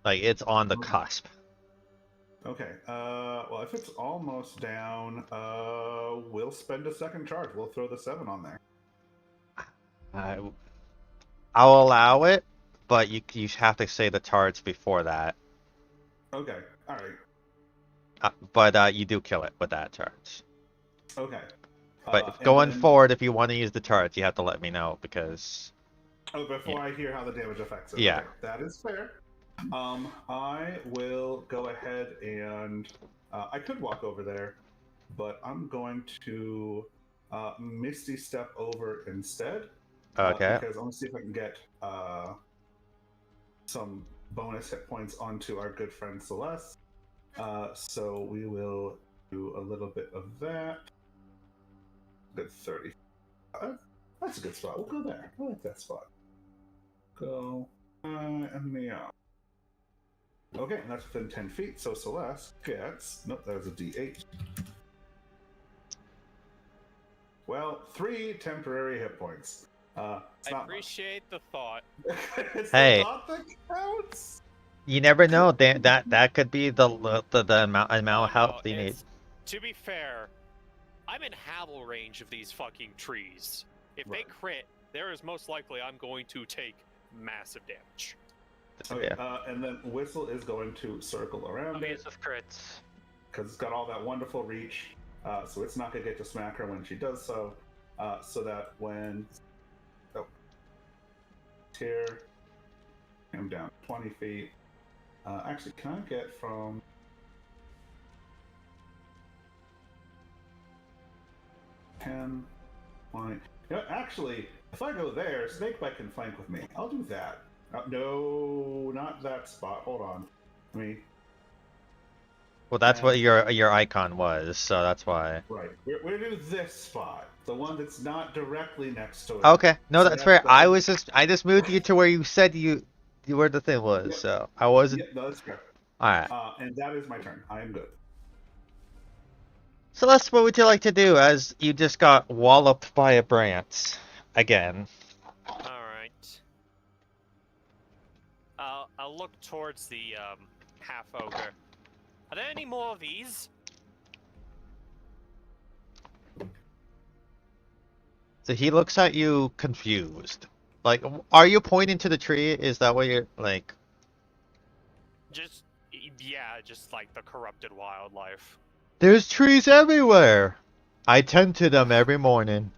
Like it's on the cusp. Okay. Well, if it's almost down, we'll spend a second charge. We'll throw the 7 on there. I'll allow it, but you have to say the charge before that. Okay. All right. But you do kill it with that charge. Okay. But going forward, if you want to use the charge, you have to let me know because. Oh, before I hear how the damage affects it. Yeah. Okay, that is fair. I will go ahead and I could walk over there, but I'm going to Misty Step over instead. Okay. Because I want to see if I can get some bonus hit points onto our good friend Celeste. So we will do a little bit of that. Good 30. That's a good spot. We'll go there. I like that spot. Go and me out. Okay, and that's within 10 feet. So Celeste gets. Nope, that was a D8. Well, 3 temporary hit points. I appreciate the thought. It's Hey. the thought that counts. You never know. That could be the amount of health you need. To be fair, I'm in Havel range of these fucking trees. If they crit, there is most likely I'm going to take massive damage. Okay, and then Whistle is going to circle around it Of crits. because it's got all that wonderful reach. So it's not going to get to smack her when she does so. So that when here, I'm down 20 feet. Actually, can I get from 10, 20? You know, actually, if I go there, Snakebite can flank with me. I'll do that. No, not that spot. Hold on. Well, that's what your icon was, so that's why. Right. We're gonna do this spot, the one that's not directly next to it. Okay, no, So that's fair. the- I just moved you to where you said you where the thing was, Yep. so I wasn't. Yeah, no, that's fair. All right. And that is my turn. I am good. So that's what would you like to do as you just got walloped by a branch again? All right. I'll look towards the half ogre. Are there any more of these? So he looks at you confused. Like, are you pointing to the tree? Is that what you're like? Just, yeah, just like the corrupted wildlife. There's trees everywhere. I tend to them every morning.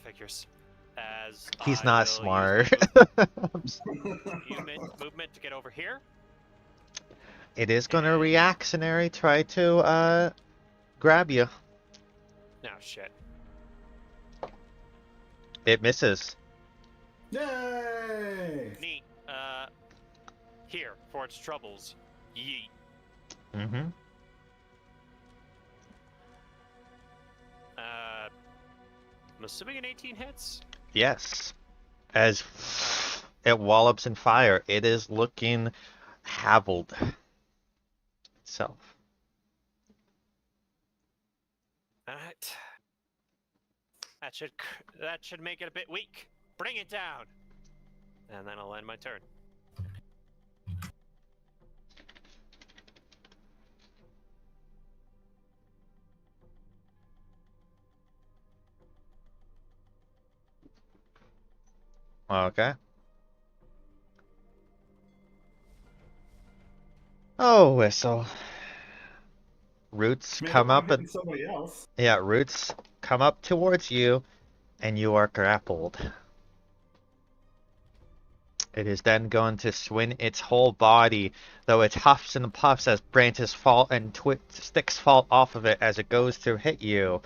Figures. As He's I not will smart. use my movement to get over here. It is gonna And- reactionary try to grab you. No shit. It misses. Yay! Neat. Here for its troubles. Yeet. Mm-hmm. I'm assuming an 18 hits. Yes. As it wallops in fire, it is looking haveled itself. Alright. That should make it a bit weak. Bring it down. And then I'll end my turn. Okay. Oh, whistle. Roots I mean, I come don't up mind and hitting somebody else. yeah, roots come up towards you, and you are grappled. It is then going to swing its whole body, though it huffs and puffs as branches fall and sticks fall off of it as it goes to hit you.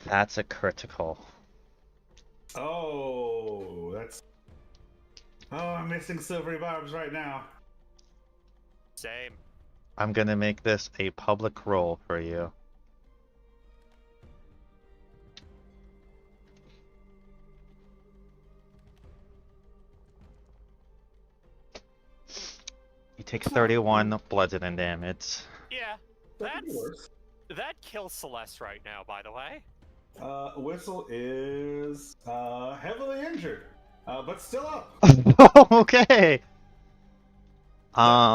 That's a critical. Oh, that's. Oh, I'm missing silvery barbs right now. Same. I'm gonna make this a public roll for you. You take 31 bludgeoning damage. Yeah. That could be worse. That kills Celeste right now, by the way. Whistle is heavily injured, but still up. Okay.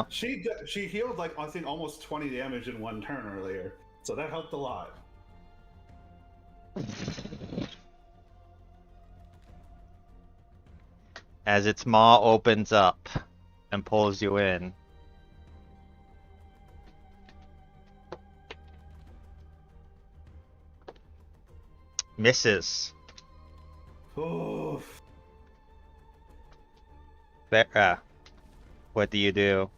She healed like I think almost 20 damage in one turn earlier, so that helped a lot. As its maw opens up and pulls you in. Misses. Oof. Vera, what do you do?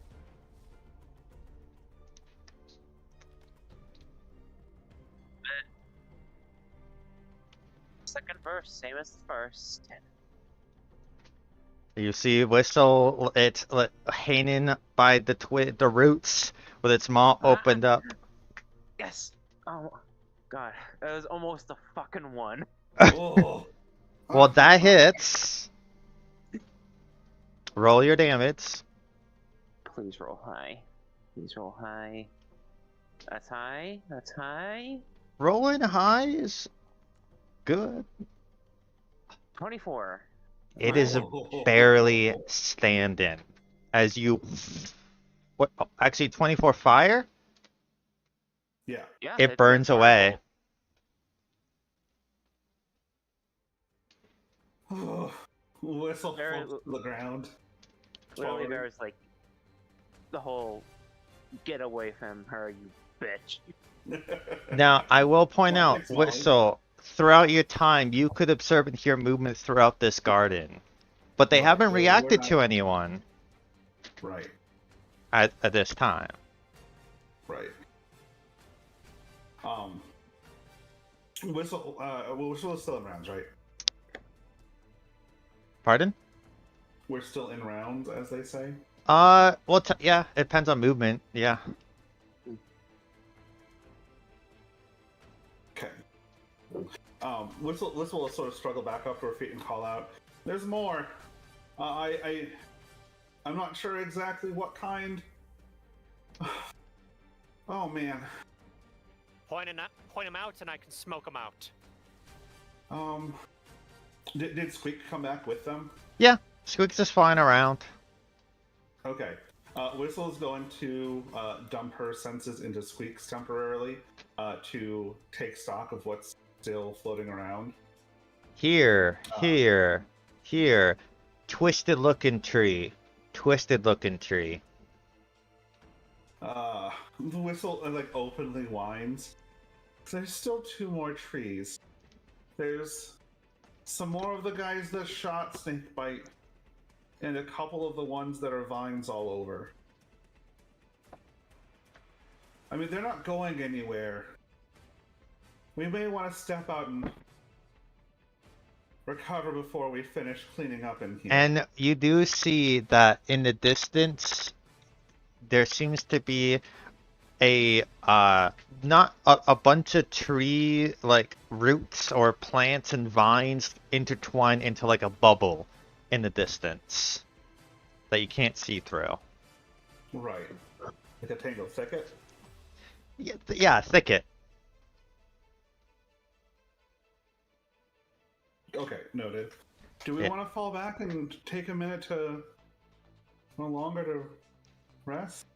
Second verse, same as the first. You see Whistle, it's hanging by the roots with its maw opened up. Yes. Oh, God, that was almost a fucking one. Oh. Well, that hits. Roll your damage. Please roll high. Please roll high. That's high. That's high. Rolling high is good. 24. It is barely standing as you. What? Oh, actually, 24 fire. Yeah. Yeah. It burns away. Whistle Very- falls to the ground. Literally, Forward. there was like the whole "get away from her, you bitch." Now, I will point Well, out, thanks, Molly. Whistle, throughout your time, you could observe and hear movement throughout this garden, but they Right, haven't we're reacted not- to anyone Right. at this time. Right. Whistle. Whistle is still in rounds, right? Pardon? We're still in rounds, as they say. Well, yeah, it depends on movement. Yeah. Okay. Whistle will sort of struggle back up to her feet and call out, "There's more. I'm not sure exactly what kind. Oh man. Point him out, and I can smoke him out. Did Squeak come back with them? Yeah, Squeak's just flying around. Okay. Whistle is going to dump her senses into Squeak's temporarily to take stock of what's still floating around. Here, here, here. Twisted looking tree. Twisted looking tree. The whistle like openly whines. There's still 2 more trees. There's some more of the guys that shot Snakebite, and a couple of the ones that are vines all over. I mean, they're not going anywhere. We may want to step out and recover before we finish cleaning up in here. And you do see that in the distance, there seems to be a not a bunch of tree like roots or plants and vines intertwined into like a bubble in the distance that you can't see through. Right. Like a tangled thicket? Yeah, thicket. Okay, noted. Do we Yeah. want to fall back and take a minute to... no longer to rest?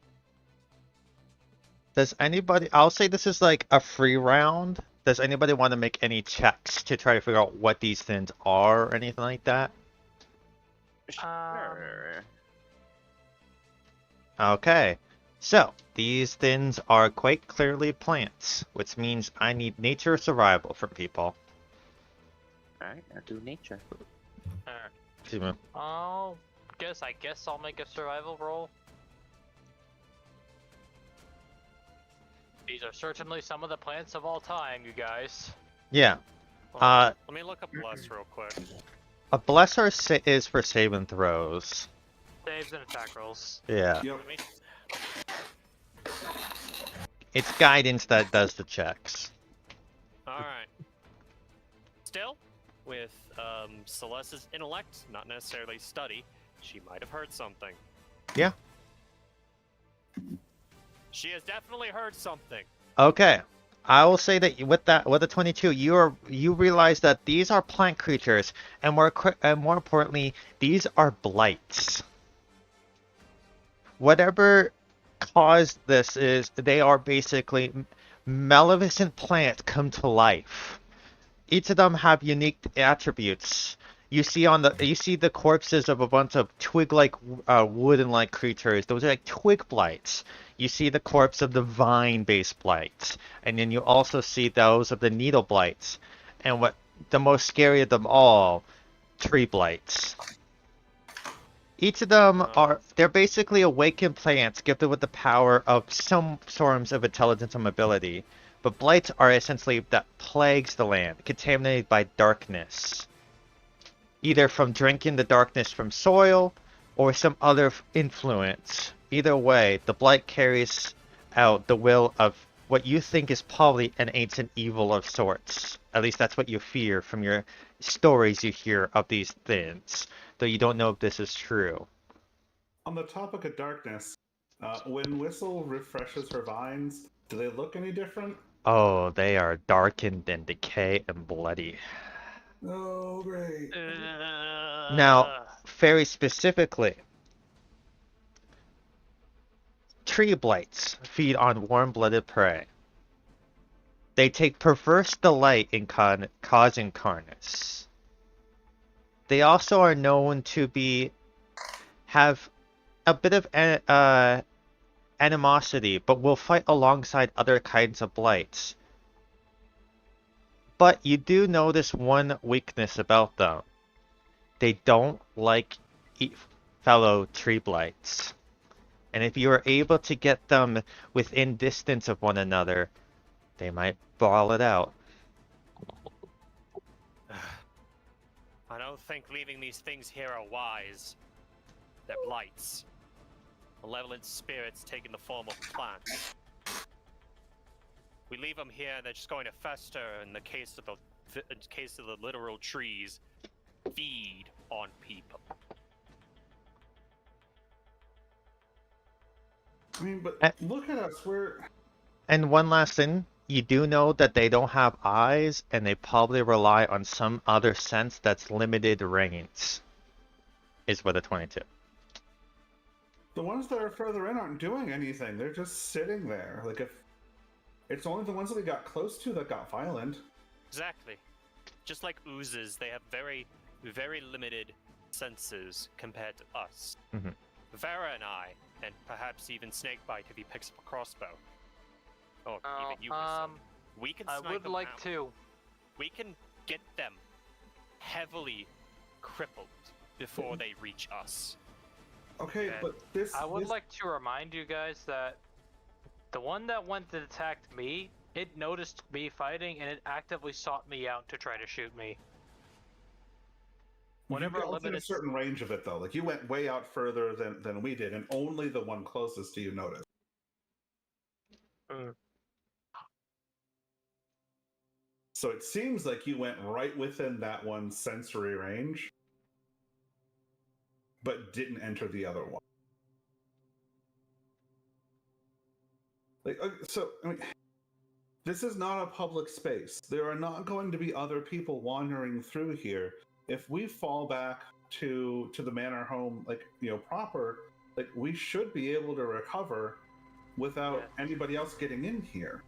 Does anybody, I'll say this is like a free round. Does anybody want to make any checks to try to figure out what these things are or anything like that? Sure. Okay. So, these things are quite clearly plants, which means I need nature survival from people. Alright, I'll do nature. Alright. Excuse me. I guess I'll make a survival roll. These are certainly some of the plants of all time, you guys. Yeah. Let me look up bless real quick. A blesser is for saving throws. Saves and attack rolls. Yeah. Yep. Let me... It's guidance that does the checks. Alright. Still, with Celeste's intellect, not necessarily study, she might have heard something. Yeah. She has definitely heard something. Okay. I will say that with the 22, you realize that these are plant creatures, and more importantly, these are blights. Whatever caused this is they are basically maleficent plants come to life. Each of them have unique attributes. You see the corpses of a bunch of twig-like, wooden-like creatures. Those are like twig blights. You see the corpse of the vine-based blights, and then you also see those of the needle blights, and what the most scary of them all, tree blights. Each of them they're basically awakened plants gifted with the power of some forms of intelligence and mobility. But blights are essentially that plagues the land, contaminated by darkness. Either from drinking the darkness from soil, or some other influence. Either way, the blight carries out the will of what you think is probably an ancient evil of sorts. At least that's what you fear from your stories you hear of these things, though you don't know if this is true. On the topic of darkness, when Whistle refreshes her vines, do they look any different? Oh, they are darkened and decay and bloody. Oh, great. Now, very specifically, tree blights feed on warm-blooded prey. They take perverse delight in causing carnage. They also are known to have a bit of animosity, but will fight alongside other kinds of blights. But you do notice one weakness about them. They don't like fellow tree blights. And if you are able to get them within distance of one another, they might brawl it out. I don't think leaving these things here are wise. They're blights. Malevolent spirits taking the form of plants. We leave them here, they're just going to fester. In the case of the literal trees, feed on people. I mean, but look at us, And one last thing, you do know that they don't have eyes, and they probably rely on some other sense that's limited range. Is what a 22. the ones that are further in aren't doing anything. They're just sitting there. Like, if it's only the ones that we got close to that got violent. Exactly. just like oozes, they have very, very limited senses compared to us. Mhm. Vera and I, and perhaps even Snakebite if he picks up a crossbow, or Oh, even you, Whistle, we can I snipe would them like out. to. We can get them heavily crippled before they reach us. Okay, Okay. but this. I would this- like to remind you guys that the one that went and attacked me, it noticed me fighting and it actively sought me out to try to shoot me. Whenever you got within a limited, certain range of it, though. Like, you went way out further than we did, and only the one closest to you noticed. Mm. So it seems like you went right within that one's sensory range, but didn't enter the other one. Like, so, I mean, this is not a public space. There are not going to be other people wandering through here. If we fall back to the manor home, like, proper, like, we should be able to recover without anybody else getting in here.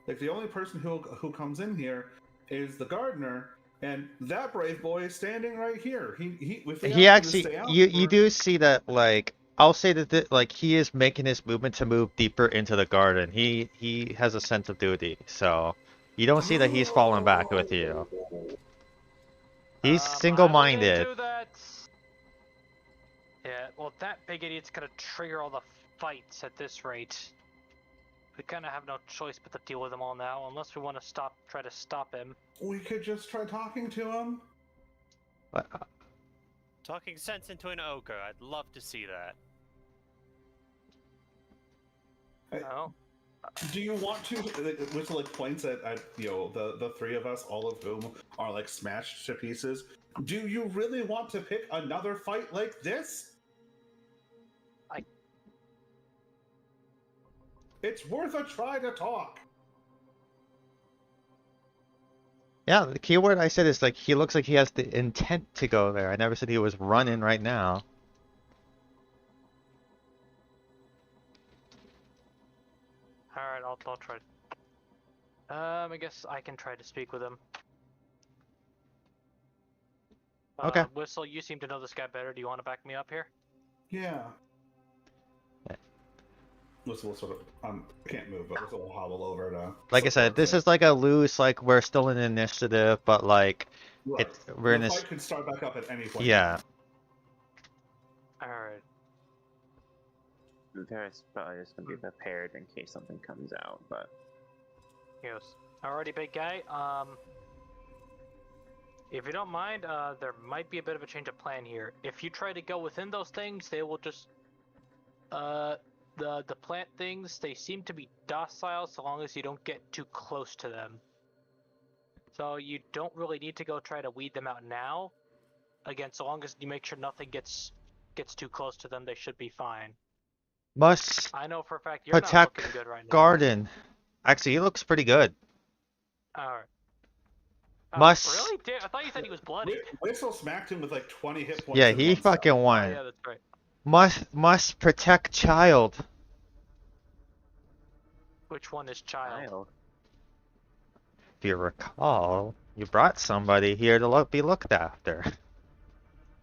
Like, the only person who comes in here is the gardener, and that brave boy is standing right here. He if we He ask him to actually, stay out, you do see that, like, I'll say that like he is making his movement to move deeper into the garden. He has a sense of duty, so you don't see that he's falling back with you. He's I wouldn't single-minded. do that. Yeah, well, that big idiot's gonna trigger all the fights at this rate. We kind of have no choice but to deal with them all now, unless we want to try to stop him. we could just try talking to him. But, Talking sense into an ogre, I'd love to see that. Oh, Do you want to, which like points at the three of us, all of whom are like smashed to pieces? Do you really want to pick another fight like this? It's worth a try to talk. yeah, the keyword I said is like he looks like he has the intent to go there. I never said he was running right now. alright, I'll try. I guess I can try to speak with him. Okay. Whistle, you seem to know this guy better. Do you want to back me up here? Yeah. Yeah. Whistle will sort of can't move, but Whistle will hobble over to. Like I said, this is like a loose, like we're still in initiative, but like Right. we're in The this. fight could start back up at any point. Yeah. Alright. Vera's probably just gonna be prepared in case something comes out, but Yes. Alrighty, big guy. If you don't mind, there might be a bit of a change of plan here. If you try to go within those things, they will just, the plant things, they seem to be docile so long as you don't get too close to them. So you don't really need to go try to weed them out now. Again, so long as you make sure nothing gets too close to them, they should be fine. Must I know for a fact you're not protect looking good right now. garden. Actually, he looks pretty good. Alright. Must- Really? Damn, I thought you said he was bloody. Whistle smacked him with like 20 hit points. Yeah, in he one step. fucking Oh, won. yeah, that's right. Must protect child. Which one is child? child. If you recall, you brought somebody here to be looked after.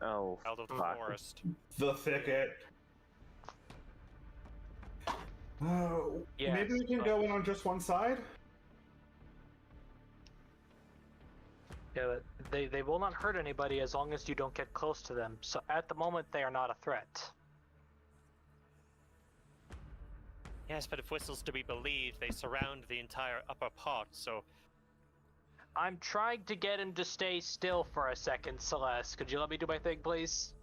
Oh, Out of the fuck. forest. The thicket. Yes, Maybe we can but- go in on just one side? Yeah, but they will not hurt anybody as long as you don't get close to them. So at the moment, they are not a threat. Yes, but if Whistle's to be believed, they surround the entire upper part, so I'm trying to get him to stay still for a second, Celeste. Could you let me do my thing, please?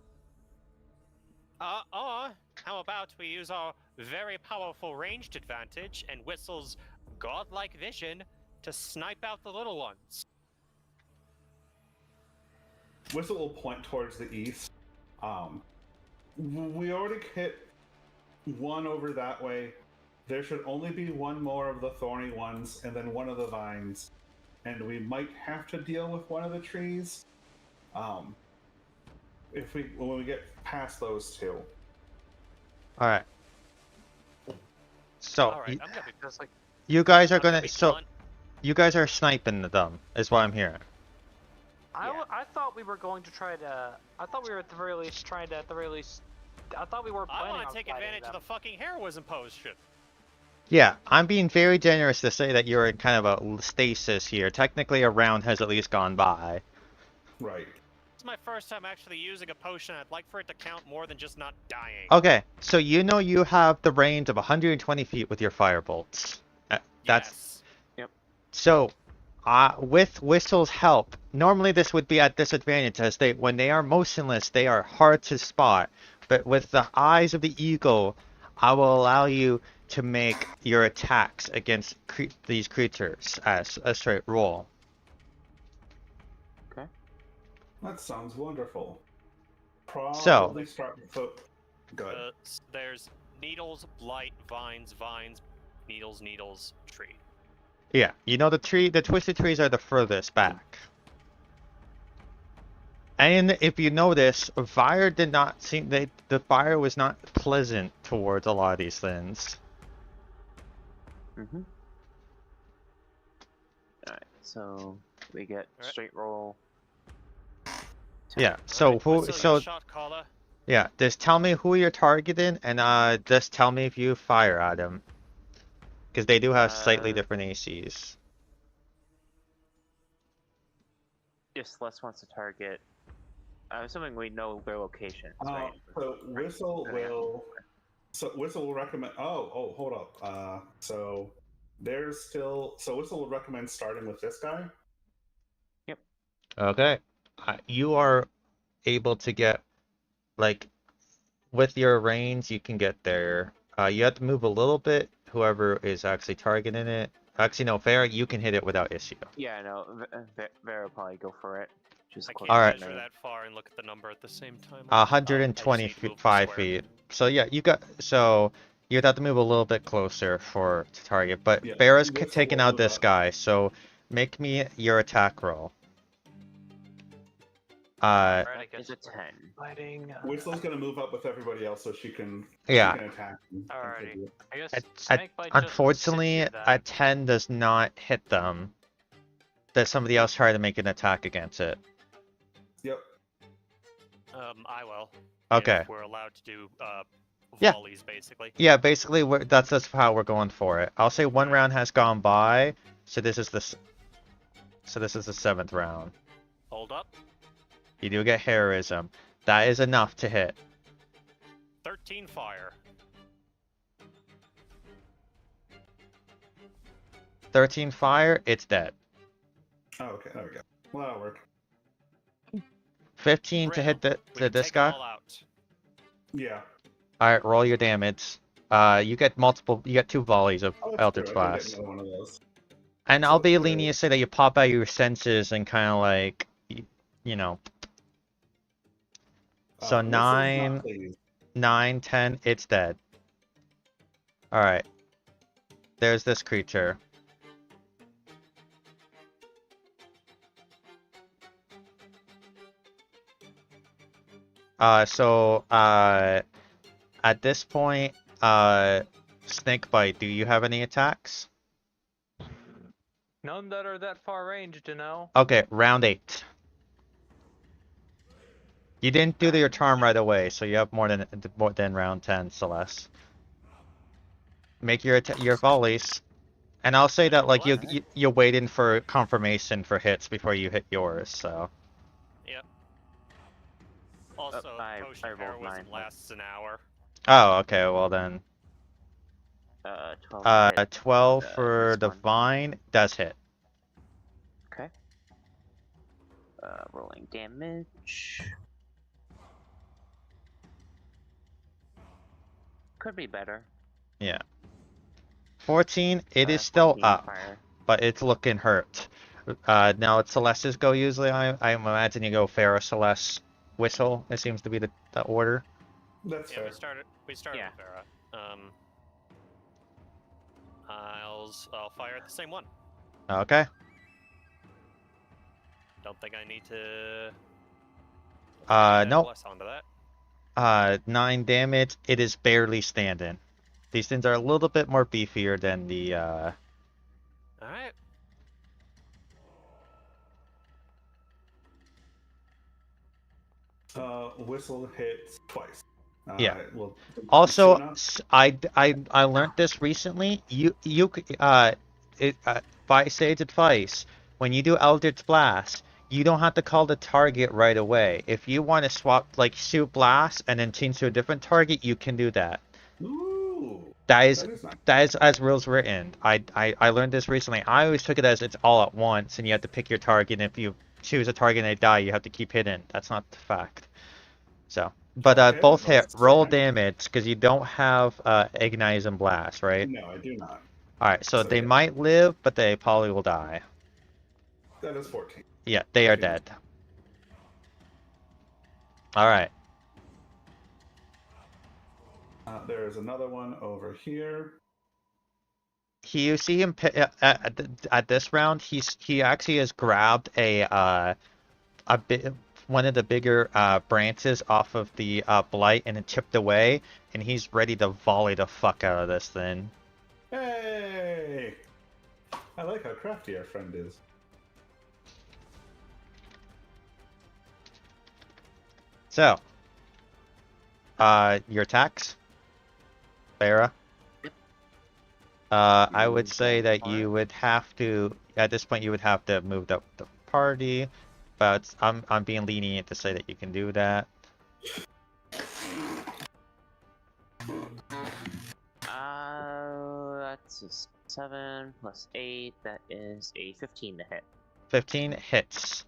or how about we use our very powerful ranged advantage and Whistle's godlike vision to snipe out the little ones? Whistle will point towards the east. We already hit one over that way. There should only be one more of the thorny ones, and then one of the vines. And we might have to deal with one of the trees. When we get past those two. All right. So All right, I'm gonna be Just like you guys are I'm gonna gonna be so blunt. You guys are sniping them, is what I'm hearing. Yeah. I thought we were going to try to. I thought we were at the very least trying to, at the very least. I thought we were I planning want on to take fighting advantage of them. the fucking heroism potion. Yeah, I'm being very generous to say that you're in kind of a stasis here. Technically, a round has at least gone by. Right. It's my first time actually using a potion. I'd like for it to count more than just not dying. Okay, so you know you have the range of 120 feet with your firebolts. That's Yes. so. With Whistle's help, normally this would be at disadvantage as when they are motionless, they are hard to spot. But with the eyes of the eagle, I will allow you to make your attacks against these creatures as a straight roll. That sounds wonderful. So- Probably start with foot. Good. There's needles, blight, vines, needles, tree. Yeah, you know the twisted trees are the furthest back. And if you notice, fire did not seem the fire was not pleasant towards a lot of these things. Mm-hmm. Alright, so we get Alright. straight roll. Yeah, so Alright, who Whistle, so you shot caller. yeah, just tell me who you're targeting and just tell me if you fire at them. Because they do have slightly different ACs. If Celeste wants to target, I'm assuming we know their location, right? So Whistle will. So Whistle will recommend. Oh, hold up. So there's still. So Whistle will recommend starting with this guy. Okay. You are able to get, like, with your range, you can get there. You have to move a little bit, whoever is actually targeting it. Actually, no, Farah, you can hit it without issue. Yeah, no, Vera will probably go for it. She's I close can't Alright. measure that far and look at the number at the same time. 125 feet. So yeah, so you'd have to move a little bit closer to target. But Yeah, Farah's Whistle taking will out move this up. guy, so make me your attack roll. Alright, I It's guess a we're 10. fighting. Whistle's gonna move up with everybody else so she can. Yeah. She can attack. and Alrighty. contribute. I guess At- Snakebite just Unfortunately, sits you a 10 does not hit them. Does somebody else try to make an attack against it? Yep. I will. Okay. If we're allowed to do Yeah. volleys, basically. Yeah, basically, that's how we're going for it. I'll say one Alright. round has gone by, so this is the 7th round. Hold up. You do get heroism. That is enough to hit. 13 fire. 13 fire, it's dead. Oh, okay. There we go. Well, that'll work. 15 to hit We can this take guy. them all out. Yeah. Alright, roll your damage. You get 2 volleys of Oh, that's Eldritch true. I did Blast. get another one of those. And So I'll be it's lenient to say that you pop out your senses and kind of like, you know. So Whistle's not 9, pleased. 9, 10, it's dead. Alright. There's this creature. At this point, Snakebite, do you have any attacks? None that are that far ranged, you know? Okay, round 8. You didn't do your charm right away, so you have more than round 10, Celeste. Make your volleys. And I'll say that like you're waiting for confirmation for hits before you hit yours, so. Yep. Also, I potion rolled heroism 9. lasts an hour. Oh, okay, well then. 12 to hit. 12 for this the one. vine does hit. Okay. Rolling damage. Could be better. Yeah. 14, it is still 14 up, fire. but it's looking hurt. Now it's Celeste's go usually. I imagine you go Farah, Celeste, Whistle. It seems to be the order. That's Yeah, fair. we started Yeah. with Farah. I'll fire at the same one. Okay. Don't think I need to. No. Bless onto that. 9 damage. It is barely standing. These things are a little bit more beefier than the Alright. Whistle hits twice. Yeah. Well, Also, Suna, I learned this recently. By sage advice, when you do Eldritch Blast, you don't have to call the target right away. If you want to swap like shoot blast and then change to a different target, you can do that. ooh, That is that is nice. that is as rules written. I learned this recently. I always took it as it's all at once and you have to pick your target, and if you choose a target and they die, you have to keep hitting. That's not the fact. So, but Okay, both hit. that's Roll fine. damage because you don't have Agonize and Blast, right? No, I do not. All right, so So they yeah, might live, but they probably will die. that is 14. Yeah, they are dead. All right. There is another one over here. You see him at this round. He actually has grabbed a bit one of the bigger branches off of the blight and it chipped away, and he's ready to volley the fuck out of this thing. Hey! I like how crafty our friend is. So, your attacks, Farah. I would say that you would have to, at this point, you would have to move up the party, but I'm being lenient to say that you can do that. That's a 7 plus 8. That is a 15 to hit. 15 hits.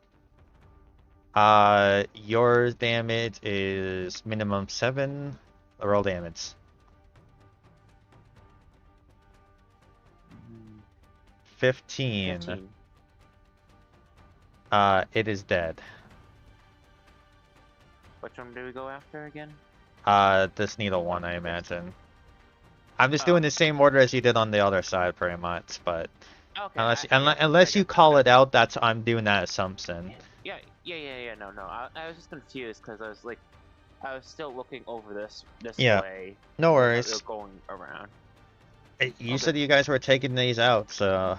Your damage is minimum 7. Roll damage. 15. 15. It is dead. Which one do we go after again? This needle one, I imagine. I'm just Oh. doing the same order as you did on the other side, pretty much, but Okay. unless you call it out, I'm doing that assumption. Yeah. No. I was just confused because I was like, I was still looking over this Yeah. way. No without worries. Going around. You said you guys were taking these out, so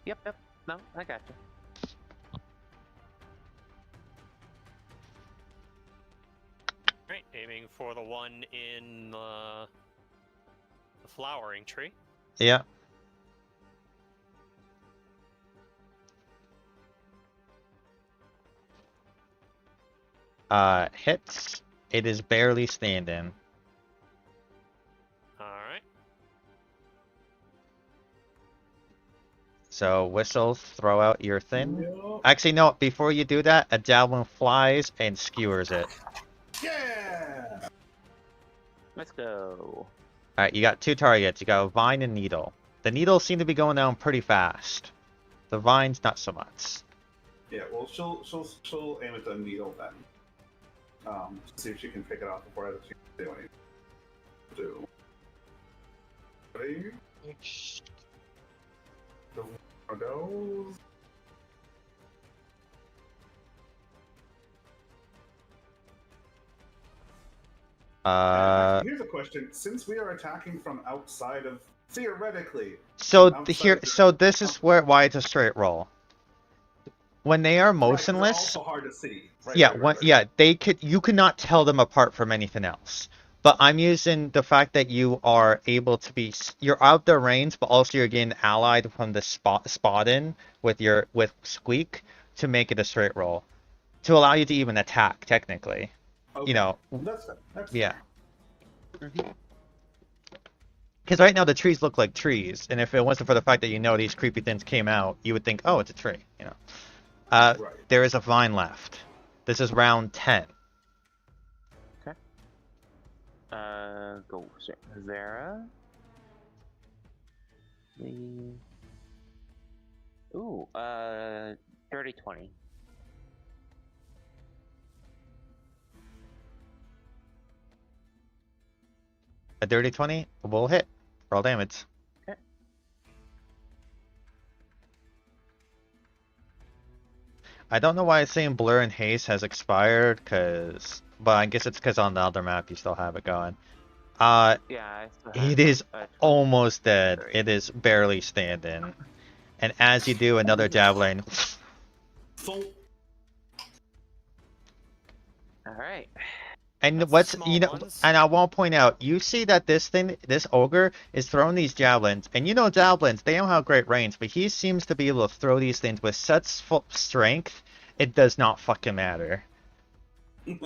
Yep. No, I got you. Right, aiming for the one in the flowering tree. yeah. Hits. It is barely standing. Alright. So whistle, throw out your thing. Yup. Actually, no. Before you do that, a javelin flies and skewers it. Yeah! Let's go. All right, you got 2 targets. You got a vine and needle. The needles seem to be going down pretty fast. The vines, not so much. Yeah, well, she'll aim at the needle then. See if she can pick it off before I have a chance to do anything. Do. Ready? Are those? Here's a question: since we are attacking from outside of, theoretically, So outside of so this is why it's a straight roll. When they are right, they're motionless, also hard to see. Right, yeah, right. yeah, you could not tell them apart from anything else. But I'm using the fact that you are able to be, you're out their range, but also you're getting allied from the spot in with Squeak to make it a straight roll, to allow you to even attack technically. Okay. You know, That's fair. That's yeah. fair. Because right now the trees look like trees, and if it wasn't for the fact that you know these creepy things came out, you would think, oh, it's a tree. You know. Right. There is a vine left. This is round 10. Okay. Go Vera. Ooh, dirty 20. A dirty 20 will hit. Roll damage. Okay. I don't know why it's saying Blur and Haze has expired, but I guess it's because on the other map you still have it going. Yeah, I still have It is 20. almost dead. It is barely standing. And as you do, another javelin. Full. All right. And That's what's small ones. and I want to point out, you see that this ogre is throwing these javelins, and javelins, they don't have great range, but he seems to be able to throw these things with such full strength, it does not fucking matter. Nice.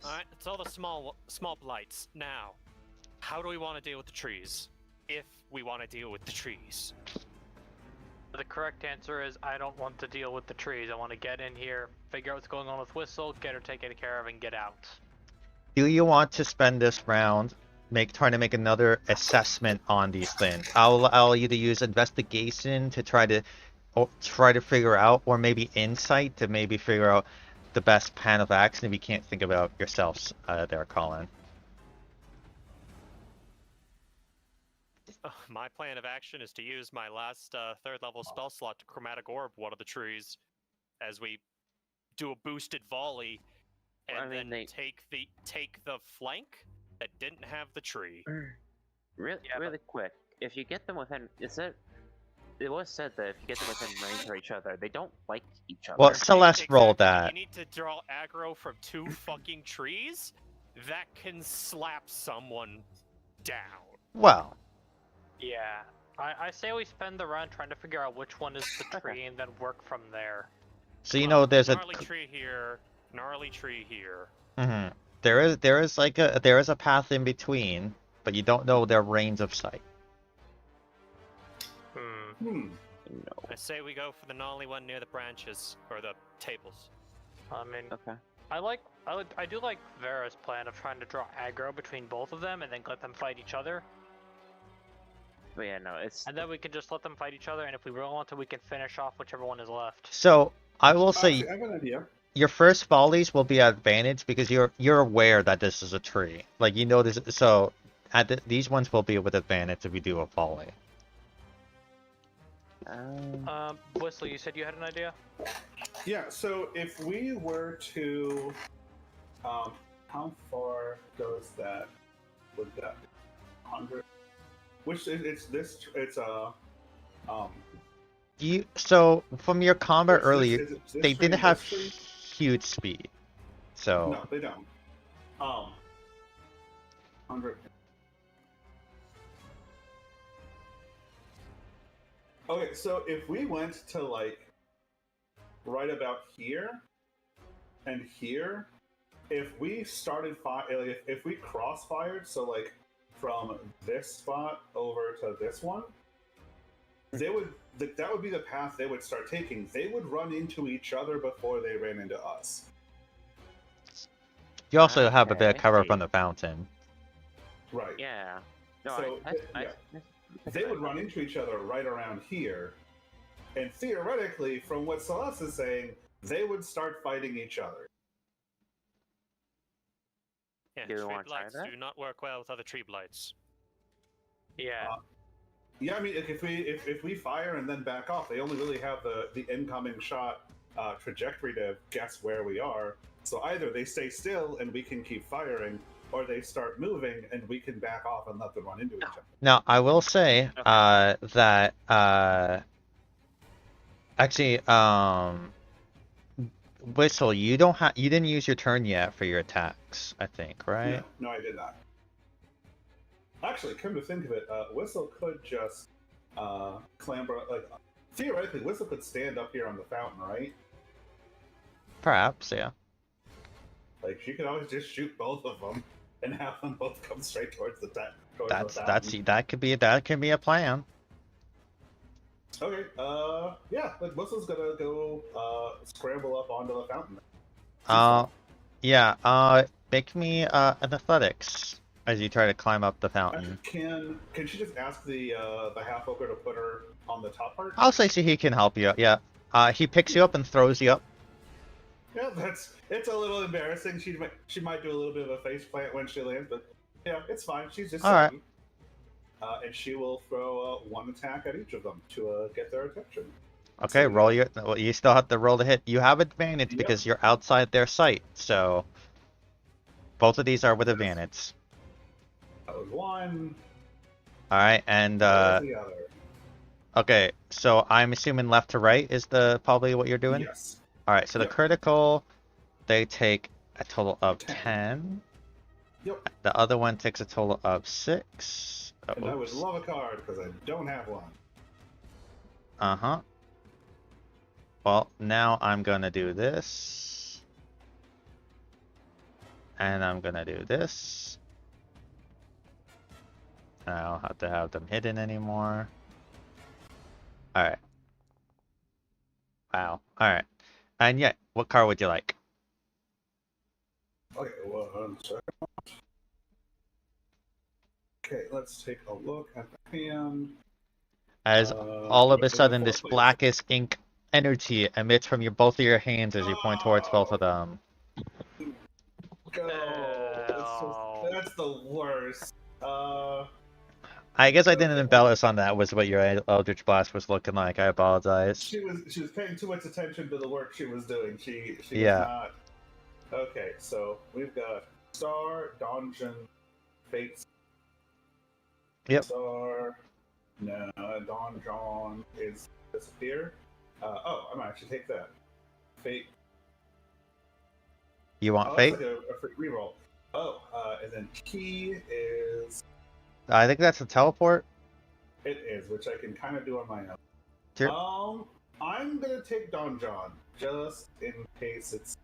All right, it's all the small blights. Now, how do we want to deal with the trees? If we want to deal with the trees. The correct answer is I don't want to deal with the trees. I want to get in here, figure out what's going on with Whistle, get her taken care of, and get out. Do you want to spend this round trying to make another assessment on these things? I'll either use investigation to try to figure out, or maybe insight to maybe figure out the best plan of action if you can't think about yourselves there, Colin. My plan of action is to use my last 3rd level spell slot to chromatic orb one of the trees as we do a boosted volley and then take the flank that didn't have the tree. Really quick. If you get them within, it was said that if you get them within range of each other, they don't like each other. Well, Celeste rolled that. You need to draw aggro from 2 fucking trees that can slap someone down. Well. Yeah. I say we spend the round trying to figure out which one is the tree and then work from there. So there's a gnarly tree here, gnarly tree here. Mm-hmm. There is a path in between, but you don't know their range of sight. No. I say we go for the gnarly one near the branches or the tables. I mean, Okay. I do like Vera's plan of trying to draw aggro between both of them and then let them fight each other. But yeah, no, it's. And then we can just let them fight each other, and if we really want to, we can finish off whichever one is left. So I will say, I have an idea. your first volleys will be at advantage because you're aware that this is a tree. Like this, so these ones will be with advantage if you do a volley. Whistle, you said you had an idea? Yeah, so if we were to, how far goes that? Would that be 100? Which So from your combat earlier, is it this they tree didn't and have this tree? huge speed. So No, they don't. 100. Okay, so if we went to right about here and here, if we started if we cross-fired, so from this spot over to this one, that would be the path they would start taking. They would run into each other before they ran into us. you also have a bit of Okay, cover I from see. the fountain. Right. Yeah. No, So, they would run into each other right around here, and theoretically, from what Celeste is saying, they would start fighting each other. Yeah, Do we tree wanna try blights that? do not work well with other tree blights. Yeah. Yeah, I mean, if we fire and then back off, they only really have the incoming shot trajectory to guess where we are. So either they stay still and we can keep firing, or they start moving and we can back off and let them run into each other. Now I will say that actually Whistle, you didn't use your turn yet for your attacks, I think, right? No, I did not. Actually, come to think of it, Whistle could just clamber. Theoretically, Whistle could stand up here on the fountain, right? Perhaps, yeah. She could always just shoot both of them and have them both come straight towards the That could be a plan. Okay. Yeah. Whistle's gonna go scramble up onto the fountain. Yeah. Make me an athletics as you try to climb up the fountain. Can she just ask the half ogre to put her on the top part? I'll say he can help you. Yeah. He picks you up and throws you up. Yeah, it's a little embarrassing. She might do a little bit of a face plant when she lands, but yeah, it's fine. She's just all right. And she will throw one attack at each of them to get their attention. Okay, roll your. Well, you still have to roll to hit. You have advantage because you're outside their sight. So both of these are with advantage. That was one. All right, and That was the other. okay. So I'm assuming left to right is probably what you're doing. Yes. All right. So the Yep. critical they take a total of 10. 10. Yep. The other one takes a total of 6. And I would Oops. love a card because I don't have one. Uh-huh. Well, now I'm gonna do this. And I'm gonna do this. I don't have to have them hidden anymore. Alright. Wow. Alright. And yeah, what card would you like? Okay, 1 second. Okay, let's take a look at the hand. As all of a They have sudden 4 this places. blackest ink energy emits from both of your hands as you point towards both of them. Go. That's the worst. I guess I didn't Okay. embellish on that was what your Eldritch Blast was looking like. I apologize. She was paying too much attention to the work she was doing. She Yeah. was not. Okay, so we've got Star, Donjon, Fates. Yep. Star. No, Donjon is disappear. I might actually take that. Fate. You want Oh, Fate? that's like a free reroll. Oh, and then Key is. I think that's a teleport. It is, which I can kind of do on my own. Sure. I'm gonna take Donjon just in case it's.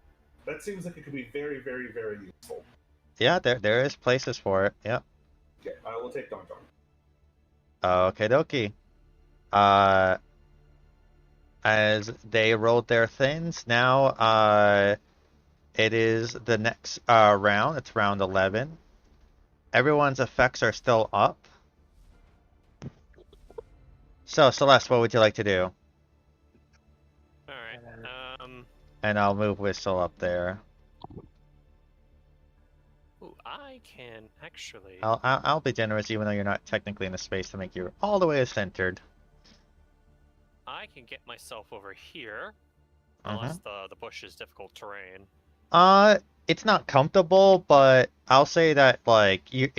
That seems like it could be very, very, very useful. Yeah, there is places for it. Yep. Okay, I will take Donjon. Okay, dokie. As they rolled their things, now it is the next round. It's round 11. Everyone's effects are still up. So, Celeste, what would you like to do? Alright. And I'll move Whistle up there. Ooh, I can actually. I'll be generous, even though you're not technically in a space to make you all the way centered. I can get myself over here, Mm-hmm. unless the bush is difficult terrain. It's not comfortable, but I'll say that like you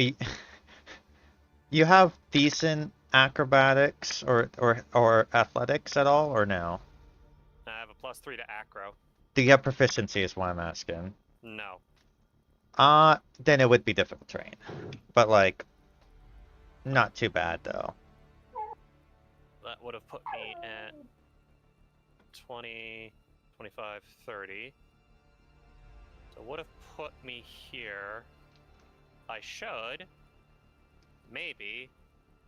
have decent acrobatics or athletics at all, or no? I have a +3 to acro. Do you have proficiency is what I'm asking. No. Then it would be difficult terrain. But like not too bad though. That would have put me at 20, 25, 30. So would have put me here. I should maybe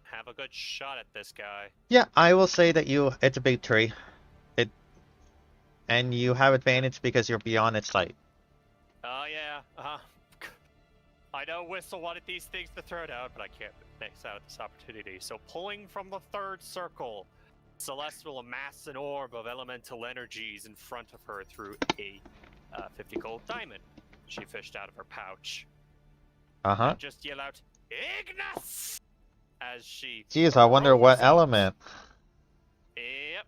have a good shot at this guy. Yeah, I will say that it's a big tree. And you have advantage because you're beyond its sight. Oh yeah, I know Whistle wanted these things to throw down, but I can't miss out this opportunity. So pulling from the third circle, Celeste will amass an orb of elemental energies in front of her through a 50 gold diamond she fished out of her pouch. Uh-huh. And just yell out, Ignis! As she... Jeez, I wonder what throws out- element. Yep.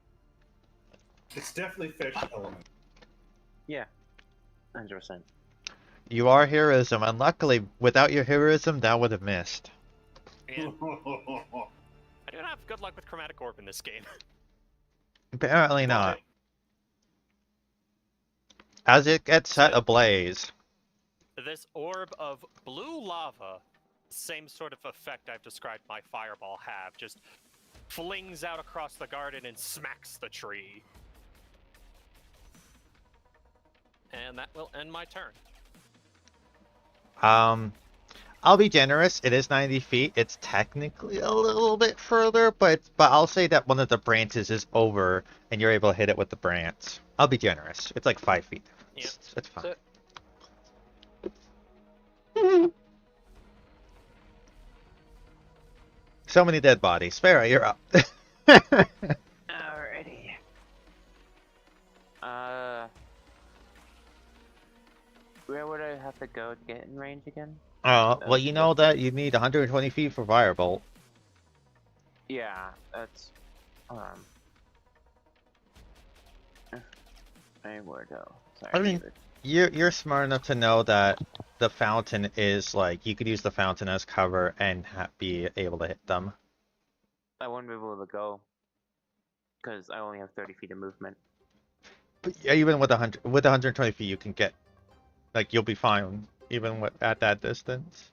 It's definitely fish element. Yeah, 100%. You are heroism, and luckily, without your heroism, that would have missed. Yeah. I don't have good luck with chromatic orb in this game. Apparently not. As it gets set ablaze. This orb of blue lava, same sort of effect I've described my fireball have, just flings out across the garden and smacks the tree. And that will end my turn. I'll be generous. It is 90 feet. It's technically a little bit further, but I'll say that one of the branches is over, and you're able to hit it with the branch. I'll be generous. It's like 5 feet. Yep. It's fine. So many dead bodies. Farrah, you're up. Alrighty. Where would I have to go to get in range again? Well, you know that you need 120 feet for Firebolt. Yeah, that's where to go. Sorry. I mean, you're smart enough to know that the fountain is like you could use the fountain as cover and be able to hit them. I wouldn't be able to go because I only have 30 feet of movement. But even with 120 feet, you can get Like you'll be fine even at that distance.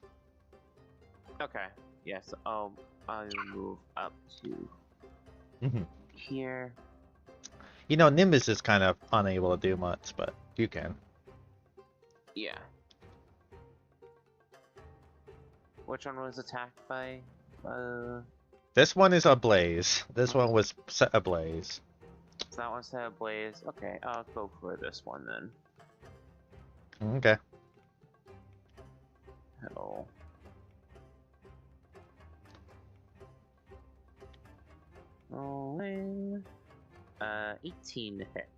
Okay. Yes. I'll move up to Hmm. here. You know, Nimbus is kind of unable to do much, but you can. Yeah. Which one was attacked by? This one is ablaze. This one was set ablaze. So that one's set ablaze. Okay, I'll go for this one then. Okay. Hello. Rolling. 18 to hit.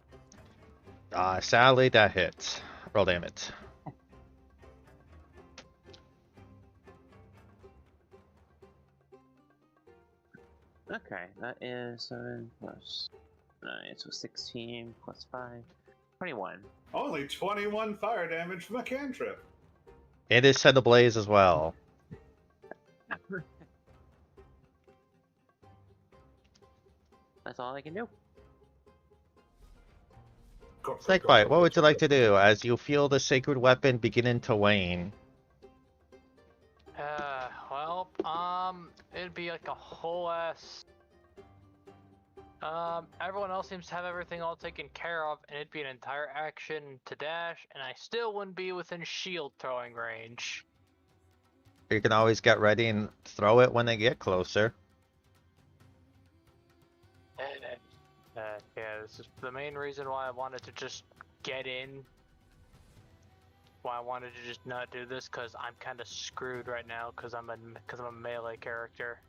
Sadly that hits. Roll damage. Okay, that is 7 plus 9, so 16 plus 5, 21. Only 21 fire damage from a cantrip. It is set ablaze as well. That's all I can do. Snakebite, what would you like to do as you feel the sacred weapon beginning to wane? Well, it'd be like a whole ass. Everyone else seems to have everything all taken care of, and it'd be an entire action to dash, and I still wouldn't be within shield throwing range. You can always get ready and throw it when they get closer. Yeah, this is the main reason why I wanted to just get in. Why I wanted to just not do this, because I'm kind of screwed right now, because I'm a melee character.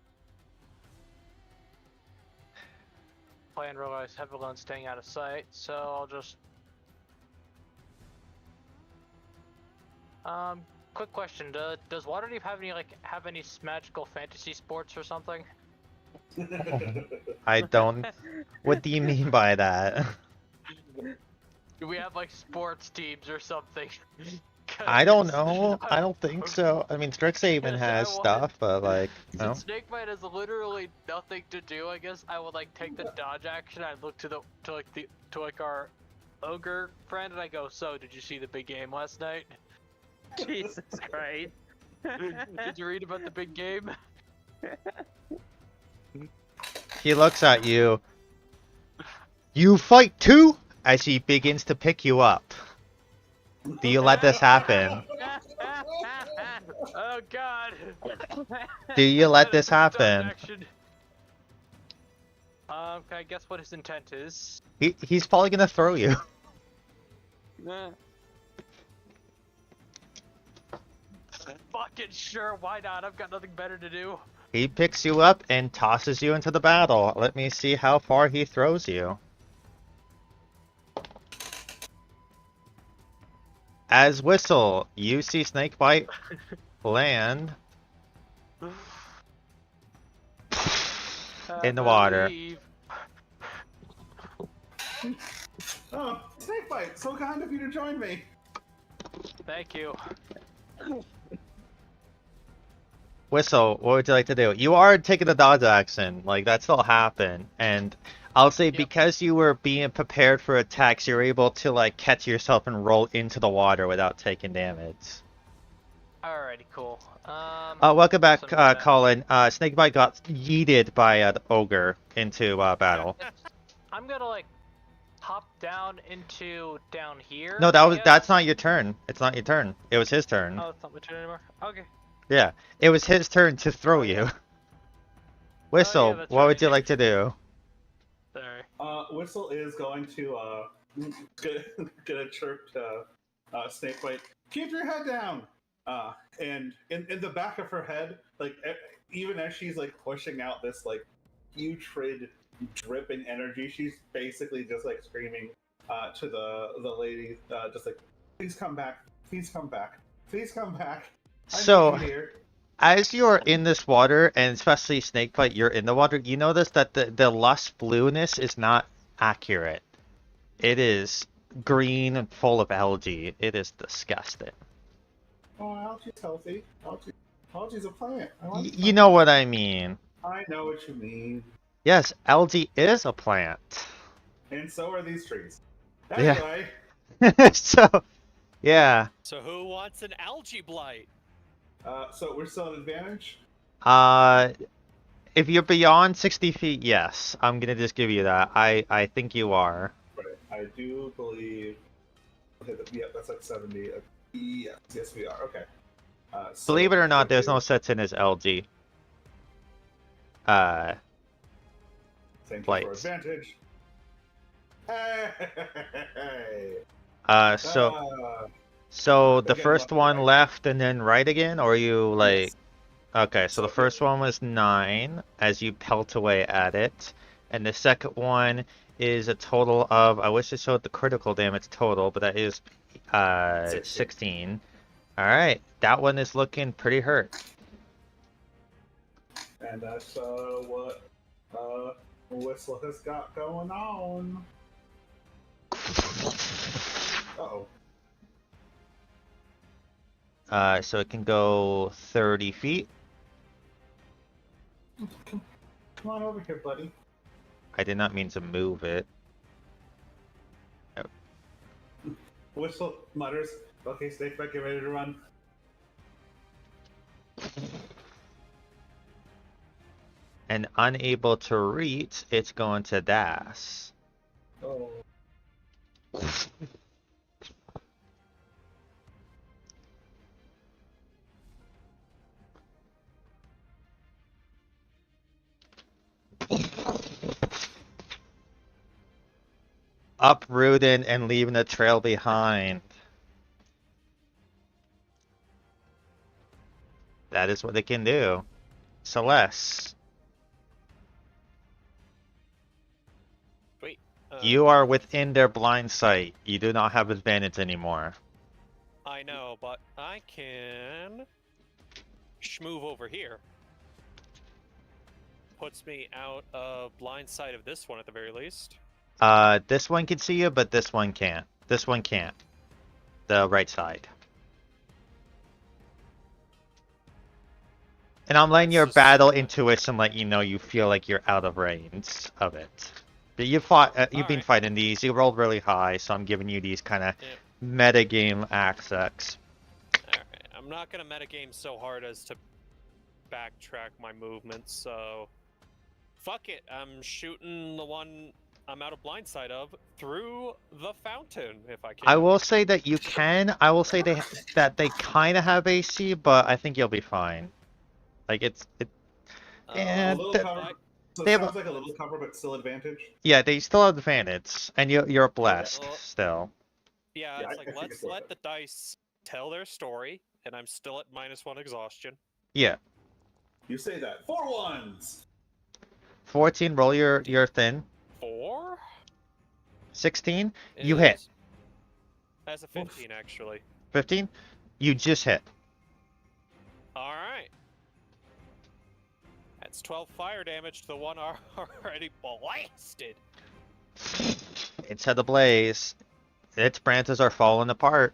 Plan relies heavily on staying out of sight, so I'll just... Quick question, does Waterdeep have any magical fantasy sports or something? I don't... What do you mean by that? Do we have like sports teams or something? I don't know. I don't think so. I mean, Strixhaven has stuff, but like, no. Since Snakebite has literally nothing to do, I guess I would like take the dodge action. I look to our ogre friend and I go, "So, did you see the big game last night?" Jesus Christ. Did you read about the big game? He looks at you. You fight too? As he begins to pick you up. Do you let this happen? Oh God! Do you let this Dodge happen? action. Can I guess what his intent is? He's probably gonna throw you. Fucking sure, why not? I've got nothing better to do. He picks you up and tosses you into the battle. Let me see how far he throws you. As Whistle, you see Snakebite land in the water. Oh, Snakebite, so kind of you to join me. Thank you. Whistle, what would you like to do? You are taking the dodge action, like that still happened, and I'll say because you were being prepared for attacks, you're able to like catch yourself and roll into the water without taking damage. Alrighty, cool. Welcome back, so I'm gonna- Colin. Snakebite got yeeted by the ogre into battle. I'm gonna like hop down here. No, I guess. that's not your turn. It's not your turn. It was his turn. Oh, it's not my turn anymore. Okay. Yeah, it was his turn to throw you. Whistle, that's what would right. you like to do? Sorry. Whistle is going to get a chirp to Snakebite. Keep your head down. And in the back of her head, like even as she's like pushing out this like putrid, dripping energy, she's basically just like screaming to the lady, just like, "Please come back! Please come back! Please come back!" So, as you're in this water, and especially Snakebite, you're in the water, you notice that the lush blueness is not accurate. It is green and full of algae. It is disgusting. Oh, algae's healthy. Algae's a plant. You know what I mean. I know what you mean. Yes, algae is a plant. And so are these trees. Yeah. Anyway, So, Yeah. So who wants an algae blight? So we're still at advantage. Uh, if you're beyond 60 feet, yes. I'm gonna just give you that. I think you are. Right. I do believe. Okay, yep, that's at 70. Yes, we are. Okay. Believe it or not, Thank there's you. no such thing as LG. Thank you for Blights. advantage. Hey. So Ah, so the again, first lucky one I- left and then right again, or you like? Yes. Okay, so So the first one was 9 as you pelt away at it, and the second one is a total of, I wish it showed the critical damage total, but that is 16. All right, that one is looking pretty hurt. And that's what Whistle has got going on. Uh-oh. So it can go 30 feet. Come on over here, buddy. I did not mean to move it. Whistle mutters, okay, Snake back, get ready to run. And unable to reach, it's going to dash. Oh. Uprooting and leaving a trail behind. That is what they can do. Celeste, Wait. you are within their blind sight. You do not have advantage anymore. I know, but I can schmove over here. Puts me out of blind sight of this one at the very least. This one can see you, but this one can't. This one can't. The right side. And I'm letting That's your just battle so- intuition let you know you feel like you're out of range of it. But you fought. You've been Alright. fighting these. You rolled really high, so I'm giving you these kind of Yep. metagame access. Alright, I'm not gonna metagame so hard as to backtrack my movements, so fuck it. I'm shooting the one I'm out of blind sight of through the fountain if I can. I will say that you can. I will say that they kind of have AC, but I think you'll be fine. Like it. A And little cover. So they it have sounds like a little cover, but still advantage. yeah, they still have advantage, and you're blessed well- still. Yeah, Yeah, it's I like think let's it's worth let it. the dice tell their story, and I'm still at -1 exhaustion. Yeah, You say that. 4 ones! 14. Roll your thin. 4? 16. You hit. That's a 15 actually. 15. You just hit. Alright. That's 12 fire damage to the one already blasted. It's had the blaze. Its branches are falling apart.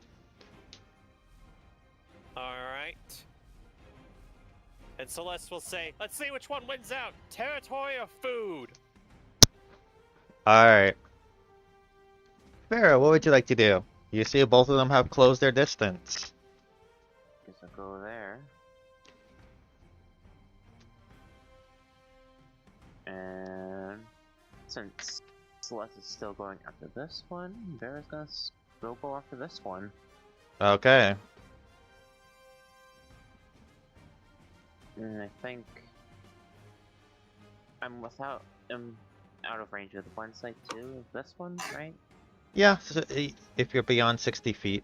Alright. And Celeste will say, let's see which one wins out. Territory or food? Alright. Farrah, what would you like to do? You see both of them have closed their distance. Guess I'll go there. And since Celeste is still going after this one, Vera's gonna still go after this one. Okay. And I think I'm out of range of the blind sight too of this one, right? Yeah, so if you're beyond 60 feet.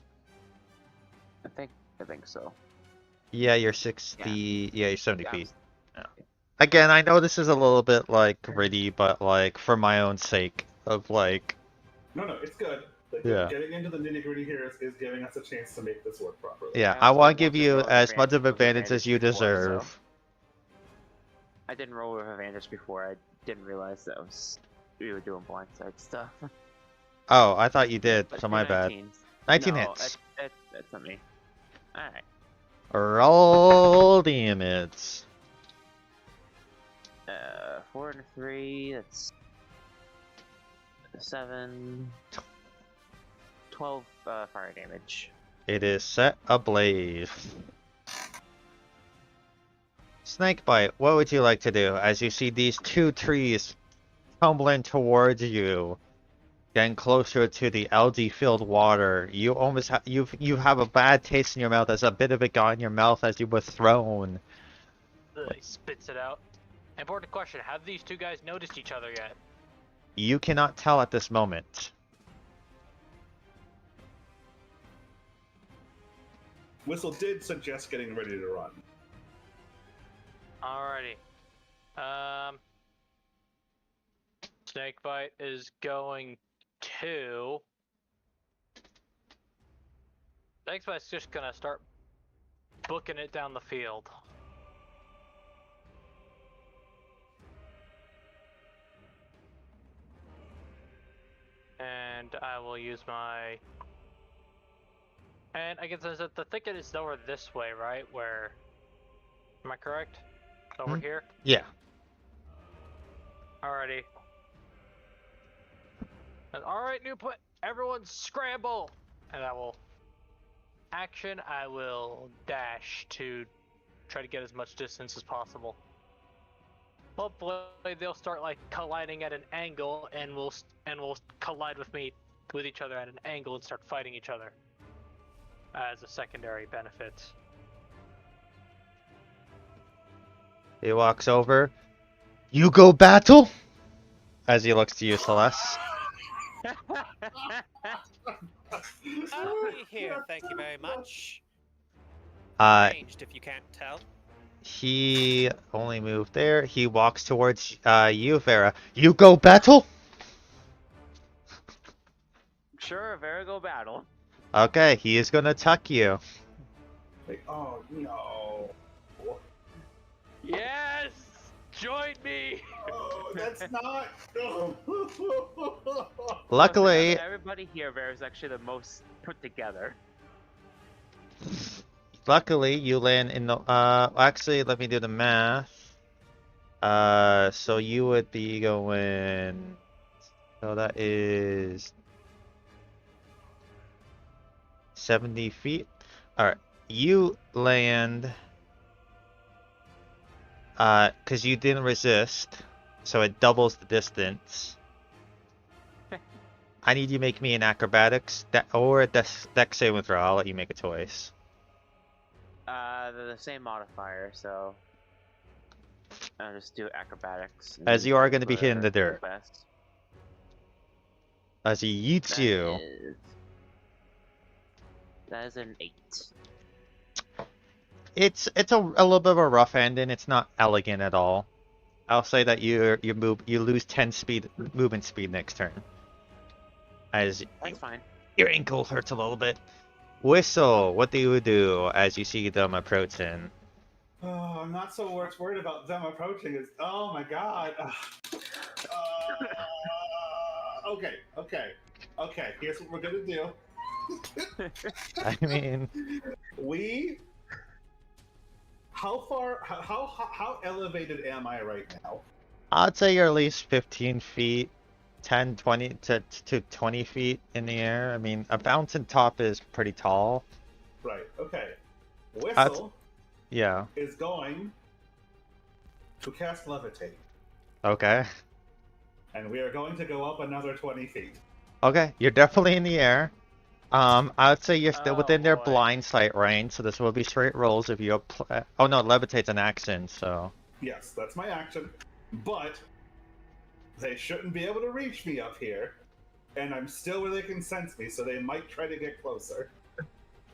I think so. Yeah, you're 60. Yeah, you're 70 Yeah, feet. Again, I know this is a little bit like gritty, but like for my own sake of like. No, it's good. Like, Yeah. Getting into the nitty gritty here is giving us a chance to make this work properly. Yeah, I I also want to want give to you roll as much of advantage advantage as you before, so- deserve. I didn't roll with advantage before. I didn't realize that we were doing blindside stuff. Oh, I thought you did, But so my bad. 19s. 19 No, hits. That's not me. Alright. Roll damage. 4 and 3, that's 7, 12 fire damage. It is set ablaze. Snakebite, what would you like to do as you see these two trees tumbling towards you, getting closer to the algae-filled water? You almost you have a bad taste in your mouth as a bit of it got in your mouth as you were thrown. He spits it out. Important question: have these two guys noticed each other yet? You cannot tell at this moment. Whistle did suggest getting ready to run. Alrighty. Snakebite is going to. Snakebite's just gonna start booking it down the field. And I will use my. And I guess the thicket is nowhere this way, right? Where? Am I correct? Over here? Yeah. Alrighty. And alright, new put. Everyone scramble! And I will. Action, I will dash to try to get as much distance as possible. Hopefully, they'll start like colliding at an angle, and will collide with each other at an angle and start fighting each other as a secondary benefit. He walks over. You go battle? As he looks to you, Celeste. I'll be here, thank you very much. Changed, if you can't tell. He only moved there. He walks towards you, Vera. You go battle? Sure, Vera, go battle. Okay, he is gonna attack you. Like, oh no. Yes! Join me! Oh, that's not. Luckily, Everybody here, Vera, is actually the most put together. luckily you land in the. Actually, let me do the math. So you would be going. So that is 70 feet. All right, you land. Because you didn't resist, so it doubles the distance. I need you to make me an acrobatics or a dex saving throw. I'll let you make a choice. They're the same modifier, so I'll just do acrobatics. As you are going to be for hitting the dirt. best. As he yeets you. That is an 8. It's a little bit of a rough ending. It's not elegant at all. I'll say that you lose 10 movement speed next turn. As That's fine. your ankle hurts a little bit. Whistle, what do you do as you see them approaching? Oh, I'm not so worried about them approaching. It's, oh my god. Okay. Here's what we're gonna do. I mean, how elevated am I right now? I'd say you're at least 15 feet, 10, 20 to 20 feet in the air. I mean, a bouncing top is pretty tall. Right, okay. Whistle Yeah. is going to cast Levitate, Okay. and we are going to go up another 20 feet. Okay, you're definitely in the air. I would say you're still within their boy. blind sight range, so this will be straight rolls if you apply. Oh no, levitate's an action, so. Yes, that's my action, but they shouldn't be able to reach me up here, and I'm still where they can sense me, so they might try to get closer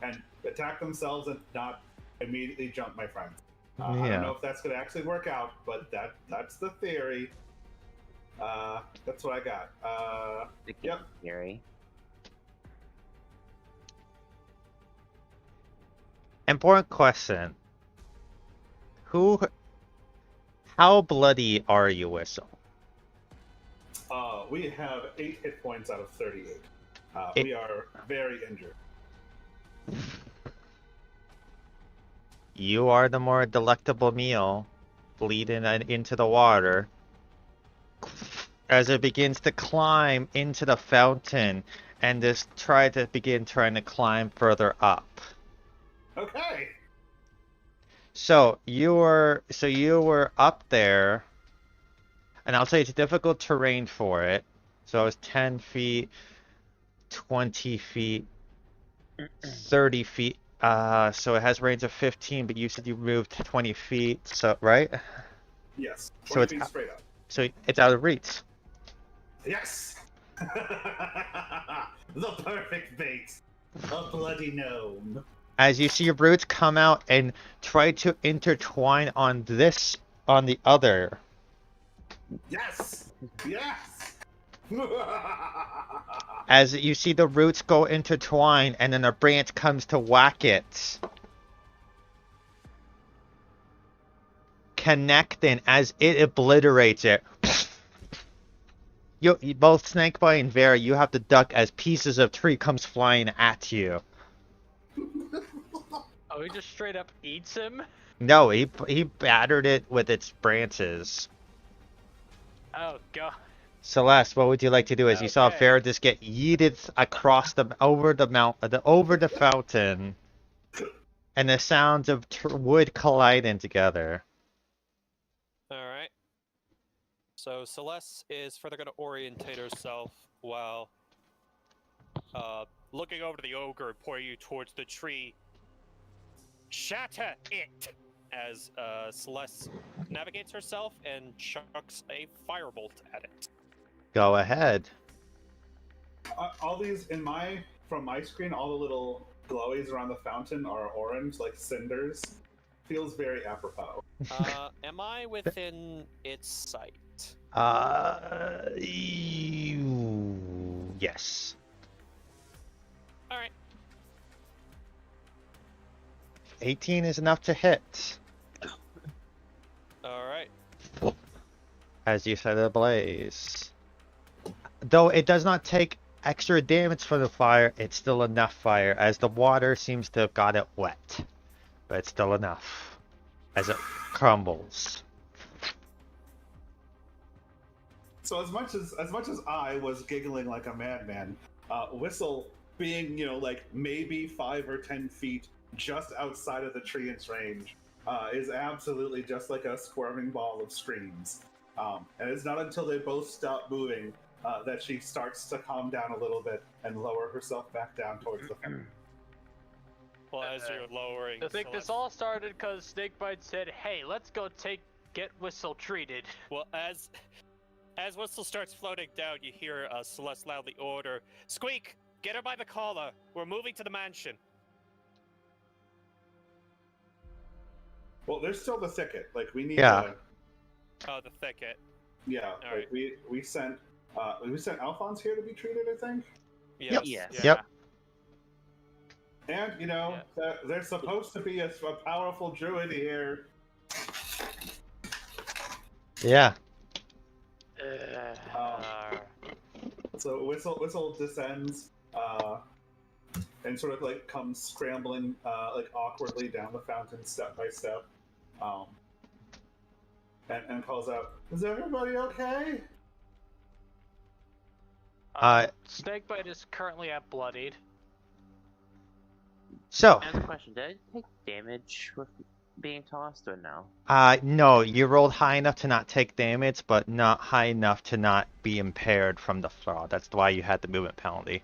and attack themselves and not immediately jump my friends. I don't know if that's going to actually work out, but that's the theory. That's what I got. Yep. Theory. Important question. How bloody are you, Whistle? We have 8 hit points out of 38. We are very injured. You are the more delectable meal, bleeding into the water. As it begins to climb into the fountain and just try to begin trying to climb further up. Okay. So you were up there, and I'll say it's difficult terrain for it. So it was 10 feet, 20 feet, 30 feet. So it has range of 15, but you said you moved 20 feet, so right? Yes. So 20 it's feet straight up. so it's out of reach. Yes. The perfect bait. A bloody gnome. As you see your roots come out and try to intertwine on the other. Yes. Yes. As you see the roots go intertwine, and then a branch comes to whack it. Connecting as it obliterates it. You both Snakebite and Vera, you have to duck as pieces of tree comes flying at you. Oh, he just straight up eats him? No, he battered it with its branches. Oh, God. Celeste, what would you like to do? As you saw Okay. Vera just get yeeted across over the fountain, and the sounds of wood colliding together. All right. So Celeste is further going to orientate herself while looking over to the ogre and pointing you towards the tree. Shatter it! As Celeste navigates herself and chucks a firebolt at it. Go ahead. All these from my screen, all the little glowies around the fountain are orange, like cinders. Feels very apropos. Am I within its sight? Yes. All right. 18 is enough to hit. All right. As you set it ablaze. Though it does not take extra damage from the fire, it's still enough fire, as the water seems to have got it wet. But it's still enough. As it crumbles. So as much as I was giggling like a madman, Whistle being like maybe 5 or 10 feet just outside of the treant's range, is absolutely just like a squirming ball of screams. And it's not until they both stop moving that she starts to calm down a little bit and lower herself back down towards the fire. Well, as you're lowering, I think this all started because Snakebite said, "Hey, let's go get Whistle treated." Well, as Whistle starts floating down, you hear Celeste loudly order, "Squeak, get her by the collar. We're moving to the mansion." Well, there's still the thicket. Like we need Yeah. to. Oh, the thicket. Yeah. All right. We sent Alphonse here to be treated, I think. Yes. Yes. Yep. And there's supposed to be a powerful druid here. Yeah. So Whistle descends and sort of like comes scrambling like awkwardly down the fountain step by step, and calls out, "Is everybody okay?" Snakebite is currently at bloodied. So, And the question: did I take damage with being tossed or no? no, you rolled high enough to not take damage, but not high enough to not be impaired from the fall. That's why you had the movement penalty.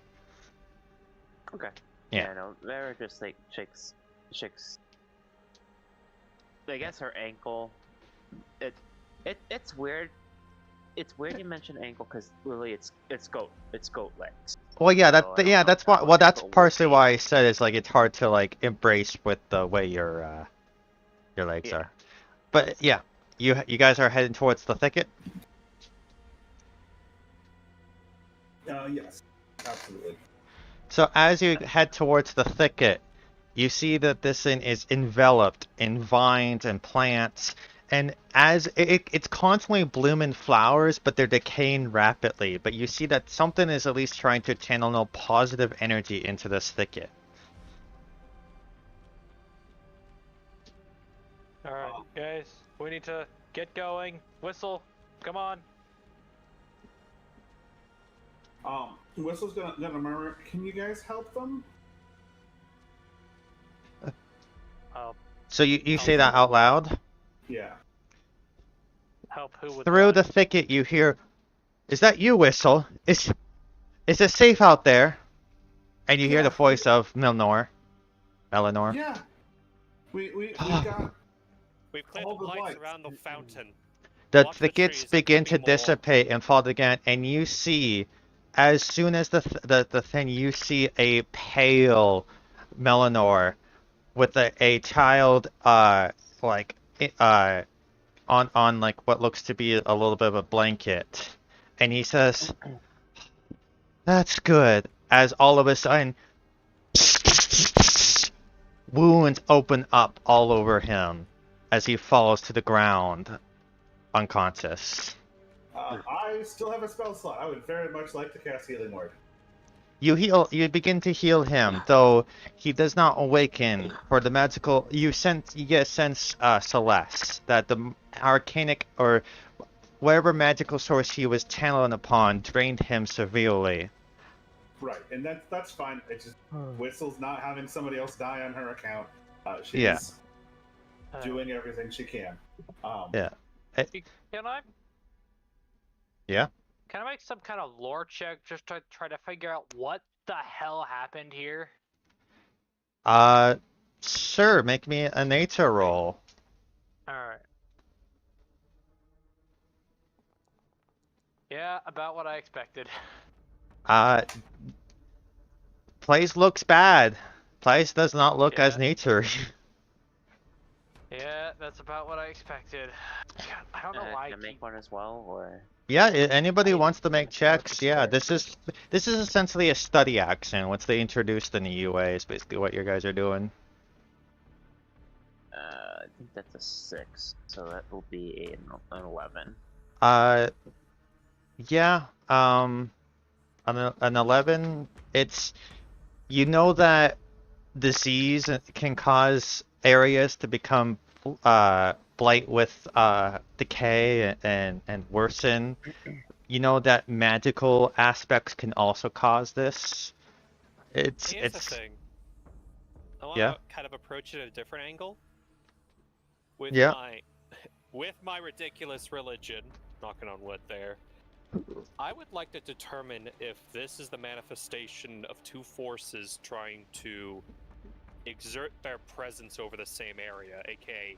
Okay. Yeah. No, Vera just like shakes. I guess her ankle. It's weird. It's weird you mention ankle because really it's goat legs. Well, yeah, So I don't know that's how why. Well, that's ankle would partially be. why I said it's like it's hard to like embrace with the way your legs Yeah. are. But yeah, you guys are heading towards the thicket. Yes, absolutely. So as you head towards the thicket, you see that this thing is enveloped in vines and plants, and as it's constantly blooming flowers, but they're decaying rapidly. But you see that something is at least trying to channel no positive energy into this thicket. Alright, guys, we need to get going. Whistle, come on. Whistle's gonna murmur, "Can you guys help them?" So you say that out loud? Yeah. Help who with Through what? the thicket you hear, "Is that you, Whistle? Is it safe out there?" And you hear the Yeah. voice of Eleanor. Yeah. We got We've cleared all the the lights lights. around the fountain. The Watch the thickets trees, there begin could be to more. dissipate and fall again, and you see, as soon as the thing, you see a pale Melanor with a child, like, on like what looks to be a little bit of a blanket, and he says, "That's good." As all of a sudden, wounds open up all over him as he falls to the ground, unconscious. I still have a spell slot. I would very much like to cast Healing Word. You begin to heal him, though he does not awaken. For the magical, you get a sense, Celeste, that the arcanic or whatever magical source he was channeling upon drained him severely. Right, and that's fine. It's just Whistle's not having somebody else die on her account. She's Yeah. doing everything she can. Yeah. Can I? Yeah. Can I make some kind of lore check just to try to figure out what the hell happened here? Sure, make me a nature roll. Alright. Yeah, about what I expected. Place looks bad. Place does not look as Yeah. nature. Yeah, that's about what I expected. God, I don't know why. Can I make one as well, or Yeah, anybody who wants to make checks, yeah, this is essentially a study action. Once they introduce the new UA is basically what you guys are doing. I think that's a 6, so that will be an 11. Yeah, an 11, it's, you know that disease can cause areas to become blight with decay and worsen. You know that magical aspects can also cause this. Here's the It's thing. I want Yeah. to kind of approach it at a different angle. With Yeah. my ridiculous religion, knocking on wood there, I would like to determine if this is the manifestation of two forces trying to exert their presence over the same area, aka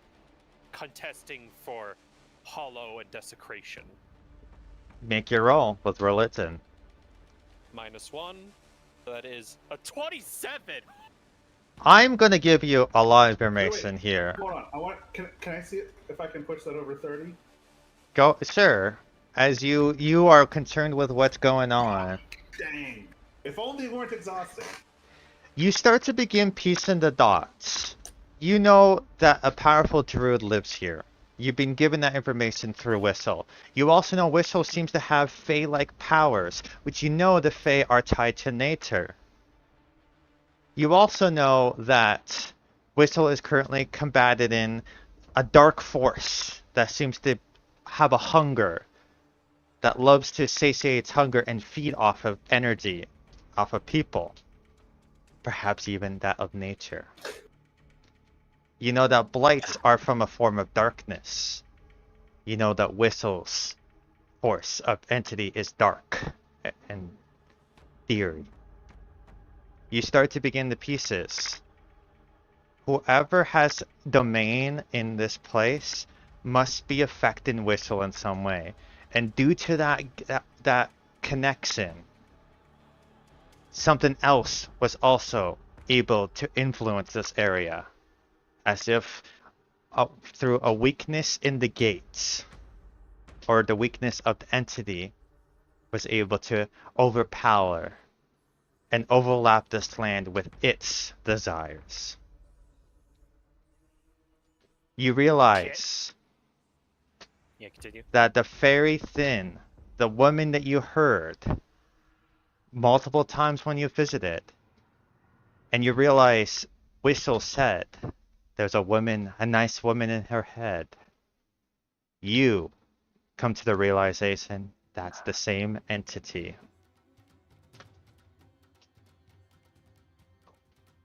contesting for hollow and desecration. Make your roll with religion. -1. That is a 27! I'm gonna give you a lot of information Wait, here. Hold on. Can I see it if I can push that over 30? Go, sure. As you are concerned with what's going on, Dang. If only we weren't exhausted. you start to begin piecing the dots. You know that a powerful druid lives here. You've been given that information through Whistle. You also know Whistle seems to have Fey-like powers, which you know the Fey are tied to nature. You also know that Whistle is currently combated in a dark force that seems to have a hunger, that loves to satiate its hunger and feed off of energy, off of people, perhaps even that of nature. You know that blights are from a form of darkness. You know that Whistle's force of entity is dark and theory. You start to begin the pieces. Whoever has domain in this place must be affecting Whistle in some way. And due to that connection, something else was also able to influence this area. As if through a weakness in the gates, or the weakness of the entity, was able to overpower and overlap this land with its desires. You realize Yeah, continue. that the fairy Thin, the woman that you heard multiple times when you visited, and you realize Whistle said there's a nice woman in her head. You come to the realization that's the same entity.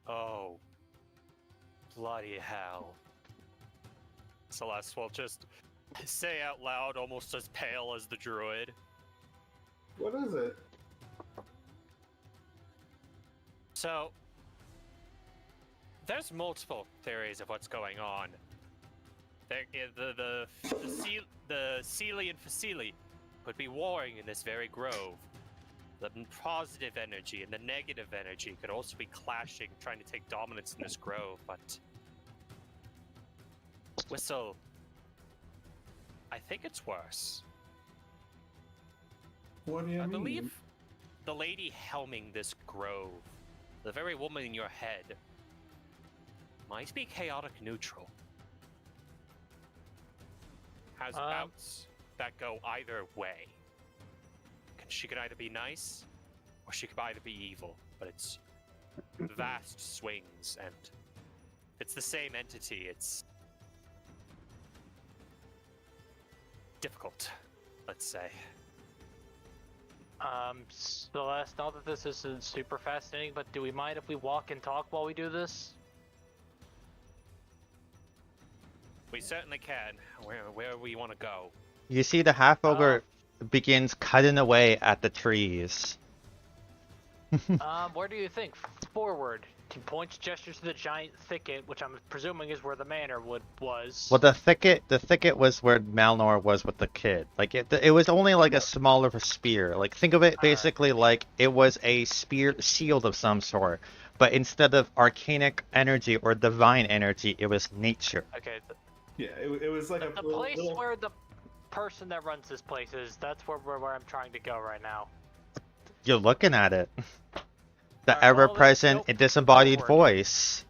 Oh, bloody hell. Celeste will just say out loud, almost as pale as the druid. What is it? So, there's multiple theories of what's going on. The Seelie and Facili could be warring in this very grove. The positive energy and the negative energy could also be clashing, trying to take dominance in this grove, but... Whistle... I think it's worse. What do you I mean? believe the lady helming this grove, the very woman in your head, might be chaotic neutral. Has bouts that go either way. She could either be nice, or she could either be evil, but it's vast swings, and it's the same entity. It's difficult, let's say. Celeste, not that this isn't super fascinating, but do we mind if we walk and talk while we do this? We certainly can. Where we want to go. You see the half-ogre begins cutting away at the trees. Where do you think? Forward. He points, gestures to the giant thicket, which I'm presuming is where the manor was. Well, the thicket was where Malnor was with the kid. Like it was only like a smaller spear. Like think of it basically like it was a spear shield of some sort, but instead of arcanic energy or divine energy, it was nature. Okay. Yeah, it was like The place where the person that runs this place is, that's where I'm trying to go right now. You're looking at it. The Alright, well, ever-present let's go disembodied forward. voice.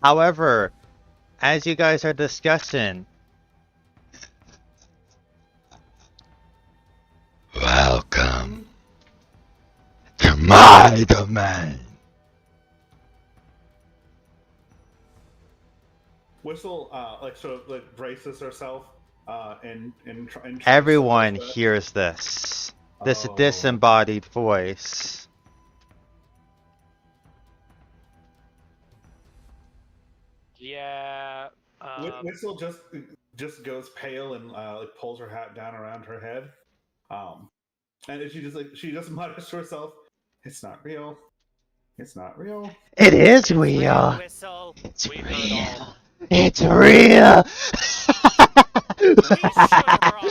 However, as you guys are discussing, welcome to my domain. Whistle braces herself and Everyone hears this. This Oh. disembodied voice. Yeah. Whistle just goes pale and pulls her hat down around her head, and she just mutters to herself, "It's not real. It's not real." It is real. Whistle. It's We heard all. real. It's real. We should run.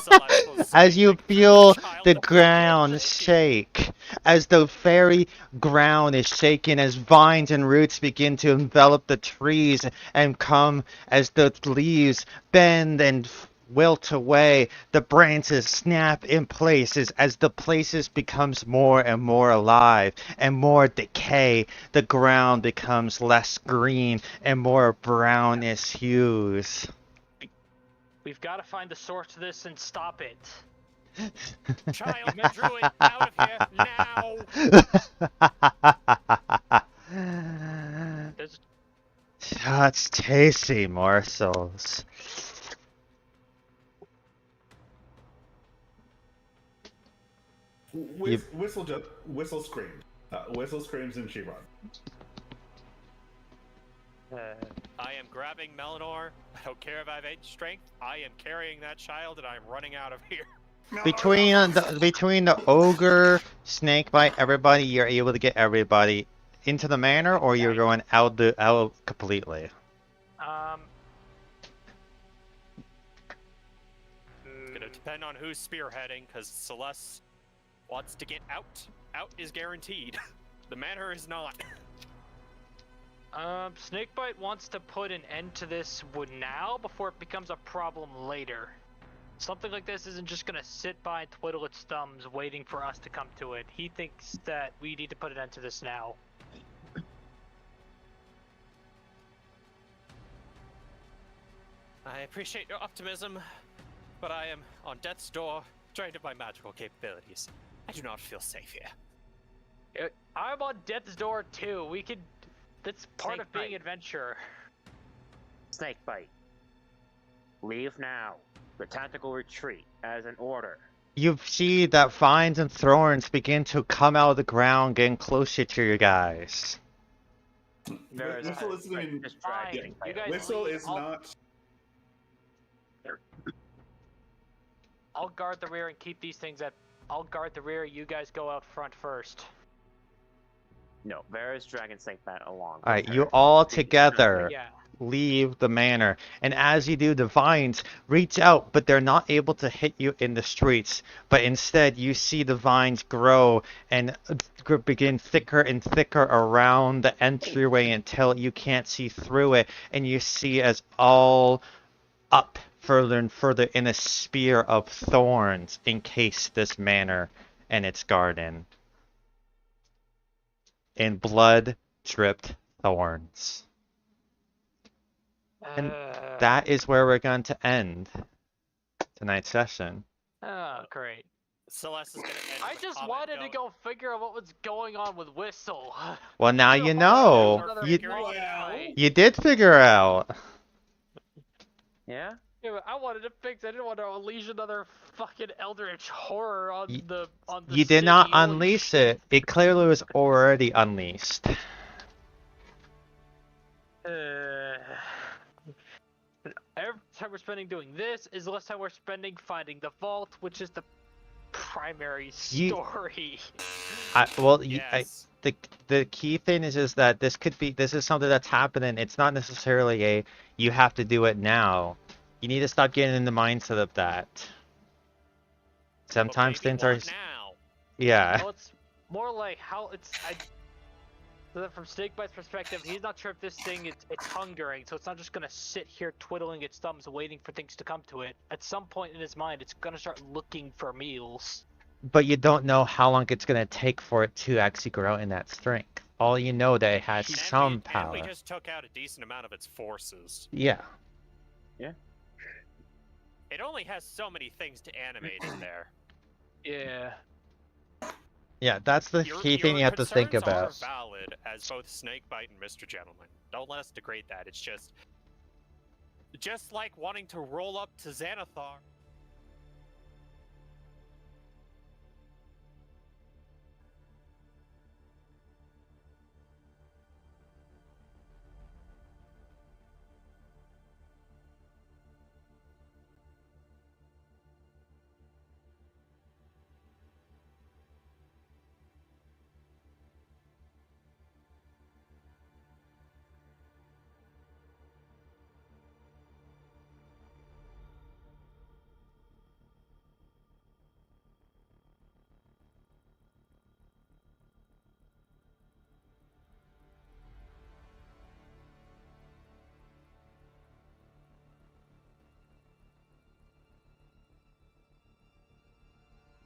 Celeste will As scream you like feel a child the in a ground broken shake, as the very ground is shaken, as vines and roots begin to envelop the trees and come as the leaves bend and wilt away, the branches snap in places as the places becomes more and more alive and more decay. The ground becomes less green and more brownish hues. We've got to find the source of this and stop it. Child and druid, out of here now! There's... Such tasty morsels. Whistle screams. Whistle screams and she runs. I am grabbing Melanor. I don't care if I have 8 strength. I am carrying that child and I am running out of here. Between the ogre, snakebite, everybody, you're able to get everybody into the manor, or you're going out completely. It's gonna depend on who's spearheading, because Celeste wants to get out. Out is guaranteed. The manor is not. Snakebite wants to put an end to this now before it becomes a problem later. Something like this isn't just gonna sit by and twiddle its thumbs waiting for us to come to it. He thinks that we need to put an end to this now. I appreciate your optimism, but I am on death's door, drained of my magical capabilities. I do not feel safe here. I'm on death's door too. We could... That's part of being Snakebite. adventure. Snakebite. Leave now. The tactical retreat as an order. You see that vines and thorns begin to come out of the ground, getting closer to you guys. Vera's Whistle isn't even. just dragging. Fine, you guys Whistle leave. is not. I'll guard the rear and keep these things at. I'll guard the rear. You guys go out front first. No, Vera's dragging Snakebite along. All right, with you her. all She's together Yeah. leave the manor, and as you do, the vines reach out, but they're not able to hit you in the streets. But instead, you see the vines grow and begin thicker and thicker around the entryway until you can't see through it, and you see as all up further and further in a spear of thorns encase this manor and its garden. In blood-dripped thorns. And that is where we're going to end tonight's session. Oh, great. Celeste is gonna end I with a just comment wanted to going, go figure out what was going on with Whistle. Well, now you know. Well. You did figure out. Yeah. Yeah, but I wanted to fix. I didn't want to unleash another fucking eldritch horror on the You did not city. Holy unleash shit. it. It clearly was already unleashed. Every time we're spending doing this is less time we're spending finding the vault, which is the primary story. yes. The key thing is that this is something that's happening. It's not necessarily a you have to do it now. You need to stop getting in the mindset of that. But Sometimes maybe things are not now. yeah. Well, it's more like how it's. So that from Snakebite's perspective, he's not sure if this thing it's hungering, so it's not just gonna sit here twiddling its thumbs waiting for things to come to it. At some point in his mind, it's gonna start looking for meals. But you don't know how long it's gonna take for it to actually grow in that strength. All you know that it has some power. And we just took out a decent amount of its forces. Yeah. It only has so many things to animate in there. Yeah. Yeah, that's the key thing you have to think Your about. concerns are valid as both Snakebite and Mr. Gentleman. Don't let us degrade that. It's just like wanting to roll up to Xanathar